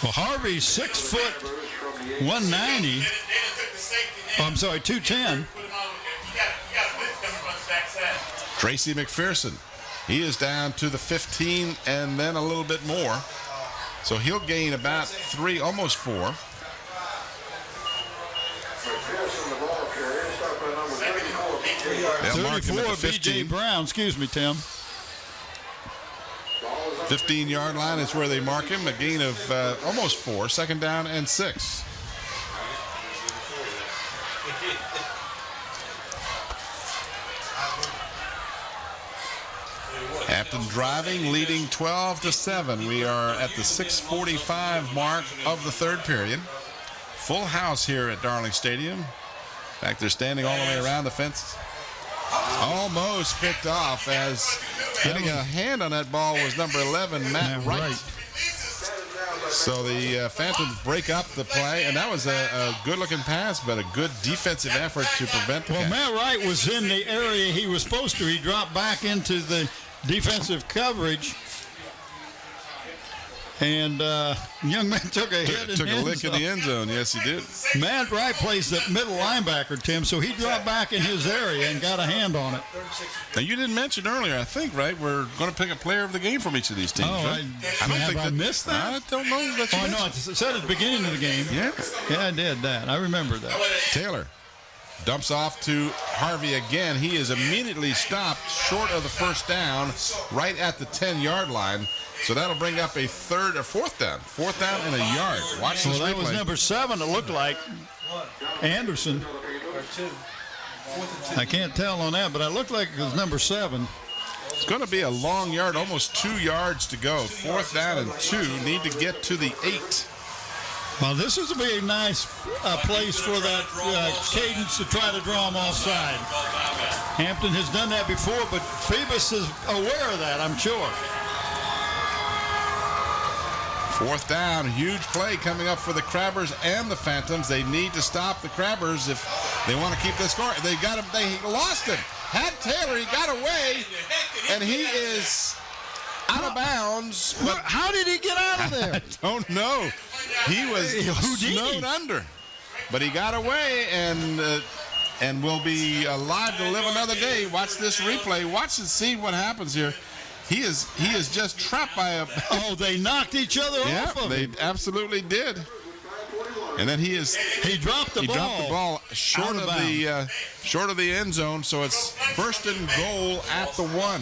Well, Harvey's 6 foot 190. Oh, I'm sorry, 210. Tracy McPherson. He is down to the 15 and then a little bit more. So he'll gain about 3, almost 4. They'll mark him at the 15. B.J. Brown, excuse me, Tim. 15-yard line is where they mark him. A gain of almost 4. 2nd down and 6. Hampton driving, leading 12-7. We are at the 6:45 mark of the 3rd period. full house here at Darling Stadium. In fact, they're standing all the way around the fence. Almost picked off, as getting a hand on that ball was number 11, Matt Wright. So the Phantoms break up the play, and that was a good-looking pass, but a good defensive effort to prevent the catch. Matt Wright was in the area he was supposed to. He dropped back into the defensive coverage, and young man took a hit. Took a lick in the end zone. Yes, he did. Matt Wright plays the middle linebacker, Tim, so he dropped back in his area and got a hand on it. Now, you didn't mention earlier, I think, right? We're going to pick a player of the game from each of these teams. Oh, right? I don't think I missed that. I don't know that you Oh, no, it said at the beginning of the game. Yeah. Yeah, I did that. I remember that. Taylor dumps off to Harvey again. He is immediately stopped short of the first down, right at the 10-yard line. So that'll bring up a fourth down. Fourth down and a yard. Watch this replay. That was number 7, it looked like. Anderson. I can't tell on that, but it looked like it was number 7. It's going to be a long yard, almost 2 yards to go. Fourth down and 2. Need to get to the 8. Well, this is a very nice place for that cadence to try to draw them offside. Hampton has done that before, but Phoebus is aware of that, I'm sure. Fourth down, huge play coming up for the Crabbers and the Phantoms. They need to stop the Crabbers if they want to keep this score. They got him. They lost him. Had Taylor, he got away, and he is out of bounds. But how did he get out of there? I don't know. He was snowed under, but he got away and will be alive to live another day. Watch this replay. Watch and see what happens here. He is just trapped by a. Oh, they knocked each other off of him. They absolutely did. And then he dropped the ball short of the end zone, so it's first and goal at the 1.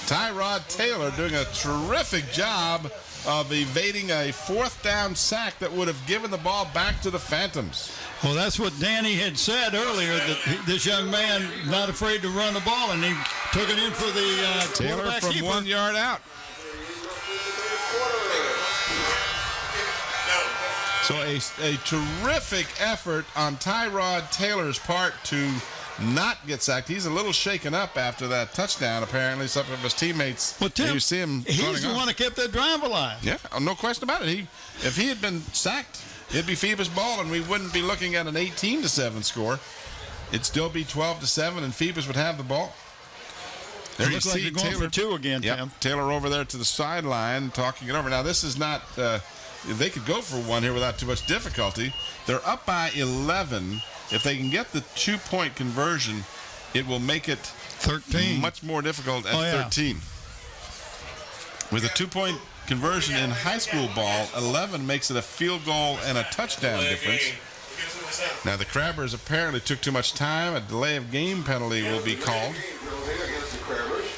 Tyrod Taylor doing a terrific job of evading a fourth down sack that would have given the ball back to the Phantoms. Well, that's what Danny had said earlier, that this young man not afraid to run the ball, and he took it in for the Taylor from keeper. 1 yard out. So a terrific effort on Tyrod Taylor's part to not get sacked. He's a little shaken up after that touchdown, apparently. Some of his teammates, well, Tim, you see him he's the one that kept that drive alive. Yeah, no question about it. If he had been sacked, it'd be Phoebus ball, and we wouldn't be looking at an 18-7 score. It'd still be 12-7, and Phoebus would have the ball. There you see like Taylor for 2 again, Tim. Taylor over there to the sideline talking it over. Now, this is not they could go for 1 here without too much difficulty. They're up by 11. If they can get the 2-point conversion, it will make it 13. Much more difficult at 13. With a 2-point conversion in high school ball, 11 makes it a field goal and a touchdown difference. Now, the Crabbers apparently took too much time. A delay of game penalty will be called.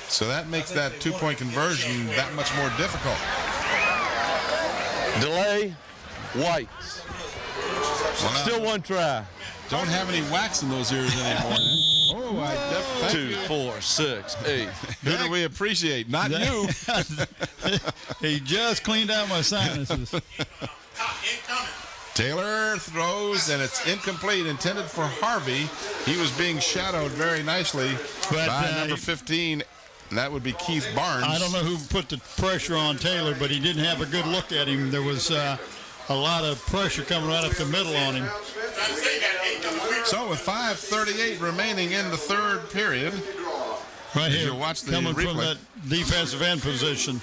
So that makes that 2-point conversion that much more difficult. Delay, White. Still 1 try. Don't have any wax in those ears anymore. Oh, 2, 4, 6, 8. Who do we appreciate? Not you. He just cleaned out my sinuses. Taylor throws, and it's incomplete, intended for Harvey. He was being shadowed very nicely by number 15, and that would be Keith Barnes. I don't know who put the pressure on Taylor, but he didn't have a good look at him. There was a lot of pressure coming right up the middle on him. So with 5:38 remaining in the third period, right here, watch the coming replay from that defensive end position.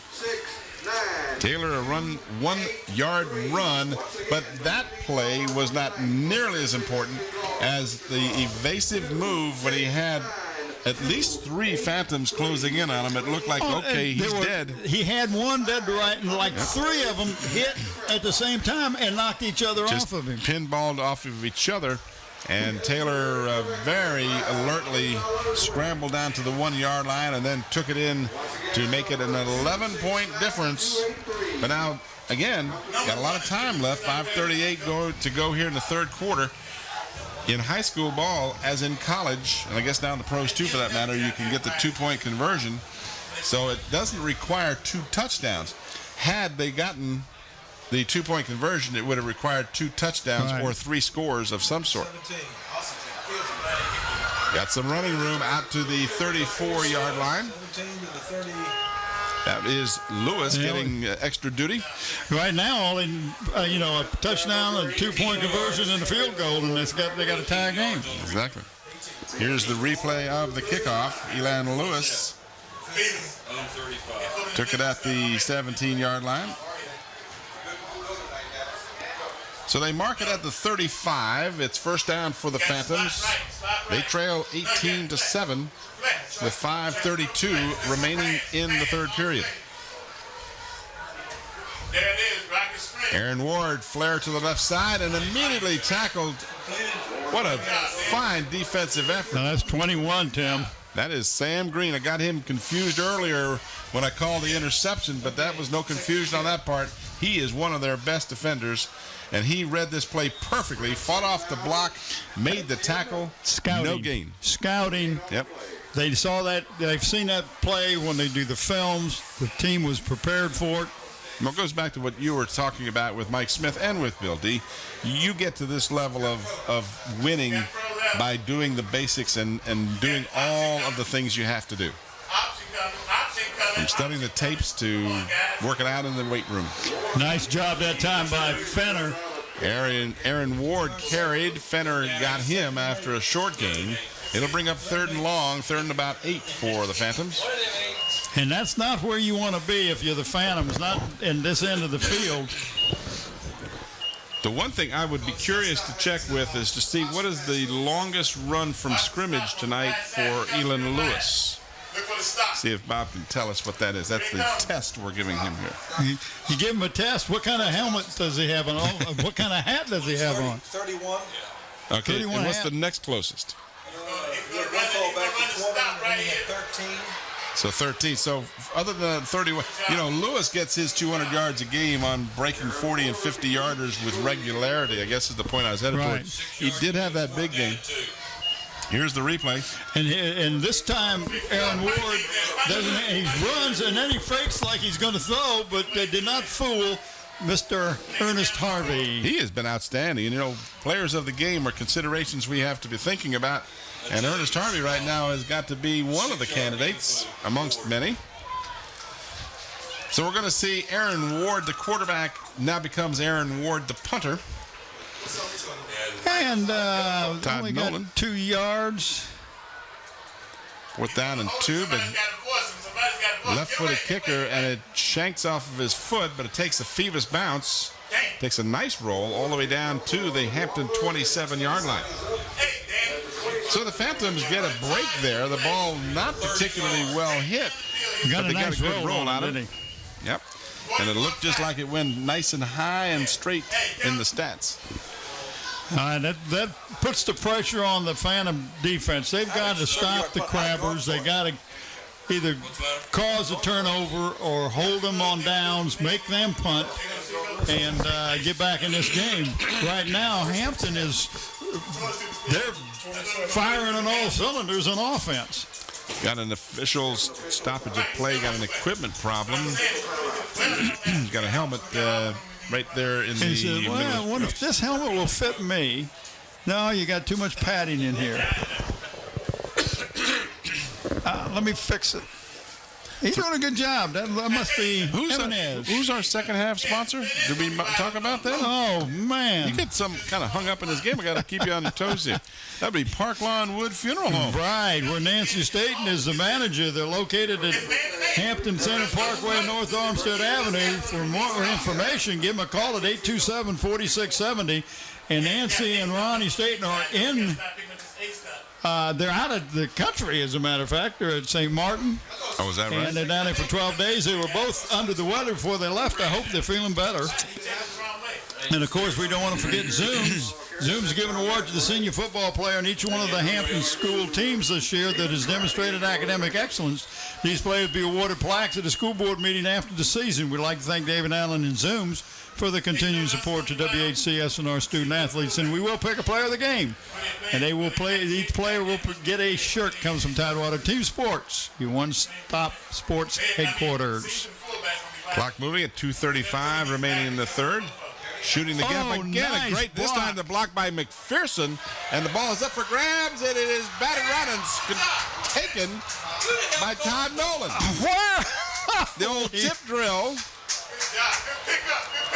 Taylor a 1-yard run, but that play was not nearly as important as the evasive move when he had at least 3 Phantoms closing in on him. It looked like, okay, he's dead. He had 1 dead to right, and 3 of them hit at the same time and knocked each other off of him. Pinballed off of each other. And Taylor very alertly scrambled down to the 1-yard line and then took it in to make it an 11-point difference. But now, again, got a lot of time left. 5:38 to go here in the third quarter. In high school ball, as in college, and I guess down the pros too for that matter, you can get the 2-point conversion. So it doesn't require 2 touchdowns. Had they gotten the two-point conversion, it would have required 2 touchdowns or 3 scores of some sort. Got some running room out to the 34-yard line. That is Lewis getting extra duty. Right now, only a touchdown, a 2-point conversion, and a field goal, and they got a tie game. Exactly. Here's the replay of the kickoff. Elan Lewis took it at the 17-yard line. So they mark it at the 35. It's first down for the Phantoms. They trail 18-7 with 5:32 remaining in the third period. Aaron Ward flare to the left side and immediately tackled. What a fine defensive effort. Now that's 21, Tim. That is Sam Green. I got him confused earlier when I called the interception, but that was no confusion on that part. He is one of their best defenders, and he read this play perfectly, fought off the block, made the tackle, no gain. Scouting. Yep. They saw that. They've seen that play when they do the films. The team was prepared for it. Well, it goes back to what you were talking about with Mike Smith and with Bill Dee. You get to this level of winning by doing the basics and doing all of the things you have to do. From studying the tapes to working out in the weight room. Nice job that time by Fenner. Aaron Ward carried. Fenner got him after a short gain. It'll bring up 3rd and long, 3rd and about 8 for the Phantoms. And that's not where you want to be if you're the Phantoms, not in this end of the field. The one thing I would be curious to check with is to see what is the longest run from scrimmage tonight for Elan Lewis. See if Bob can tell us what that is. That's the test we're giving him here. You give him a test. What kind of helmet does he have on? What kind of hat does he have on? 31. Okay, 31 and what's hat. the next closest? One call back to 20, and he had 13. So 13. So other than 31, Lewis gets his 200 yards a game on breaking 40 and 50 yarders with regularity, I guess is the point I was headed Right. toward. He did have that big game. Here's the replay. And this time, Aaron Ward he runs and then he fakes like he's going to throw, but they did not fool Mr. Ernest Harvey. He has been outstanding. And, players of the game are considerations we have to be thinking about. And Ernest Harvey right now has got to be one of the candidates amongst many. So we're going to see Aaron Ward, the quarterback, now becomes Aaron Ward, the punter. And only Nolan. got 2 yards. 4th down and 2, but left-footed kicker, and it shanks off of his foot, but it takes a Phoebus bounce. Takes a nice roll all the way down to the Hampton 27-yard line. So the Phantoms get a break there. The ball not particularly well hit, Got but they nice got a good roll out of didn't it. he? Yep. And it looked just like it went nice and high and straight in the stats. That puts the pressure on the Phantom defense. They've got to stop the Crabbers. They got to either cause a turnover or hold them on downs, make them punt, and get back in this game. Right now, Hampton they're firing on all cylinders on offense. Got an official stoppage of play, got an equipment problem. Got a helmet right there in the middle. Well, I wonder if this helmet will fit me. No, you got too much padding in here. Let me fix it. He's doing a good job. That must be who's our second half sponsor? Did we talk about that? Oh, man. You get some kind of hung up in this game. I got to keep you on your toes here. That'd be Park Lawn Wood Funeral Home. Right, where Nancy Staten is the manager. They're located at Hampton Center Parkway, North Olmsted Avenue. For more information, give them a call at 827-4670. And Nancy and Ronnie Staten are in. They're out of the country, as a matter of fact. They're at St. Martin. Oh, is that right? And they're down there for 12 days. They were both under the weather before they left. I hope they're feeling better. And, of course, we don't want to forget Zooms. Zooms giving an award to the senior football player on each one of the Hampton school teams this year that has demonstrated academic excellence. These players will be awarded plaques at a school board meeting after the season. We'd like to thank David Allen and Zooms for the continued support to WHCS and our student athletes. And we will pick a player of the game. And they will play. Each player will get a shirt. Comes from Tidewater Team Sports, your one-stop sports headquarters. Clock moving at 2:35 remaining in the third. Shooting the gap again. Nice A great, this block. time the block by McPherson. And the ball is up for grabs, and it is batted around and taken by Todd Nolan. The old tip drill.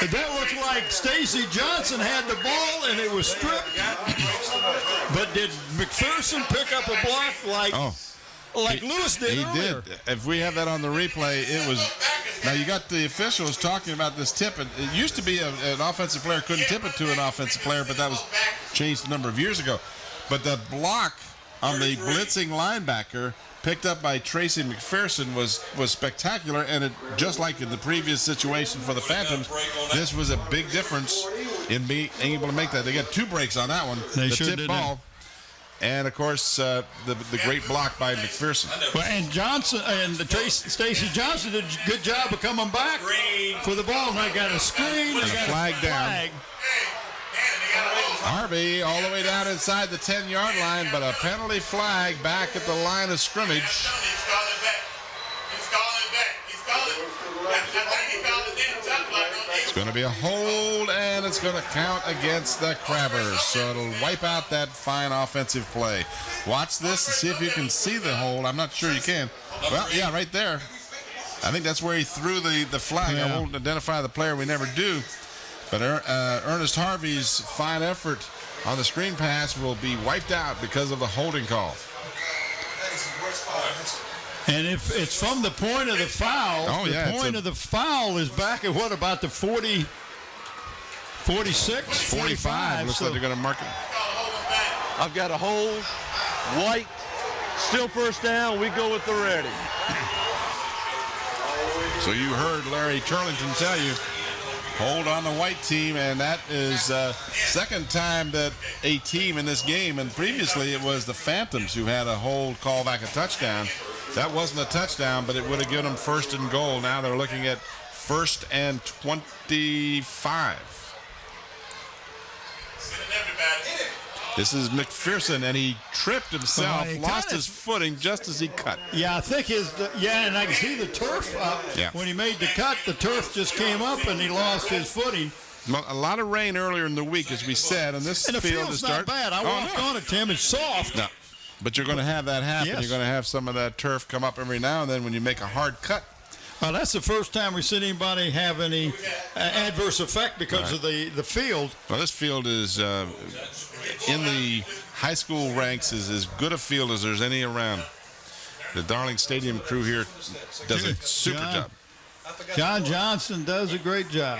That looked like Stacy Johnson had the ball and it was stripped. But did McPherson pick up a block like Lewis did earlier? He did. If we have that on the replay, it was. Now you got the officials talking about this tip. It used to be an offensive player couldn't tip it to an offensive player, but that was changed a number of years ago. But the block on the blitzing linebacker picked up by Tracy McPherson was spectacular, and it, just like in the previous situation for the Phantoms, this was a big difference in being able to make that. They got 2 breaks on that one. They the sure tip did. ball. And of course, the great block by McPherson. Well, and Johnson and Stacy Johnson did a good job of coming back for the ball. And they got a screen. They got flag a down. flag. Harvey all the way down inside the 10-yard line, but a penalty flag back at the line of scrimmage. It's going to be a hold, and it's going to count against the Crabbers. So it'll wipe out that fine offensive play. Watch this and see if you can see the hold. I'm not sure you can. Well, yeah, right there. I think that's where he threw the flag. Yeah. I won't identify the player. We never do. But Ernest Harvey's fine effort on the screen pass will be wiped out because of the holding call. And if it's from the point of the foul, the point of the foul is back at what, about the 40, 46, 45. Looks like they're going to mark it. I've got a hold, white, still first down. We go with the ready. So you heard Larry Turlington tell you, hold on the white team, and that is second time that a team in this game, and previously it was the Phantoms who had a hold, call back a touchdown. That wasn't a touchdown, but it would have given them 1st and goal. Now they're looking at 1st and 25. This is McPherson, and he tripped himself, lost his footing just as he cut. Yeah, I think and I can see the turf up. Yeah. When he made the cut, the turf just came up and he lost his footing. A lot of rain earlier in the week, as we said, and this And the field field's is not bad. I walked on it, Tim. It's soft. No. But you're going to have that happen. Yes. You're going to have some of that turf come up every now and then when you make a hard cut. Well, that's the first time we've seen anybody have any adverse effect because of the field. Well, this field is, in the high school ranks, is as good a field as there's any around. The Darling Stadium crew here does a super job. John Johnson does a great job.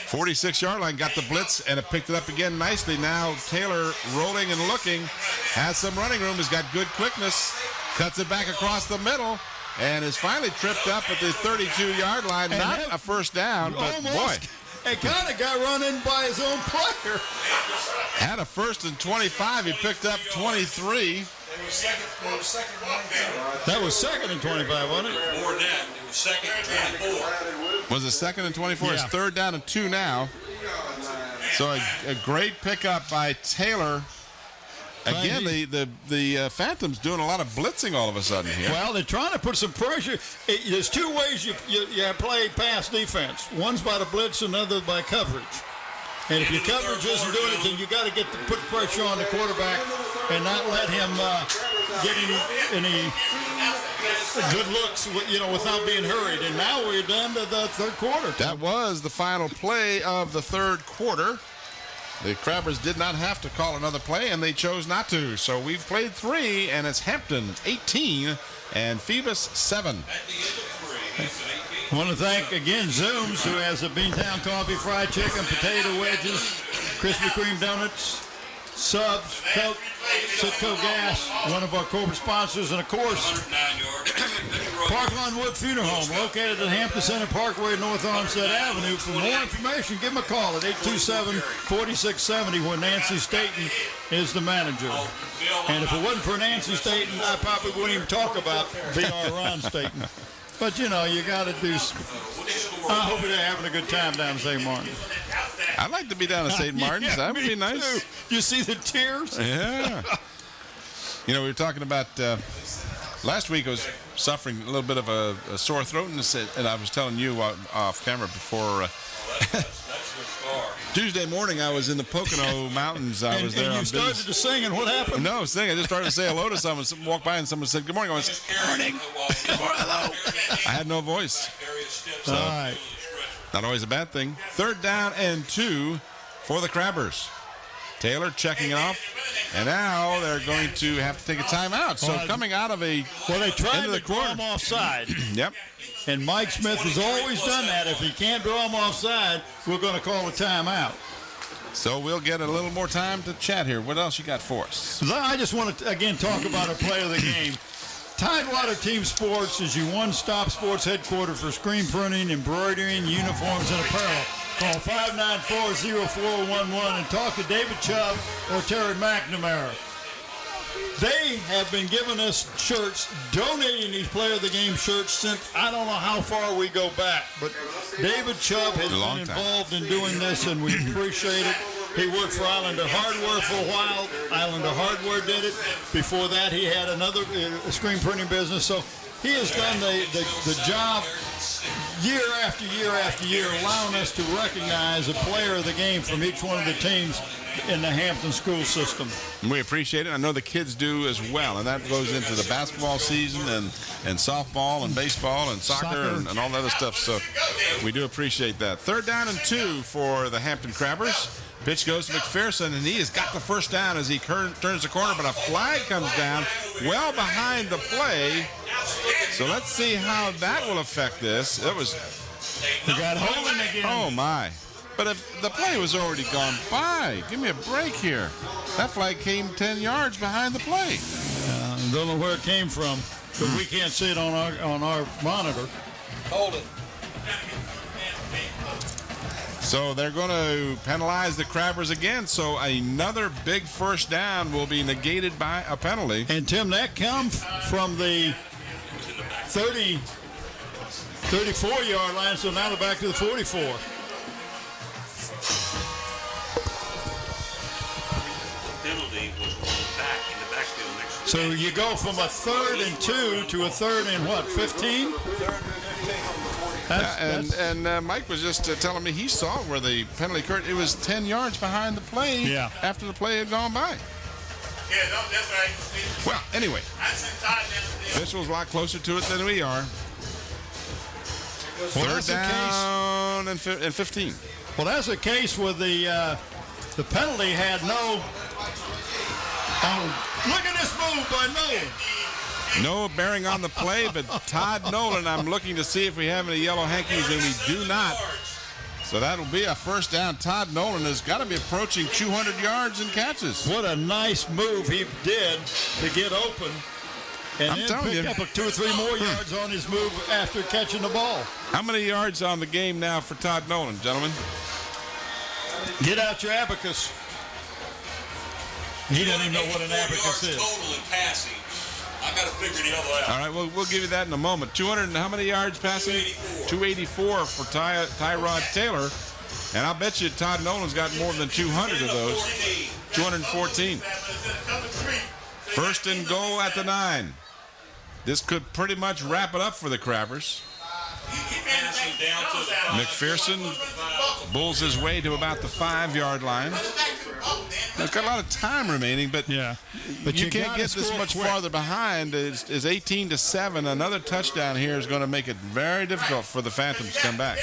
46-yard line, got the blitz, and it picked it up again nicely. Now Taylor rolling and looking, has some running room, has got good quickness, cuts it back across the middle, and is finally tripped up at the 32-yard line. And not a first down, but boy. It kind of got run in by his own player. Had a 1st and 25. He picked up 23. That was 2nd and 25, wasn't it? More than that, it was 2nd and 24. Was it 2nd and 24? Yeah. It's 3rd down and 2 now. So a great pickup by Taylor. Again, the Phantoms doing a lot of blitzing all of a sudden here. Well, they're trying to put some pressure. There's 2 ways you play pass defense. One's by the blitz, another by coverage. And if your coverage isn't doing it, then you got to put pressure on the quarterback and not let him get any good looks, without being hurried. And now we're down to the 3rd quarter. That was the final play of the 3rd quarter. The Crabbers did not have to call another play, and they chose not to. So we've played 3, and it's Hampton 18 and Phoebus 7. I want to thank again Zooms, who has a Beantown coffee, fried chicken, potato wedges, Krispy Kreme donuts, subs, Coke, Citgo Gas, one of our corporate sponsors, and of course, Parkland Wood Funeral Home, located at Hampton Center Parkway, North Olmsted Avenue. For more information, give them a call at 827-4670, where Nancy Staten is the manager. And if it wasn't for Nancy Staten, I probably wouldn't even talk about VR Ron Staten. But, you got to do. I hope they're having a good time down in St. Martin. I'd like to be down at St. Martin's. Yeah, That would be nice. Too. You see the tears? Yeah. We were talking about last week. suffering a little bit of a sore throat, and I was telling you off camera before. Tuesday morning, I was in the Pocono Mountains. I was there on you started business. to sing, and what happened? No, sing. I just started to say hello to someone. Someone walked by, and someone said, "Good morning." I went, "Good morning." Hello. I had no voice. So, all right. Not always a bad thing. 3rd down and 2 for the Crabbers. Taylor checking it off, and now they're going to have to take a timeout. So coming out of they tried to draw him offside. Yep. And Mike Smith has always done that. If he can't draw him offside, we're going to call a timeout. So we'll get a little more time to chat here. What else you got for us? I just want to, again, talk about a play of the game. Tidewater Team Sports is your one-stop sports headquarters for screen printing, embroidering, uniforms, and apparel. Call 594-0411 and talk to David Chubb or Terry McNamara. They have been giving us shirts, donating these Player of the Game shirts since I don't know how far we go back. But David Chubb has been involved in doing this, and we appreciate it. He worked for Islander Hardware for a while. Islander Hardware did it. Before that, he had another screen printing business. So he has done the job year after year after year, allowing us to recognize a player of the game from each one of the teams in the Hampton school system. We appreciate it. I know the kids do as well, and that goes into the basketball season and softball and baseball and soccer. And all that other stuff. So we do appreciate that. 3rd down and 2 for the Hampton Crabbers. Pitch goes to McPherson, and he has got the first down as he turns the corner, but a flag comes down well behind the play. So let's see how that will affect this. It was... We got holding again. Oh, my. But if the play was already gone by, give me a break here. That flag came 10 yards behind the play. Don't know where it came from, but we can't see it on our monitor. Hold it. So they're going to penalize the Crabbers again. So another big first down will be negated by a penalty. And Tim, that comes from the 34-yard line. So now they're back to the 44. So you go from a 3rd and 2 to a 3rd and what, 15? 3rd and 15. And Mike was just telling me he saw where the penalty occurred. It was 10 yards behind the play after the play had gone by. Yeah, no, that's right. Well, anyway, officials a lot closer to it than we are. 3rd down and 15. Well, that's the case with the penalty had no... look at this move by Nolan. No bearing on the play, but Todd Nolan, I'm looking to see if we have any yellow hankies, and we do not. So that'll be a first down. Todd Nolan has got to be approaching 200 yards in catches. What a nice move he did to get open. And then picked up 2 or 3 more yards on his move after catching the ball. How many yards on the game now for Todd Nolan, gentlemen? Get out your abacus. He doesn't even know what an abacus is. Total in passing. I got to figure the other out. All right, we'll give you that in a moment. 200 and how many yards passing? 284 for Tyrod Taylor. And I'll bet you Todd Nolan's got more than 200 of those. 214. 1st and goal at the 9. This could pretty much wrap it up for the Crabbers. McPherson bulls his way to about the 5-yard line. It's got a lot of time remaining, but you can't get this much farther behind. It's 18-7. Another touchdown here is going to make it very difficult for the Phantoms to come back.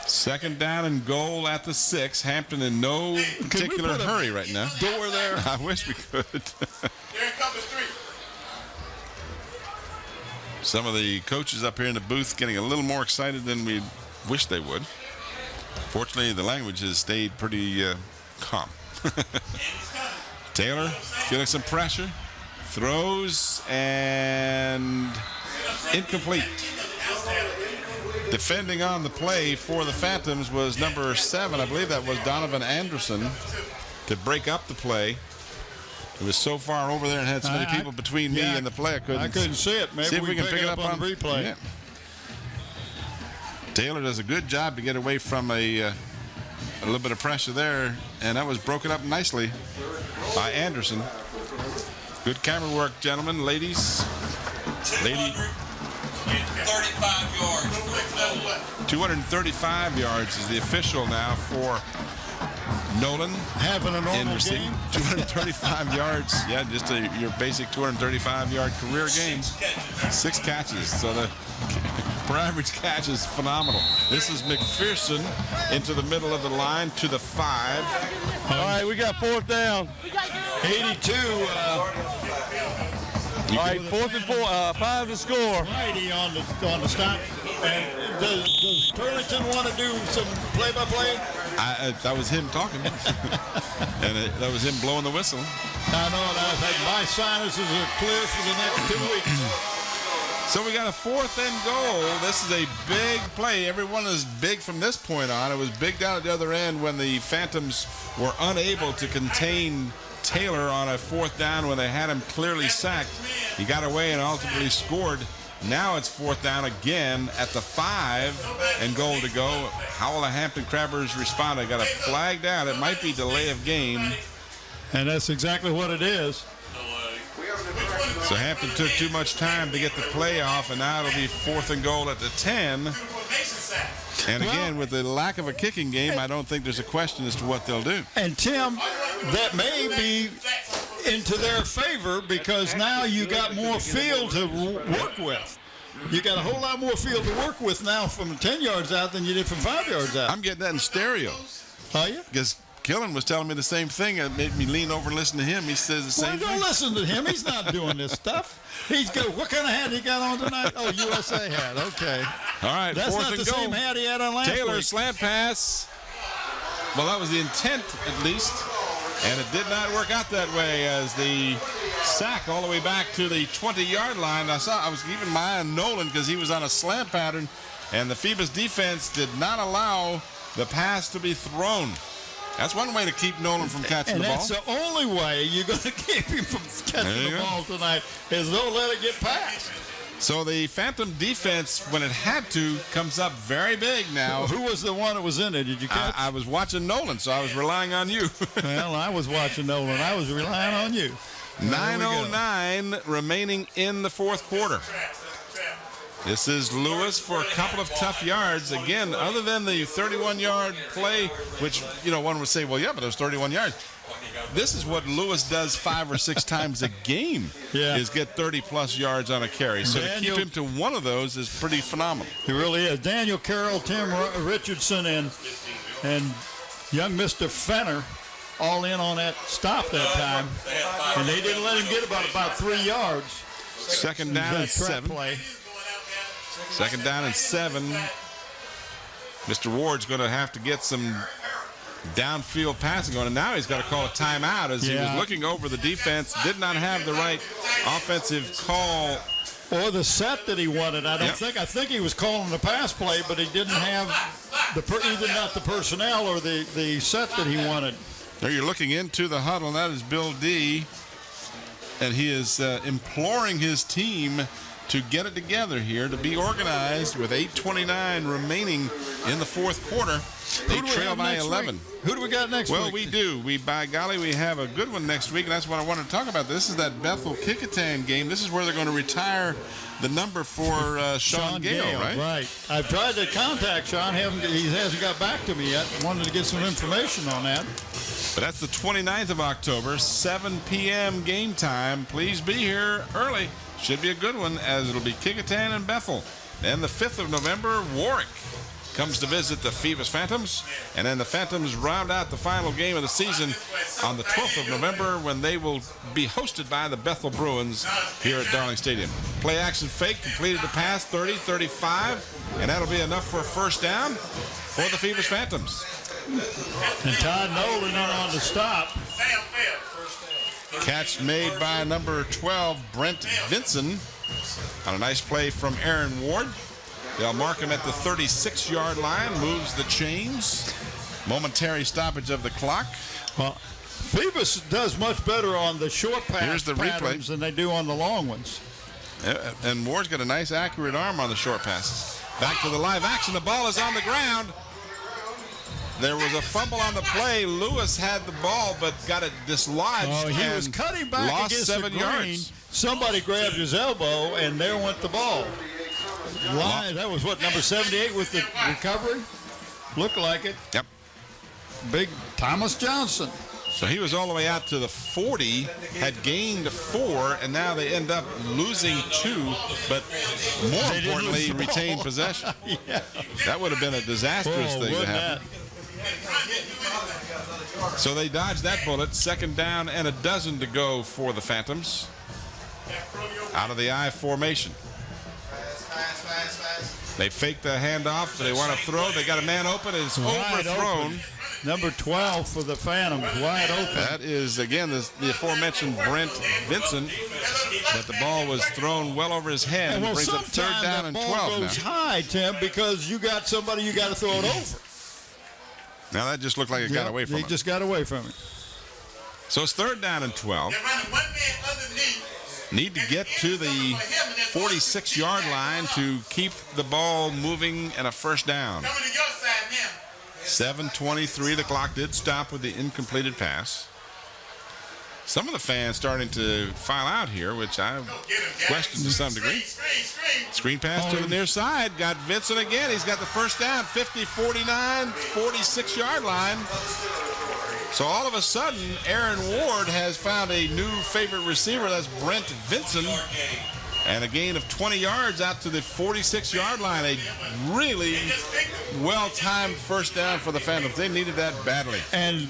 2nd down and goal at the 6. Hampton in no particular hurry right now. Door there. I wish we could. Some of the coaches up here in the booth getting a little more excited than we wish they would. Fortunately, the language has stayed pretty calm. Taylor feeling some pressure. Throws and incomplete. Defending on the play for the Phantoms was number 7. I believe that was Donovan Anderson to break up the play. It was so far over there and had so many people between me and the play. I couldn't see it. Maybe see if we can pick it up on replay. Yeah. Taylor does a good job to get away from a little bit of pressure there, and that was broken up nicely by Anderson. Good camera work, gentlemen, ladies. 235 yards for Nolan. 235 yards is the official now for Nolan. Having a normal game. 235 yards. Yeah, just your basic 235-yard career game. 6 catches. So the per average catch is phenomenal. This is McPherson into the middle of the line to the 5. All right, we got 4th down. 82. All right, 4th and 5 to score. Righty on the stop. And does Turlington want to do some play-by-play? That was him talking. And that was him blowing the whistle. I know, and I think my sinuses are clear for the next 2 weeks. So we got a 4th and goal. This is a big play. Everyone is big from this point on. It was big down at the other end when the Phantoms were unable to contain Taylor on a 4th down when they had him clearly sacked. He got away and ultimately scored. Now it's 4th down again at the 5 and goal to go. How will the Hampton Crabbers respond? They got a flag down. It might be delay of game. And that's exactly what it is. So Hampton took too much time to get the play off, and now it'll be 4th and goal at the 10. And again, with the lack of a kicking game, I don't think there's a question as to what they'll do. And Tim, that may be into their favor because now you got more field to work with. You got a whole lot more field to work with now from 10 yards out than you did from 5 yards out. I'm getting that in stereo. Are you? Because Killen was telling me the same thing. It made me lean over and listen to him. He says the same thing. Don't listen to him. He's not doing this stuff. He's good. What kind of hat he got on tonight? Oh, USA hat. Okay. All right, That's 4th not and the goal. same hat he had on last Taylor week. slant pass. Well, that was the intent, at least. And it did not work out that way as the sack all the way back to the 20-yard line. I was keeping my eye on Nolan because he was on a slant pattern, and the Phoebus defense did not allow the pass to be thrown. That's one way to keep Nolan from catching the ball. And that's the only way you're going to keep him from catching the ball tonight is don't let it get past. So the Phantom defense, when it had to, comes up very big now. Who was the one that was in it? Did you catch? I was watching Nolan, so I was relying on you. Well, I was watching Nolan. I was relying on you. 9:09 remaining in the 4th quarter. This is Lewis for a couple of tough yards. Again, other than the 31-yard play, which, one would say, well, yeah, but it was 31 yards. This is what Lewis does 5 or 6 times a game, is get 30-plus yards on a carry. So to keep him to one of those is pretty phenomenal. He really is. Daniel Carroll, Tim Richardson, and young Mr. Fenner all in on that stop that time. And they didn't let him get about 3 yards. Second down and 7. Second down and 7. Mr. Ward's going to have to get some downfield passing going, and now he's got to call a timeout as he was looking over the defense, did not have the right offensive call. Or the set that he wanted. I think he was calling the pass play, but he didn't have either not the personnel or the set that he wanted. There you're looking into the huddle, and that is Bill Dee, and he is imploring his team to get it together here, to be organized with 8:29 remaining in the 4th quarter. They trail by 11. Who do we got next week? Well, we do. By golly, we have a good one next week, and that's what I want to talk about. This is that Bethel-Kickoff game. This is where they're going to retire the number for Sean Gale, right? Right. I've tried to contact Sean. He hasn't got back to me yet. Wanted to get some information on that. But that's the 29th of October, 7 p.m. game time. Please be here early. Should be a good one, as it'll be Kickoff and Bethel. Then the 5th of November, Warwick comes to visit the Phoebus Phantoms. And then the Phantoms round out the final game of the season on the 12th of November when they will be hosted by the Bethel Bruins here at Darling Stadium. Play action fake, completed the pass, 30-35. And that'll be enough for a first down for the Phoebus Phantoms. And Todd Nolan in on the stop. Catch made by number 12, Brent Vinson, on a nice play from Aaron Ward. They'll mark him at the 36-yard line, moves the chains. Momentary stoppage of the clock. Well, Phoebus does much better on the short pass Here's the patterns than they do on the long ones. And Ward's got a nice, accurate arm on the short passes. Back to the live action. The ball is on the ground. There was a fumble on the play. Lewis had the ball, but got it dislodged. Oh, he was and cutting back lost against 7 the green. yards. Somebody grabbed his elbow, and there went the ball. That was what, number 78 with the recovery? Looked like it. Yep. Big Thomas Johnson. So he was all the way out to the 40, had gained 4, and now they end up losing 2, but more importantly, retained possession. Yeah. That would have been a disastrous thing to happen. So they dodged that bullet. 2nd down and 12 to go for the Phantoms. Out of the I formation. They fake the handoff. They want to throw. They got a man open. It's overthrown. Number 12 for the Phantoms, wide open. That is, again, the aforementioned Brent Vinson. But the ball was thrown well over his head. And brings up 3rd down and 12 now. Ball goes high, Tim, because you got somebody you got to throw it over. Now that just looked like it got away from him. He just got away from it. So it's 3rd down and 12. Need to get to the 46-yard line to keep the ball moving and a 1st down. 7:23. The clock did stop with the incompleted pass. Some of the fans starting to file out here, which I question to some degree. Screen pass to the near side. Got Vincent again. He's got the 1st down. 50, 49, 46-yard line. So all of a sudden, Aaron Ward has found a new favorite receiver. That's Brent Vinson. And a gain of 20 yards out to the 46-yard line. A really well-timed 1st down for the Phantoms. They needed that badly. And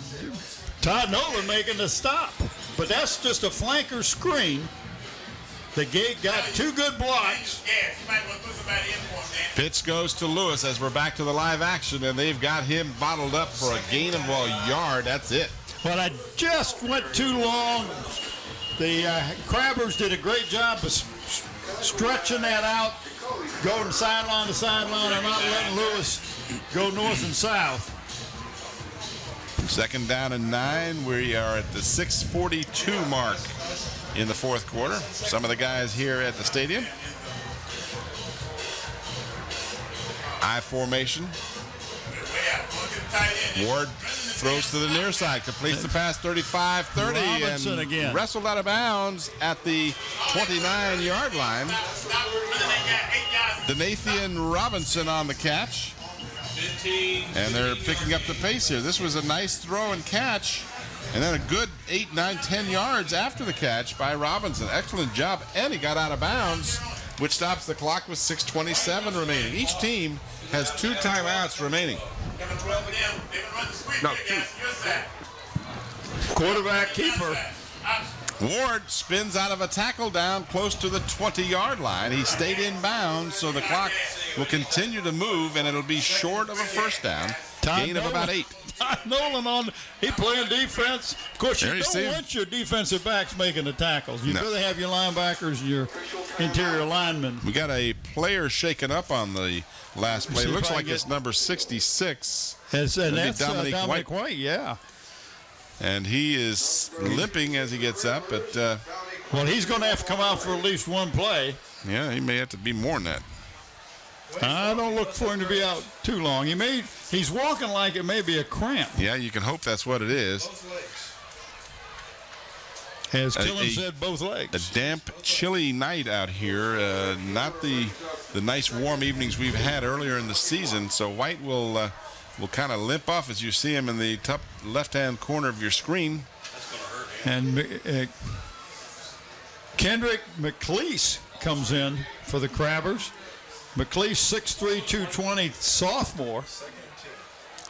Todd Nolan making the stop. But that's just a flanker screen. The gate got 2 good blocks. Pitch goes to Lewis as we're back to the live action, and they've got him bottled up for a gain of a yard. That's it. But I just went too long. The Crabbers did a great job of stretching that out, going sideline to sideline, and not letting Lewis go north and south. 2nd down and 9. We are at the 6:42 mark in the 4th quarter. Some of the guys here at the stadium. I formation. Ward throws to the near side, completes the pass 35-30, and again wrestled out of bounds at the 29-yard line. Denathan Robinson on the catch. And they're picking up the pace here. This was a nice throw and catch, and then a good 8, 9, 10 yards after the catch by Robinson. Excellent job, and he got out of bounds, which stops the clock with 6:27 remaining. Each team has 2 timeouts remaining. No, 2. Quarterback keeper. Ward spins out of a tackle down close to the 20-yard line. He stayed in bounds, so the clock will continue to move, and it'll be short of a 1st down. Gain of about 8. Todd Nolan he playing defense. Of course, you don't want your defensive backs making the tackles. You'd rather have your linebackers and your interior linemen. We got a player shaken up on the last play. Looks like it's number 66. And that's Dominic White, yeah. And he is limping as he gets up, but well, he's going to have to come out for at least 1 play. Yeah, he may have to be more than that. I don't look for him to be out too long. He's walking like it may be a cramp. Yeah, you can hope that's what it is. As Killen said, both legs. A damp, chilly night out here. Not the nice warm evenings we've had earlier in the season. So White will kind of limp off as you see him in the top left-hand corner of your screen. And Kendrick McLeese comes in for the Crabbers. McLeese, 6'3", 220, sophomore.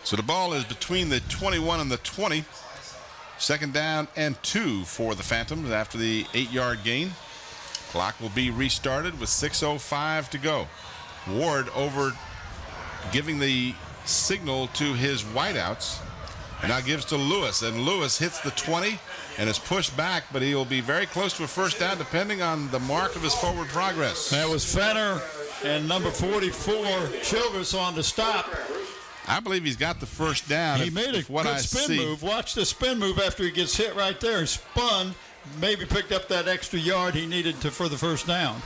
So the ball is between the 21 and the 20. 2nd down and 2 for the Phantoms after the 8-yard gain. Clock will be restarted with 6:05 to go. Ward over giving the signal to his wideouts. And now gives to Lewis. And Lewis hits the 20 and is pushed back, but he'll be very close to a 1st down depending on the mark of his forward progress. That was Fenner and number 44, Childress, on the stop. I believe he's got the 1st down. He made a good spin move. Watch the spin move after he gets hit right there. He spun, maybe picked up that extra yard he needed for the 1st down.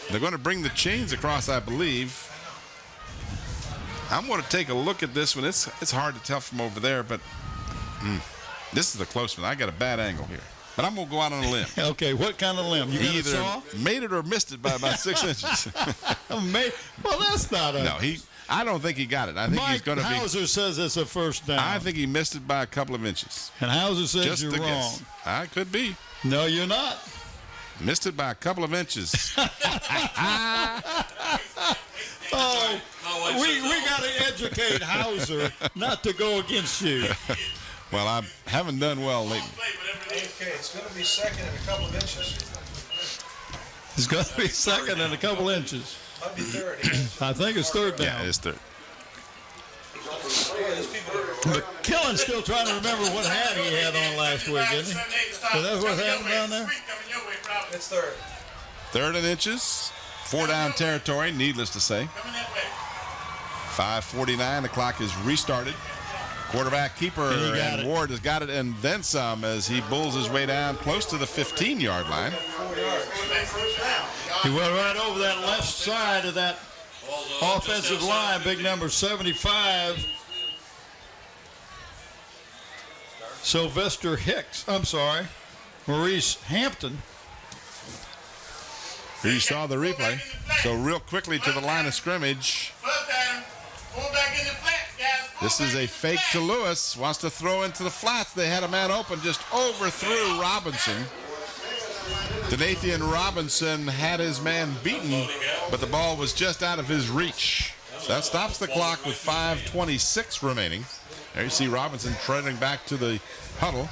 They're going to bring the chains across, I believe. I'm going to take a look at this one. It's hard to tell from over there, but this is a close one. I got a bad angle here. But I'm going to go out on a limb. Okay, what kind of limb? You got a saw? Either made it or missed it by about 6 inches. Well, that's not a... No, I don't think he got it. I think he's going to be... Hauser says it's a first down. I think he missed it by a couple of inches. And Hauser says Just you're a wrong. guess. I could be. No, you're not. Missed it by a couple of inches. Oh, we got to educate Hauser not to go against you. Well, I haven't done well lately. Okay, it's going to be second in a couple of inches. It's going to be second in a couple inches. Might be third. I think it's third down. Yeah, it's third. But Killen's still trying to remember what hat he had on last week, isn't he? So that's what happened down there? It's third. Third and inches. 4 down territory, needless to say. 5:49, the clock is restarted. Quarterback keeper and Ward has got it and then some as he bulls his way down close to the 15-yard line. He went right over that left side of that offensive line, big number 75. Sylvester Hicks. I'm sorry. Maurice Hampton. Here you saw the replay. So real quickly to the line of scrimmage. This is a fake to Lewis. Wants to throw into the flats. They had a man open, just overthrew Robinson. Donathan Robinson had his man beaten, but the ball was just out of his reach. So that stops the clock with 5:26 remaining. There you see Robinson trailing back to the huddle.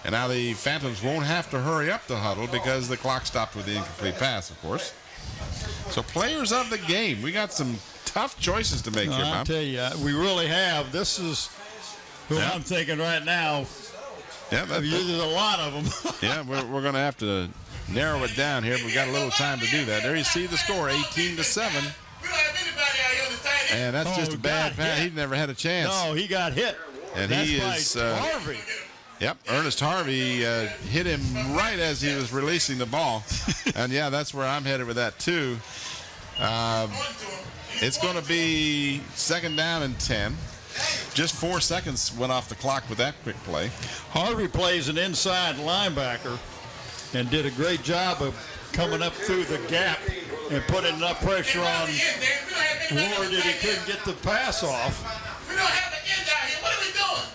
And now the Phantoms won't have to hurry up the huddle because the clock stopped with the incomplete pass, of course. So players of the game, we got some tough choices to make here, I'll Bob. tell you, we really have. This is who I'm thinking right now. Yeah, there's a lot of them. Yeah, we're going to have to narrow it down here. We've got a little time to do that. There you see the score, 18-7. And that's just a bad pass. He never had a chance. No, he got hit. And that's he is Harvey. Yep, Ernest Harvey hit him right as he was releasing the ball. And, yeah, that's where I'm headed with that, too. It's going to be 2nd down and 10. Just 4 seconds went off the clock with that quick play. Harvey plays an inside linebacker and did a great job of coming up through the gap and putting enough pressure on Ward that he couldn't get the pass off. We don't have an end out here. What are we doing?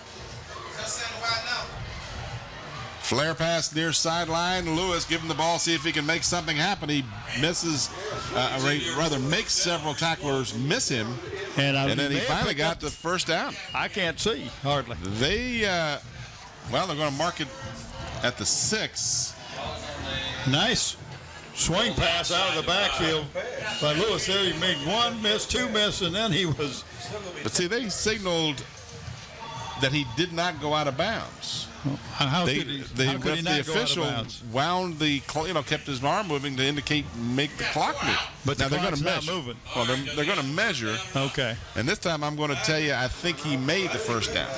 Flare pass near sideline. Lewis giving the ball, see if he can make something happen. He misses, rather makes several tacklers miss him. And then he finally got the first down. I can't see, hardly. They're going to mark it at the 6. Nice swing pass out of the backfield by Lewis there. He made 1 miss, 2 miss, and then he was. But see, they signaled that he did not go out of bounds. How could he not the go out of official bounds? wound kept his arm moving to indicate make the clock move. But now the they're going to clock's measure. not moving. Well, they're going to measure. Okay. And this time I'm going to tell you, I think he made the first down.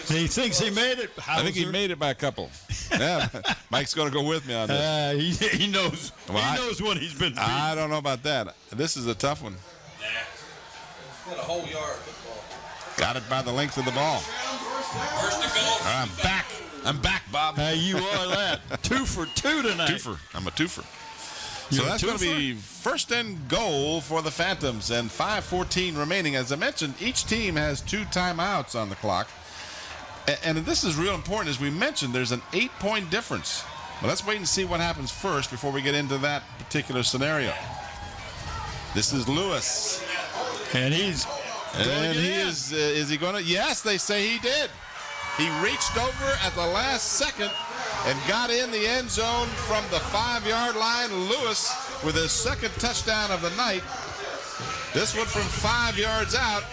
He thinks he made it. I think he made it by a couple. Yeah, Mike's going to go with me on this. He knows. Well, he knows when he's been beat. I don't know about that. This is a tough one. Got a whole yard football. Got it by the length of the ball. I'm back. I'm back, Bob. You are that. 2 for 2 tonight. Twofer. I'm a twofer. You're So that's a going to twofer? be 1st and goal for the Phantoms and 5:14 remaining. As I mentioned, each team has 2 timeouts on the clock. And this is real important. As we mentioned, there's an 8-point difference. But let's wait and see what happens first before we get into that particular scenario. This is Lewis. And he's And he is he going to? Yes, they say he did. He reached over at the last second and got in the end zone from the 5-yard line. Lewis with his 2nd touchdown of the night. This one from 5 yards out.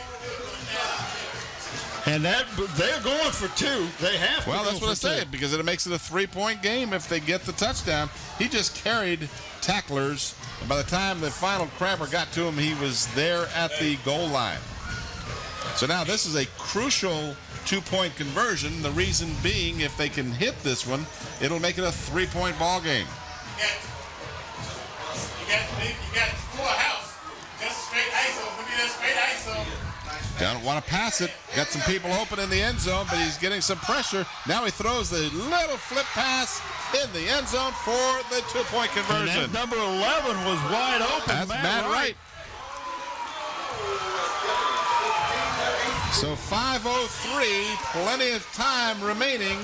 And they're going for 2. They have to. Well, that's what I say say, because it makes it a 3-point game if they get the touchdown. He just carried tacklers, and by the time the final crabber got to him, he was there at the goal line. So now this is a crucial 2-point conversion. The reason being, if they can hit this one, it'll make it a 3-point ball game. You got full house. That's straight ISO. Give me that straight ISO. Don't want to pass it. Got some people open in the end zone, but he's getting some pressure. Now he throws the little flip pass in the end zone for the two-point conversion. And that number 11 was wide open. That's Matt Wright. So 5:03, plenty of time remaining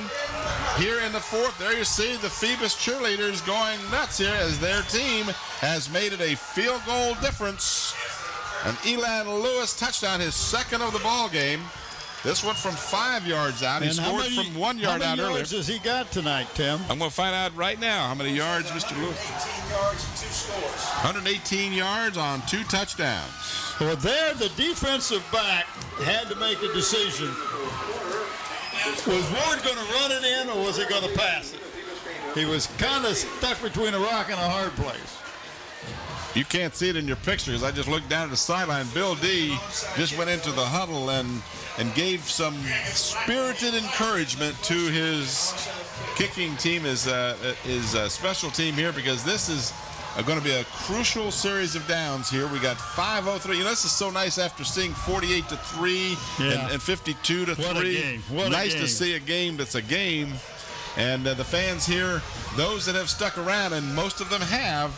here in the fourth. There you see the Phoebus cheerleaders going nuts here as their team has made it a field goal difference. An Elan Lewis touchdown, his second of the ball game. This one from 5 yards out. He scored from 1 yard out earlier. How many yards has he got tonight, Tim? I'm going to find out right now how many yards Mr. Lewis. 18 yards and 2 scores. 118 yards on 2 touchdowns. Well, there the defensive back had to make a decision. Was Ward going to run it in or was he going to pass it? He was kind of stuck between a rock and a hard place. You can't see it in your pictures. I just looked down at the sideline. Bill Dee just went into the huddle and gave some spirited encouragement to his kicking team, his special team here, because this is going to be a crucial series of downs here. We got 5:03. You know, this is so nice after seeing 48-3 and 52-3. What a game. What nice a game. to see a game that's a game. And the fans here, those that have stuck around, and most of them have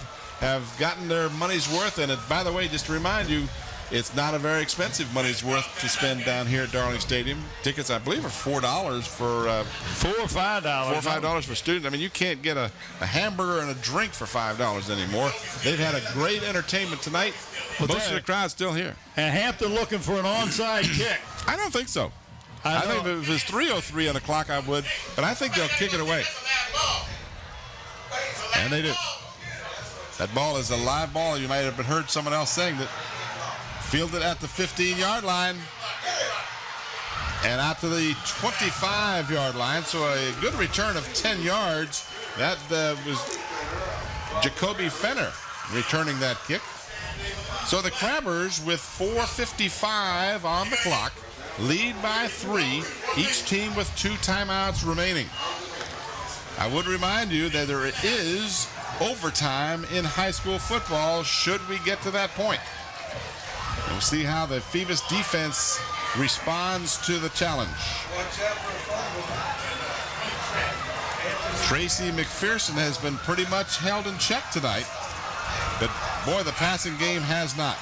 gotten their money's worth. And by the way, just to remind you, it's not a very expensive money's worth to spend down here at Darling Stadium. Tickets, I believe, are $4 for $4 or $5. $4 or $5 for students. I mean, you can't get a hamburger and a drink for $5 anymore. They've had a great entertainment tonight. Most of the crowd's still here. And Hampton looking for an onside kick. I don't think so. I think if it was 3:03 on the clock, I would. But I think they'll kick it away. And they do. That ball is a live ball. You might have heard someone else saying that. Fielded at the 15-yard line and out to the 25-yard line. So a good return of 10 yards. That was Jacoby Fenner returning that kick. So the Crabbers, with 4:55 on the clock, lead by 3, each team with 2 timeouts remaining. I would remind you that there is overtime in high school football should we get to that point. We'll see how the Phoebus defense responds to the challenge. Tracy McPherson has been pretty much held in check tonight, but boy, the passing game has not.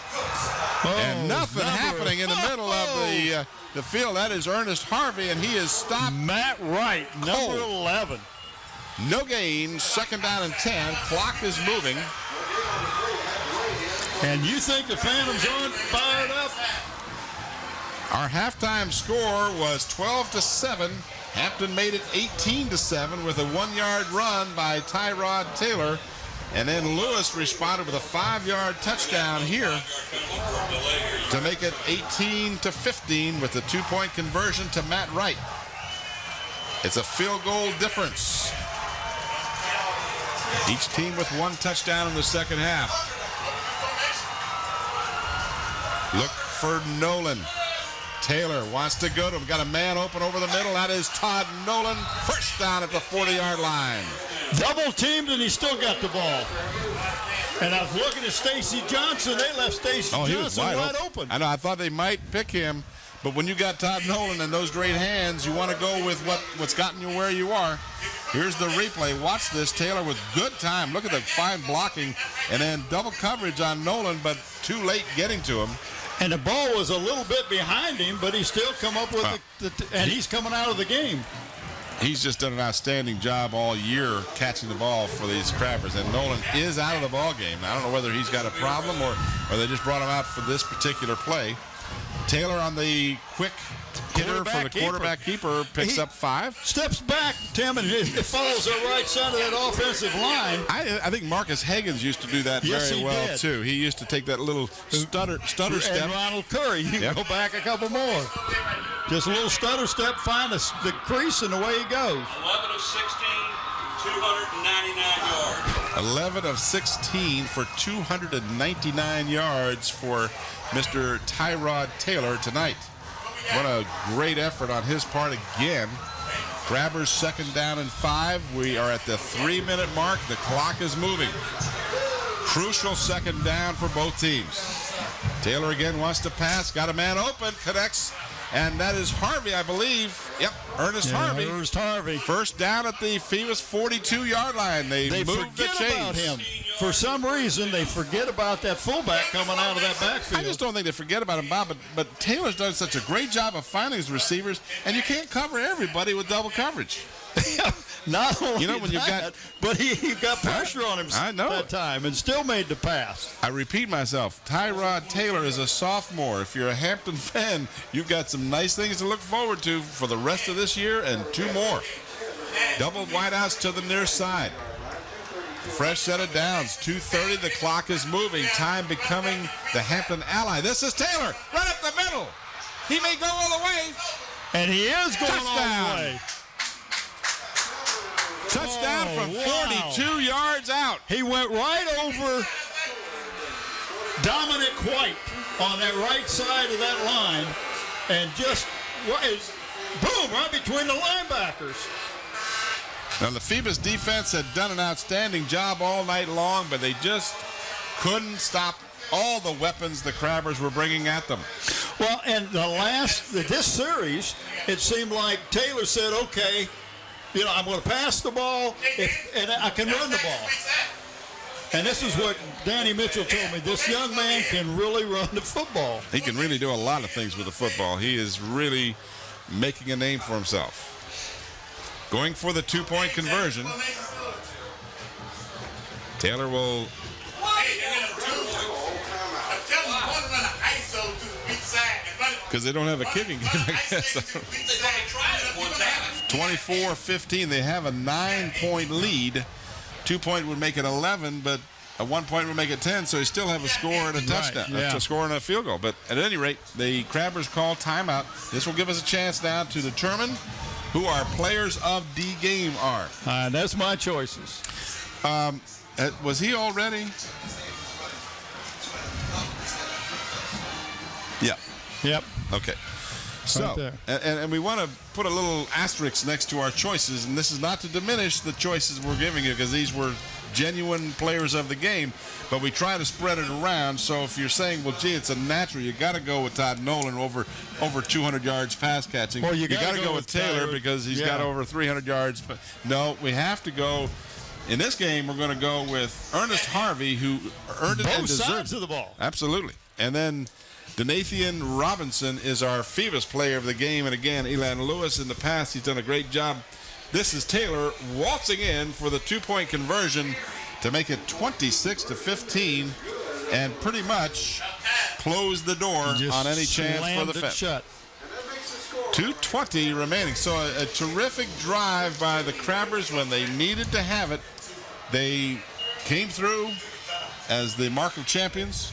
And nothing happening in the middle of the field. That is Ernest Harvey, and he is stopped. Matt Wright, number 11. No gain, second down and 10. Clock is moving. And you think the Phantoms aren't fired up? Our halftime score was 12-7. Hampton made it 18-7 with a 1-yard run by Tyrod Taylor. And then Lewis responded with a 5-yard touchdown here to make it 18-15 with the 2-point conversion to Matt Wright. It's a field goal difference. Each team with 1 touchdown in the second half. Look for Nolan. Taylor wants to go to him. Got a man open over the middle. That is Todd Nolan. First down at the 40-yard line. Double teamed, and he still got the ball. And I was looking at Stacy Johnson. They left Stacy Johnson wide open. I know. I thought they might pick him. But when you got Todd Nolan and those great hands, you want to go with what's gotten you where you are. Here's the replay. Watch this. Taylor with good time. Look at the fine blocking. And then double coverage on Nolan, but too late getting to him. And the ball was a little bit behind him, but he still come up with and he's coming out of the game. He's just done an outstanding job all year catching the ball for these Crabbers. And Nolan is out of the ball game. I don't know whether he's got a problem or they just brought him out for this particular play. Taylor on the quick hitter for the quarterback keeper picks up 5. Steps back, Tim, and it follows the right side of that offensive line. I think Marcus Higgins used to do that very well, too. He used to take that little stutter step. And Ronald Curry, you can go back a couple more. Just a little stutter step, find the crease, and away he goes. 11 of 16, 299 yards. 11 of 16 for 299 yards for Mr. Tyrod Taylor tonight. What a great effort on his part again. Crabbers second down and 5. We are at the 3-minute mark. The clock is moving. Crucial second down for both teams. Taylor again wants to pass. Got a man open. Connects. And that is Harvey, I believe. Yep, Ernest Harvey. Ernest Harvey. First down at the Phoebus 42-yard line. They moved the chains. About him. For some reason, they forget about that fullback coming out of that backfield. I just don't think they forget about him, Bob. But Taylor's done such a great job of finding his receivers, and you can't cover everybody with double coverage. Not only when you've got, but he got pressure on him that time and still made the pass. I repeat myself, Tyrod Taylor is a sophomore. If you're a Hampton fan, you've got some nice things to look forward to for the rest of this year and 2 more. Double wideouts to the near side. Fresh set of downs. 2:30. The clock is moving. Time becoming the Hampton ally. This is Taylor. Right up the middle. He may go all the way. And he is going Touchdown. all the way. Touchdown from 42 yards out. He went right over Dominic White on that right side of that line and just, boom, right between the linebackers. Now, the Phoebus defense had done an outstanding job all night long, but they just couldn't stop all the weapons the Crabbers were bringing at them. Well, and this series, it seemed like Taylor said, okay, I'm going to pass the ball, and I can run the ball. And this is what Danny Mitchell told me. This young man can really run the football. He can really do a lot of things with the football. He is really making a name for himself. Going for the 2-point conversion. Taylor will... Because they don't have a kicking game, I guess. 24-15. They have a 9-point lead. 2-point would make it 11, but a 1-point would make it 10, so he still have a score and a touchdown. A score and a field goal. But at any rate, the Crabbers call timeout. This will give us a chance now to determine who our players of D game are. That's my choices. Was he already? Yeah. Yep. Okay. So, and we want to put a little asterisk next to our choices, and this is not to diminish the choices we're giving you because these were genuine players of the game, but we try to spread it around. So if you're saying, well, gee, it's a natural, you got to go with Todd Nolan over 200 yards pass catching. Well, you got to go with Taylor because he's got over 300 yards. But no, we have to go. In this game, we're going to go with Ernest Harvey, who earned it and both deserved sides of the ball. Absolutely. And then Donathan Robinson is our Phoebus player of the game. And again, Elan Lewis in the past, he's done a great job. This is Taylor waltzing in for the 2-point conversion to make it 26-15 and pretty much close the door on any chance for the Fed. 2:20 remaining. So a terrific drive by the Crabbers when they needed to have it. They came through as the Markle champions.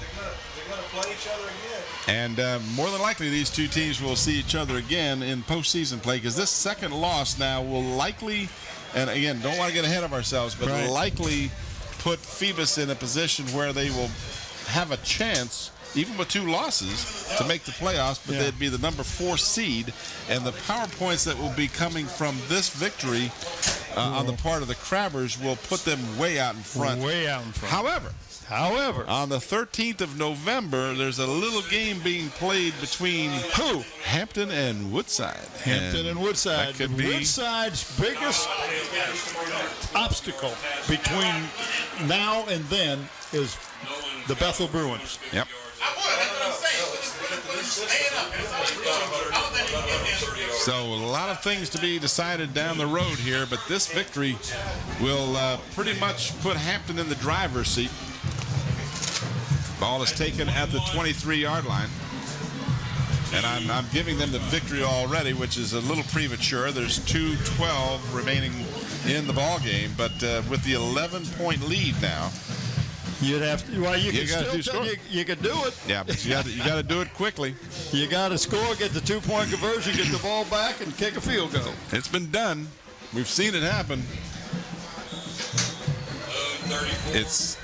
And more than likely, these two teams will see each other again in postseason play because this second loss now will likely, and again, don't want to get ahead of ourselves, but likely put Phoebus in a position where they will have a chance, even with 2 losses, to make the playoffs, but they'd be the number 4 seed. And the power points that will be coming from this victory on the part of the Crabbers will put them way out in front. However, on the 13th of November, there's a little game being played between who? Hampton and Woodside. Hampton and Woodside. That could be Woodside's biggest obstacle between now and then is the Bethel Bruins. Yep. So a lot of things to be decided down the road here, but this victory will pretty much put Hampton in the driver's seat. Ball is taken at the 23-yard line. And I'm giving them the victory already, which is a little premature. There's 2:12 remaining in the ball game, but with the 11-point lead now, you'd have to. Well, you could do it. Yeah, but you got to do it quickly. You got to score, get the 2-point conversion, get the ball back, and kick a field goal. It's been done. We've seen it happen. It's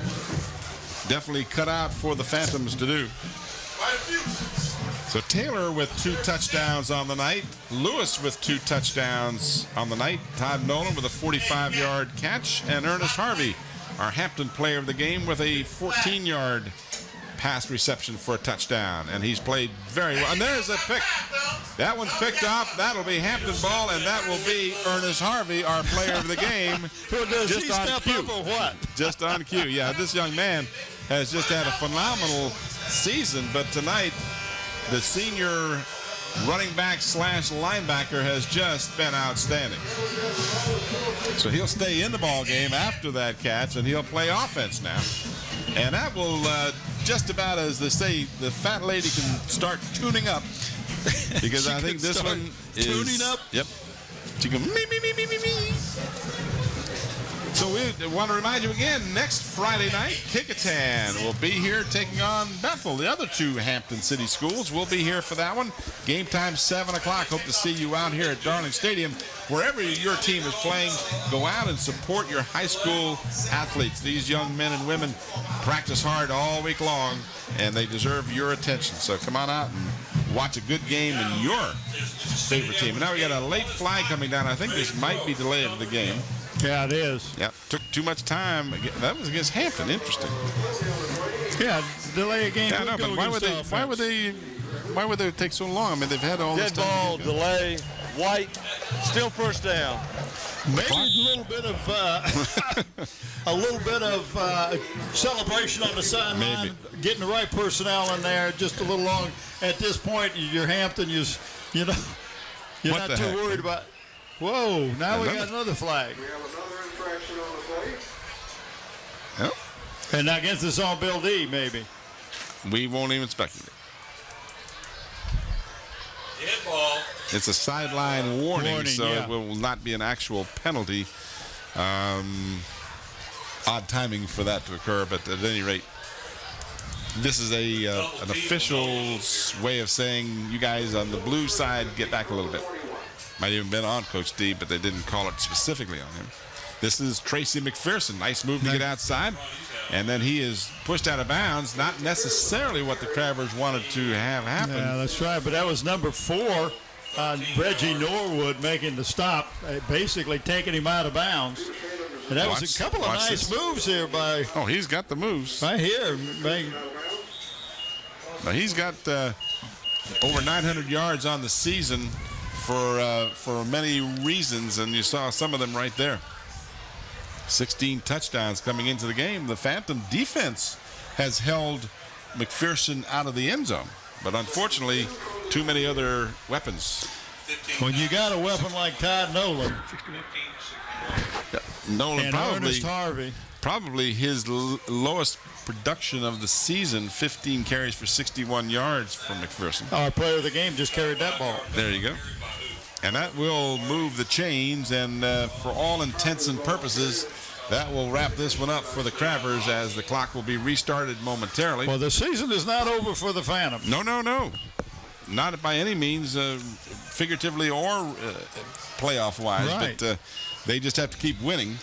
definitely cut out for the Phantoms to do. So Taylor with 2 touchdowns on the night. Lewis with 2 touchdowns on the night. Todd Nolan with a 45-yard catch. And Ernest Harvey, our Hampton player of the game, with a 14-yard pass reception for a touchdown, and he's played very well. And there's a pick. That one's picked off. That'll be Hampton ball, and that will be Ernest Harvey, our player of the game. Does just he on step cue. up or what? Just on cue. Yeah, this young man has just had a phenomenal season, but tonight the senior running back / linebacker has just been outstanding. So he'll stay in the ball game after that catch, and he'll play offense now. And that will just about, as they say, the fat lady can start tuning up, because I think this one is tuning up. Yep. She can me. So we want to remind you again, next Friday night, Kickoff will be here taking on Bethel. The other two Hampton City schools will be here for that one. Game time 7 o'clock. Hope to see you out here at Darling Stadium. Wherever your team is playing, go out and support your high school athletes. These young men and women practice hard all week long, and they deserve your attention. So come on out and watch a good game in your favorite team. And now we got a late flag coming down. I think this might be delayed of the game. Yeah, it is. Yep, took too much time. That was against Hampton. Interesting. Yeah, delay a game. Yeah, I know, but why would they take so long? I mean, they've had all this Dead time. ball, delay, white, still first down. Maybe a little bit of celebration on the sideline, getting the right personnel in there. Just a little long. At this point, you're Hampton. You're What not the too heck? worried about. Whoa! Now we got another flag. We have another infraction on the play. Yep. And against this on Bill Dee, maybe. We won't even speculate. Dead ball. It's a sideline warning, so yeah. it will not be an actual penalty. Odd timing for that to occur, but at any rate, this is an official's way of saying, you guys on the blue side, get back a little bit. Might even been on Coach D, but they didn't call it specifically on him. This is Tracy McPherson. Nice move to get outside. And then he is pushed out of bounds. Not necessarily what the Crabbers wanted to have happen. Yeah, that's right. But that was number 4 on Reggie Norwood making the stop, basically taking him out of bounds. And that was a couple of nice moves here by. Oh, he's got the moves. Right here. Now he's got over 900 yards on the season for many reasons, and you saw some of them right there. 16 touchdowns coming into the game. The Phantom defense has held McPherson out of the end zone, but unfortunately, too many other weapons. When you got a weapon like Todd Nolan, Nolan and Ernest Harvey, probably his lowest production of the season, 15 carries for 61 yards from McPherson. our player of the game, just carried that ball. There you go. And that will move the chains, and for all intents and purposes, that will wrap this one up for the Crabbers as the clock will be restarted momentarily. Well, the season is not over for the Phantom. No. Not by any means, figuratively or playoff-wise, Right. but they just have to keep winning.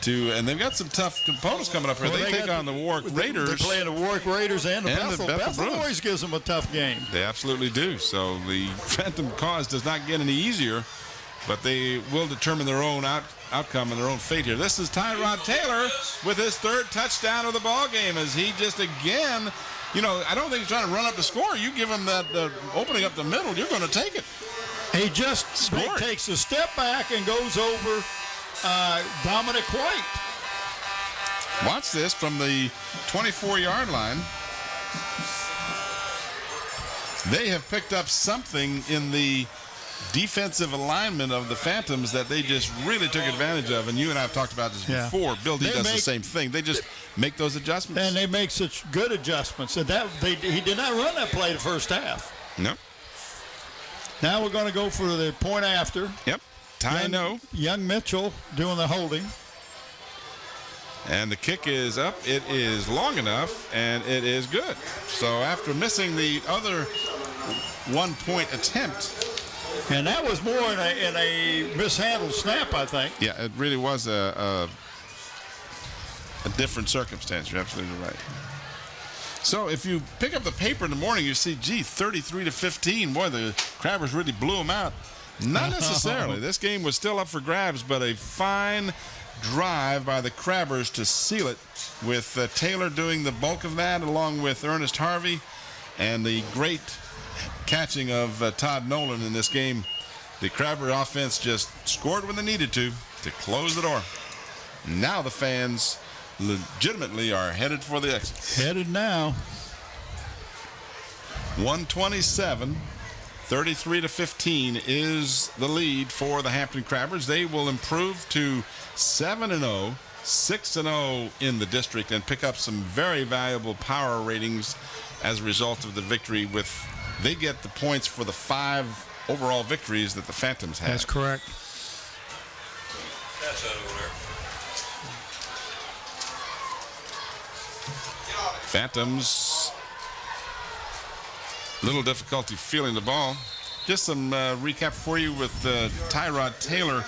And they've got some tough opponents coming up here. Well, they take on the Warwick Raiders. They're playing the Warwick Raiders and the Bethel. Bethel Bruins. always gives them a tough game. They absolutely do. So the Phantom cause does not get any easier, but they will determine their own outcome and their own fate here. This is Tyrod Taylor with his 3rd touchdown of the ball game, as he just again, I don't think he's trying to run up the score. You give him that opening up the middle, you're going to take it. He just takes a step back and goes over Dominic White. Watch this from the 24-yard line. They have picked up something in the defensive alignment of the Phantoms that they just really took advantage of. And you and I have talked about this before. Bill Dee does the same thing. They just make those adjustments. And they make such good adjustments. And he did not run that play the first half. No. Now we're going to go for the point after. Yep. Young Mitchell doing the holding. And the kick is up. It is long enough, and it is good. So after missing the other 1-point attempt. And that was more in a mishandled snap, I think. Yeah, it really was a different circumstance. You're absolutely right. So if you pick up the paper in the morning, you see, 33-15. Boy, the Crabbers really blew them out. Not necessarily. This game was still up for grabs, but a fine drive by the Crabbers to seal it, with Taylor doing the bulk of that, along with Ernest Harvey, and the great catching of Todd Nolan in this game. The Crabber offense just scored when they needed to close the door. Now the fans legitimately are headed for the exit. Headed now. 127, 33-15 is the lead for the Hampton Crabbers. They will improve to 7-0, 6-0 in the district, and pick up some very valuable power ratings as a result of the victory. They get the points for the 5 overall victories that the Phantoms had. That's correct. That's that over there. Phantoms, little difficulty feeling the ball. Just some recap for you with Tyrod Taylor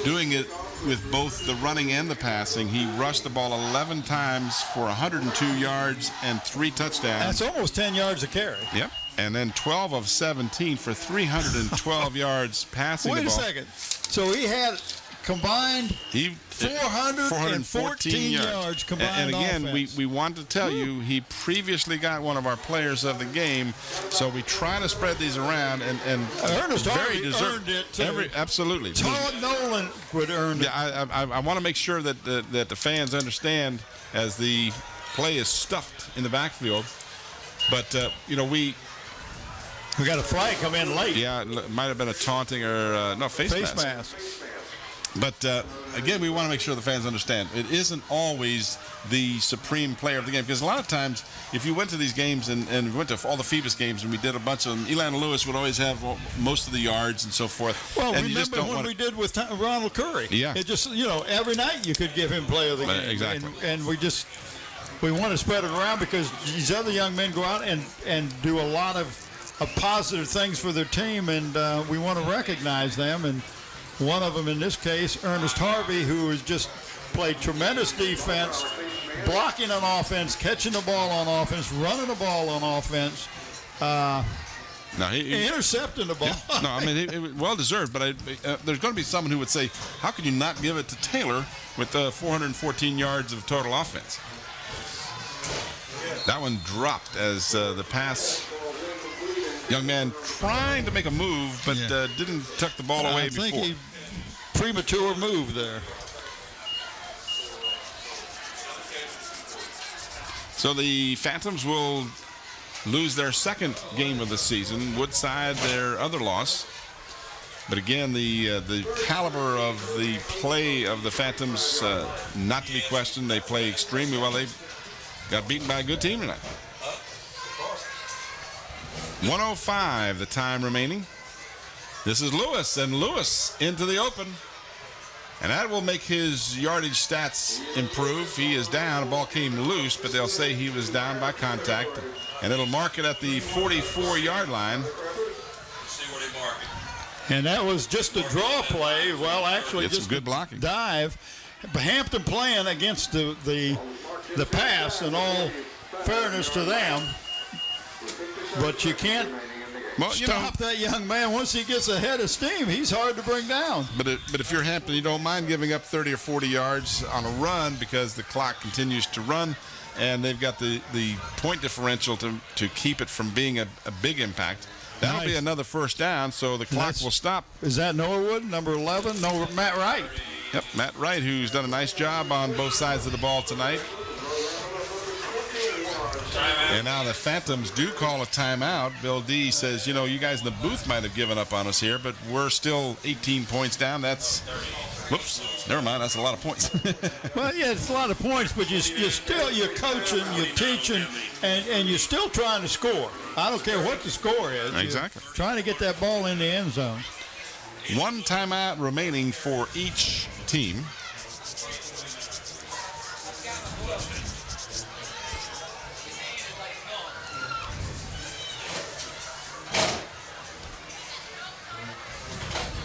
doing it with both the running and the passing. He rushed the ball 11 times for 102 yards and 3 touchdowns. That's almost 10 yards a carry. Yep. And then 12 of 17 for 312 yards passing the ball. Wait a second. So he had combined 414 yards combined. And again, offense. we wanted to tell you he previously got one of our players of the game, so we try to spread these around, and Ernest very Harvey deserved. earned it too. Absolutely. Todd Nolan would earn it. Yeah, I want to make sure that the fans understand as the play is stuffed in the backfield, but we got a flag come in late. Yeah, it might have been a taunting or face mask. But again, we want to make sure the fans understand it isn't always the supreme player of the game, because a lot of times if you went to these games and we went to all the Phoebus games and we did a bunch of them, Elan Lewis would always have most of the yards and so forth. Well, and remember when we did with Ronald Curry? Yeah. It just, every night you could give him player of the game. Exactly. And we want to spread it around because these other young men go out and do a lot of positive things for their team, and we want to recognize them. And one of them in this case, Ernest Harvey, who has just played tremendous defense, blocking on offense, catching the ball on offense, running the ball on offense, intercepting the ball. Yeah, no, I mean, it well deserved, but there's going to be someone who would say, how could you not give it to Taylor with 414 yards of total offense? That one dropped as the pass. Young man trying to make a move, but didn't tuck the ball away before. I think he premature move there. So the Phantoms will lose their second game of the season. Woodside, their other loss. But again, the caliber of the play of the Phantoms, not to be questioned. They play extremely well. They got beaten by a good team tonight. 1:05 the time remaining. This is Lewis, and Lewis into the open. And that will make his yardage stats improve. He is down. The ball came loose, but they'll say he was down by contact. And it'll mark it at the 44-yard line. See where they mark it. And that was just a draw play. Well, actually, it's just good blocking. Dive. Hampton playing against the pass, in all fairness to them. But you can't stop that young man. Once he gets ahead of steam, he's hard to bring down. But if you're Hampton, you don't mind giving up 30 or 40 yards on a run because the clock continues to run, and they've got the point differential to keep it from being a big impact. That'll be another first down, so the clock will stop. Is that Norwood, number 11? No, Matt Wright. Yep, Matt Wright, who's done a nice job on both sides of the ball tonight. And now the Phantoms do call a timeout. Bill Dee says, you guys in the booth might have given up on us here, but we're still 18 points down. Whoops, never mind. That's a lot of points. Well, yeah, it's a lot of points, but you're coaching, you're teaching, and you're still trying to score. I don't care what the score is. Exactly. You're trying to get that ball in the end zone. One timeout remaining for each team.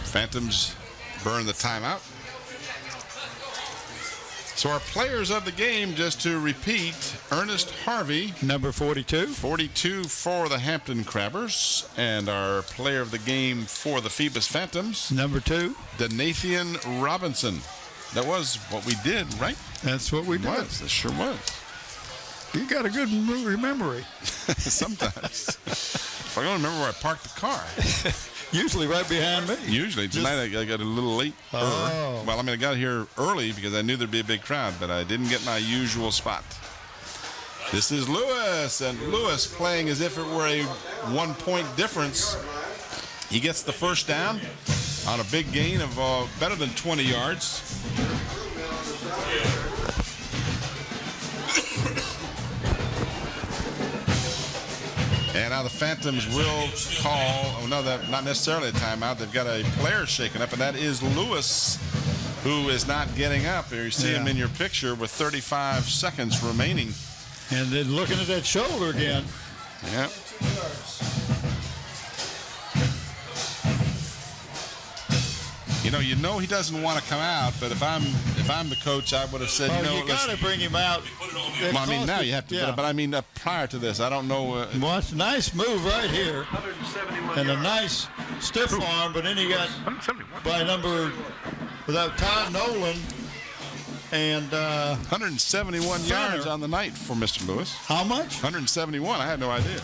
Phantoms burn the timeout. So our players of the game, just to repeat, Ernest Harvey, number 42. 42 for the Hampton Crabbers. And our player of the game for the Phoebus Phantoms, number 2, Donathan Robinson. That was what we did, right? That's what we did. It sure was. You got a good memory. Sometimes. If I don't remember where I parked the car. Usually right behind me. Usually. Tonight I got a little late. Oh. Well, I mean, I got here early because I knew there'd be a big crowd, but I didn't get my usual spot. This is Lewis, and Lewis playing as if it were a 1-point difference. He gets the first down on a big gain of better than 20 yards. And now the Phantoms will call, not necessarily a timeout. They've got a player shaken up, and that is Lewis, who is not getting up. Here you see him in your picture with 35 seconds remaining. And then looking at that shoulder again. Yeah. You know he doesn't want to come out, but if I'm the coach, I would have said, you got to bring him out. Well, I mean, now you have to, but I mean, prior to this, I don't know. Well, it's a nice move right here, and a nice stiff arm, but then he got by number without Todd Nolan. And 171 yards on the night for Mr. Lewis. How much? 171. I had no idea.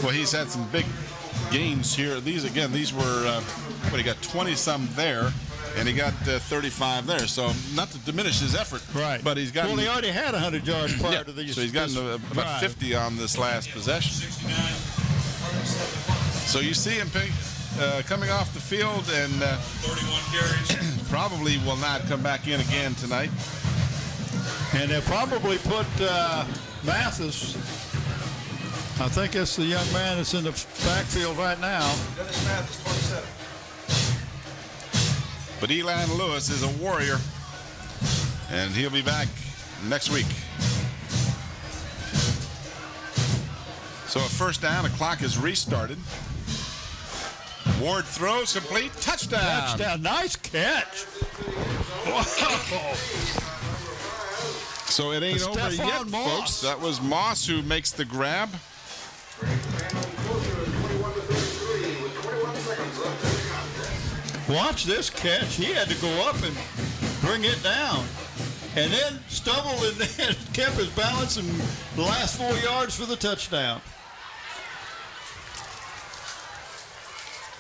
Well, he's had some big gains here. These were, he got 20-some there, and he got 35 there. So not to diminish his effort. Right. But he's gotten... Well, he already had 100 yards prior to these. So he's gotten about 50 on this last possession. So you see him coming off the field, and 31 carries. probably will not come back in again tonight. And they'll probably put Mathis. I think it's the young man that's in the backfield right now. Dennis Mathis, 27. But Elan Lewis is a warrior, and he'll be back next week. So a first down, the clock is restarted. Ward throws complete, touchdown. Touchdown, nice catch. Wow. So it ain't over yet, folks. That was Moss who makes the grab. Watch this catch. He had to go up and bring it down. And then stumbled and then kept his balance and the last 4 yards for the touchdown.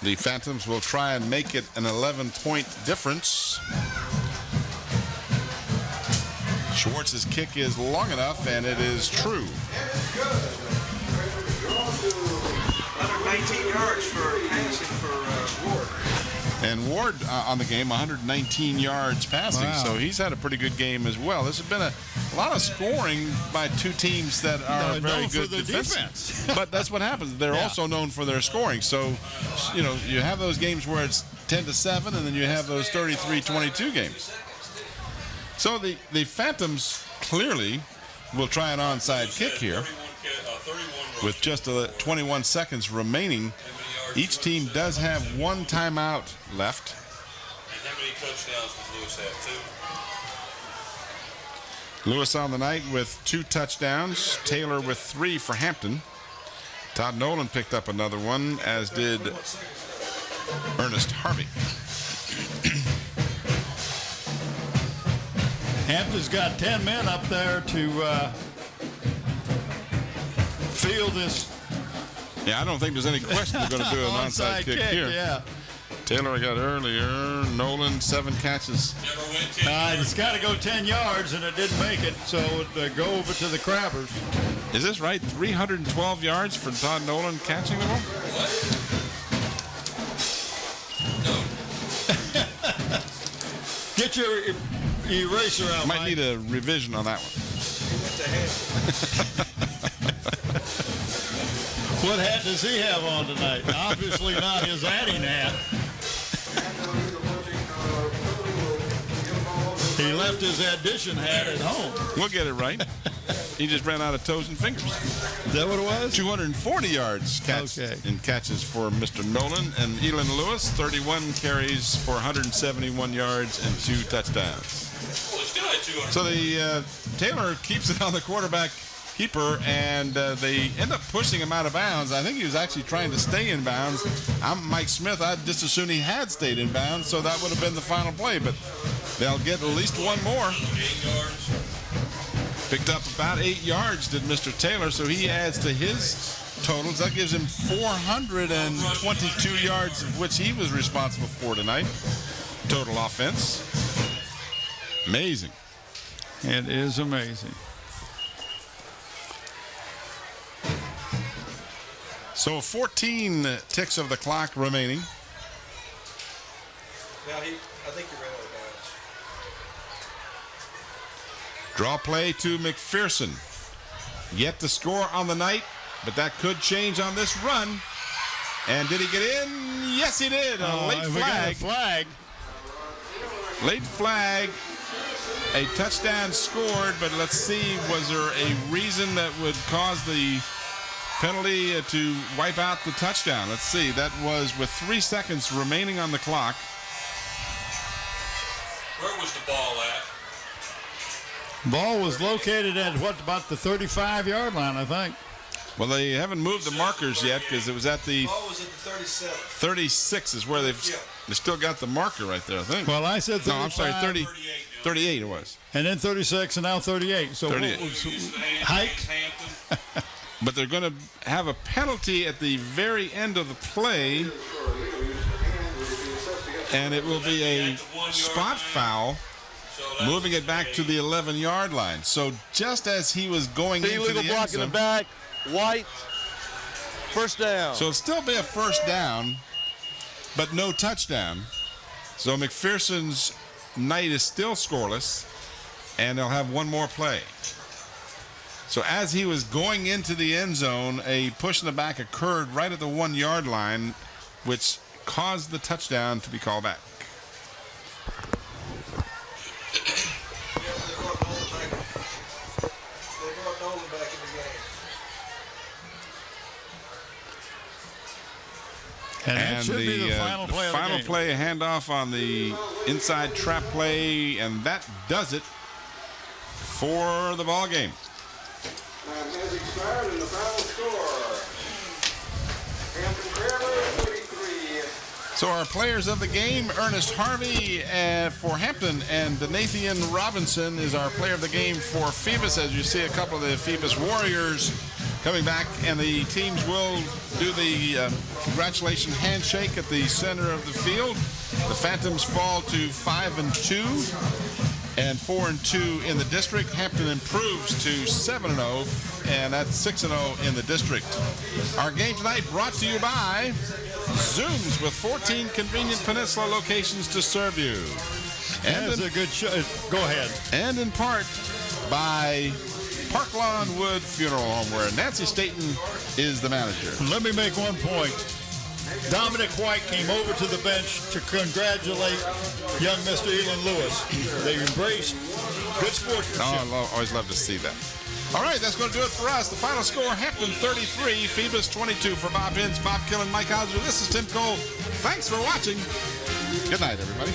The Phantoms will try and make it an 11-point difference. Schwartz's kick is long enough, and it is true. 119 yards for passing for Ward. And Ward on the game, 119 yards passing, so he's had a pretty good game as well. This has been a lot of scoring by two teams that are very good defense. But that's what happens. They're also known for their scoring. So, you have those games where it's 10-7, and then you have those 33-22 games. So the Phantoms clearly will try an onside kick here with just 21 seconds remaining. Each team does have one timeout left. And how many touchdowns does Lewis have? 2. Lewis on the night with 2 touchdowns. Taylor with 3 for Hampton. Todd Nolan picked up another one, as did Ernest Harvey. Hampton's got 10 men up there to field this. Yeah, I don't think there's any question we're going to do an onside kick here. Yeah. Taylor I got earlier. Nolan, 7 catches. It's got to go 10 yards, and it didn't make it, so go over to the Crabbers. Is this right? 312 yards for Todd Nolan catching the ball? Get your eraser out, Might need a revision on that one. What hat does he have on tonight? Obviously not his adding hat. He left his addition hat at home. We'll get it right. He just ran out of toes and fingers. Is that what it was? 240 yards in catches for Mr. Nolan. And Elan Lewis, 31 carries for 171 yards and 2 touchdowns. Well, he still had 200. So the Taylor keeps it on the quarterback keeper, and they end up pushing him out of bounds. I think he was actually trying to stay in bounds. I'm Mike Smith. I'd just as soon he had stayed in bounds, so that would have been the final play, but they'll get at least one more. Picked up about 8 yards, did Mr. Taylor, so he adds to his totals. That gives him 422 yards, of which he was responsible for tonight. Total offense. Amazing. It is amazing. So 14 ticks of the clock remaining. Now I think he ran out of bounds. Draw play to McPherson. Yet to score on the night, but that could change on this run. And did he get in? Yes, he did. A late we got a flag. flag. Late flag. A touchdown scored, but let's see, was there a reason that would cause the penalty to wipe out the touchdown? Let's see. That was with 3 seconds remaining on the clock. Where was the ball at? Ball was located at about the 35-yard line, I think. Well, they haven't moved the markers yet because it was at the Ball was at the 37. 36 is where they still got the marker right there, I think. Well, I said 35. No, I'm sorry, 38 it was. And then 36 and now 38. So 38. hike. But they're going to have a penalty at the very end of the play, and it will be a spot foul, moving it back to the 11-yard line. So just as he was going into Illegal the block end zone, in the back. White. First down. so it'll still be a first down, but no touchdown. So McPherson's night is still scoreless, and they'll have one more play. So as he was going into the end zone, a push in the back occurred right at the 1-yard line, which caused the touchdown to be called back. They brought Nolan back in the game. And that should be the final play of the game. play, a handoff on the inside trap play, and that does it for the ball game. Time has expired and the final score. Hampton Crabber 33. So our players of the game, Ernest Harvey for Hampton, and Nathan Robinson is our player of the game for Phoebus. As you see, a couple of the Phoebus Warriors coming back, and the teams will do the congratulation handshake at the center of the field. The Phantoms fall to 5-2 and 4-2 in the district. Hampton improves to 7-0, and that's 6-0 in the district. Our game tonight brought to you by Zooms, with 14 convenient Peninsula locations to serve you. And that's a good show. Go ahead. And in part by Park Lawn Wood Funeral Home, where Nancy Staten is the manager. Let me make one point. Dominic White came over to the bench to congratulate young Mr. Elon Lewis. They embraced good sportsmanship. Oh, I always love to see that. All right, that's going to do it for us. The final score, Hampton 33, Phoebus 22. For Bob Ince, Bob Killen, Mike Hauser, this is Tim Cole. Thanks for watching. Good night, everybody.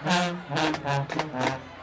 Thank you.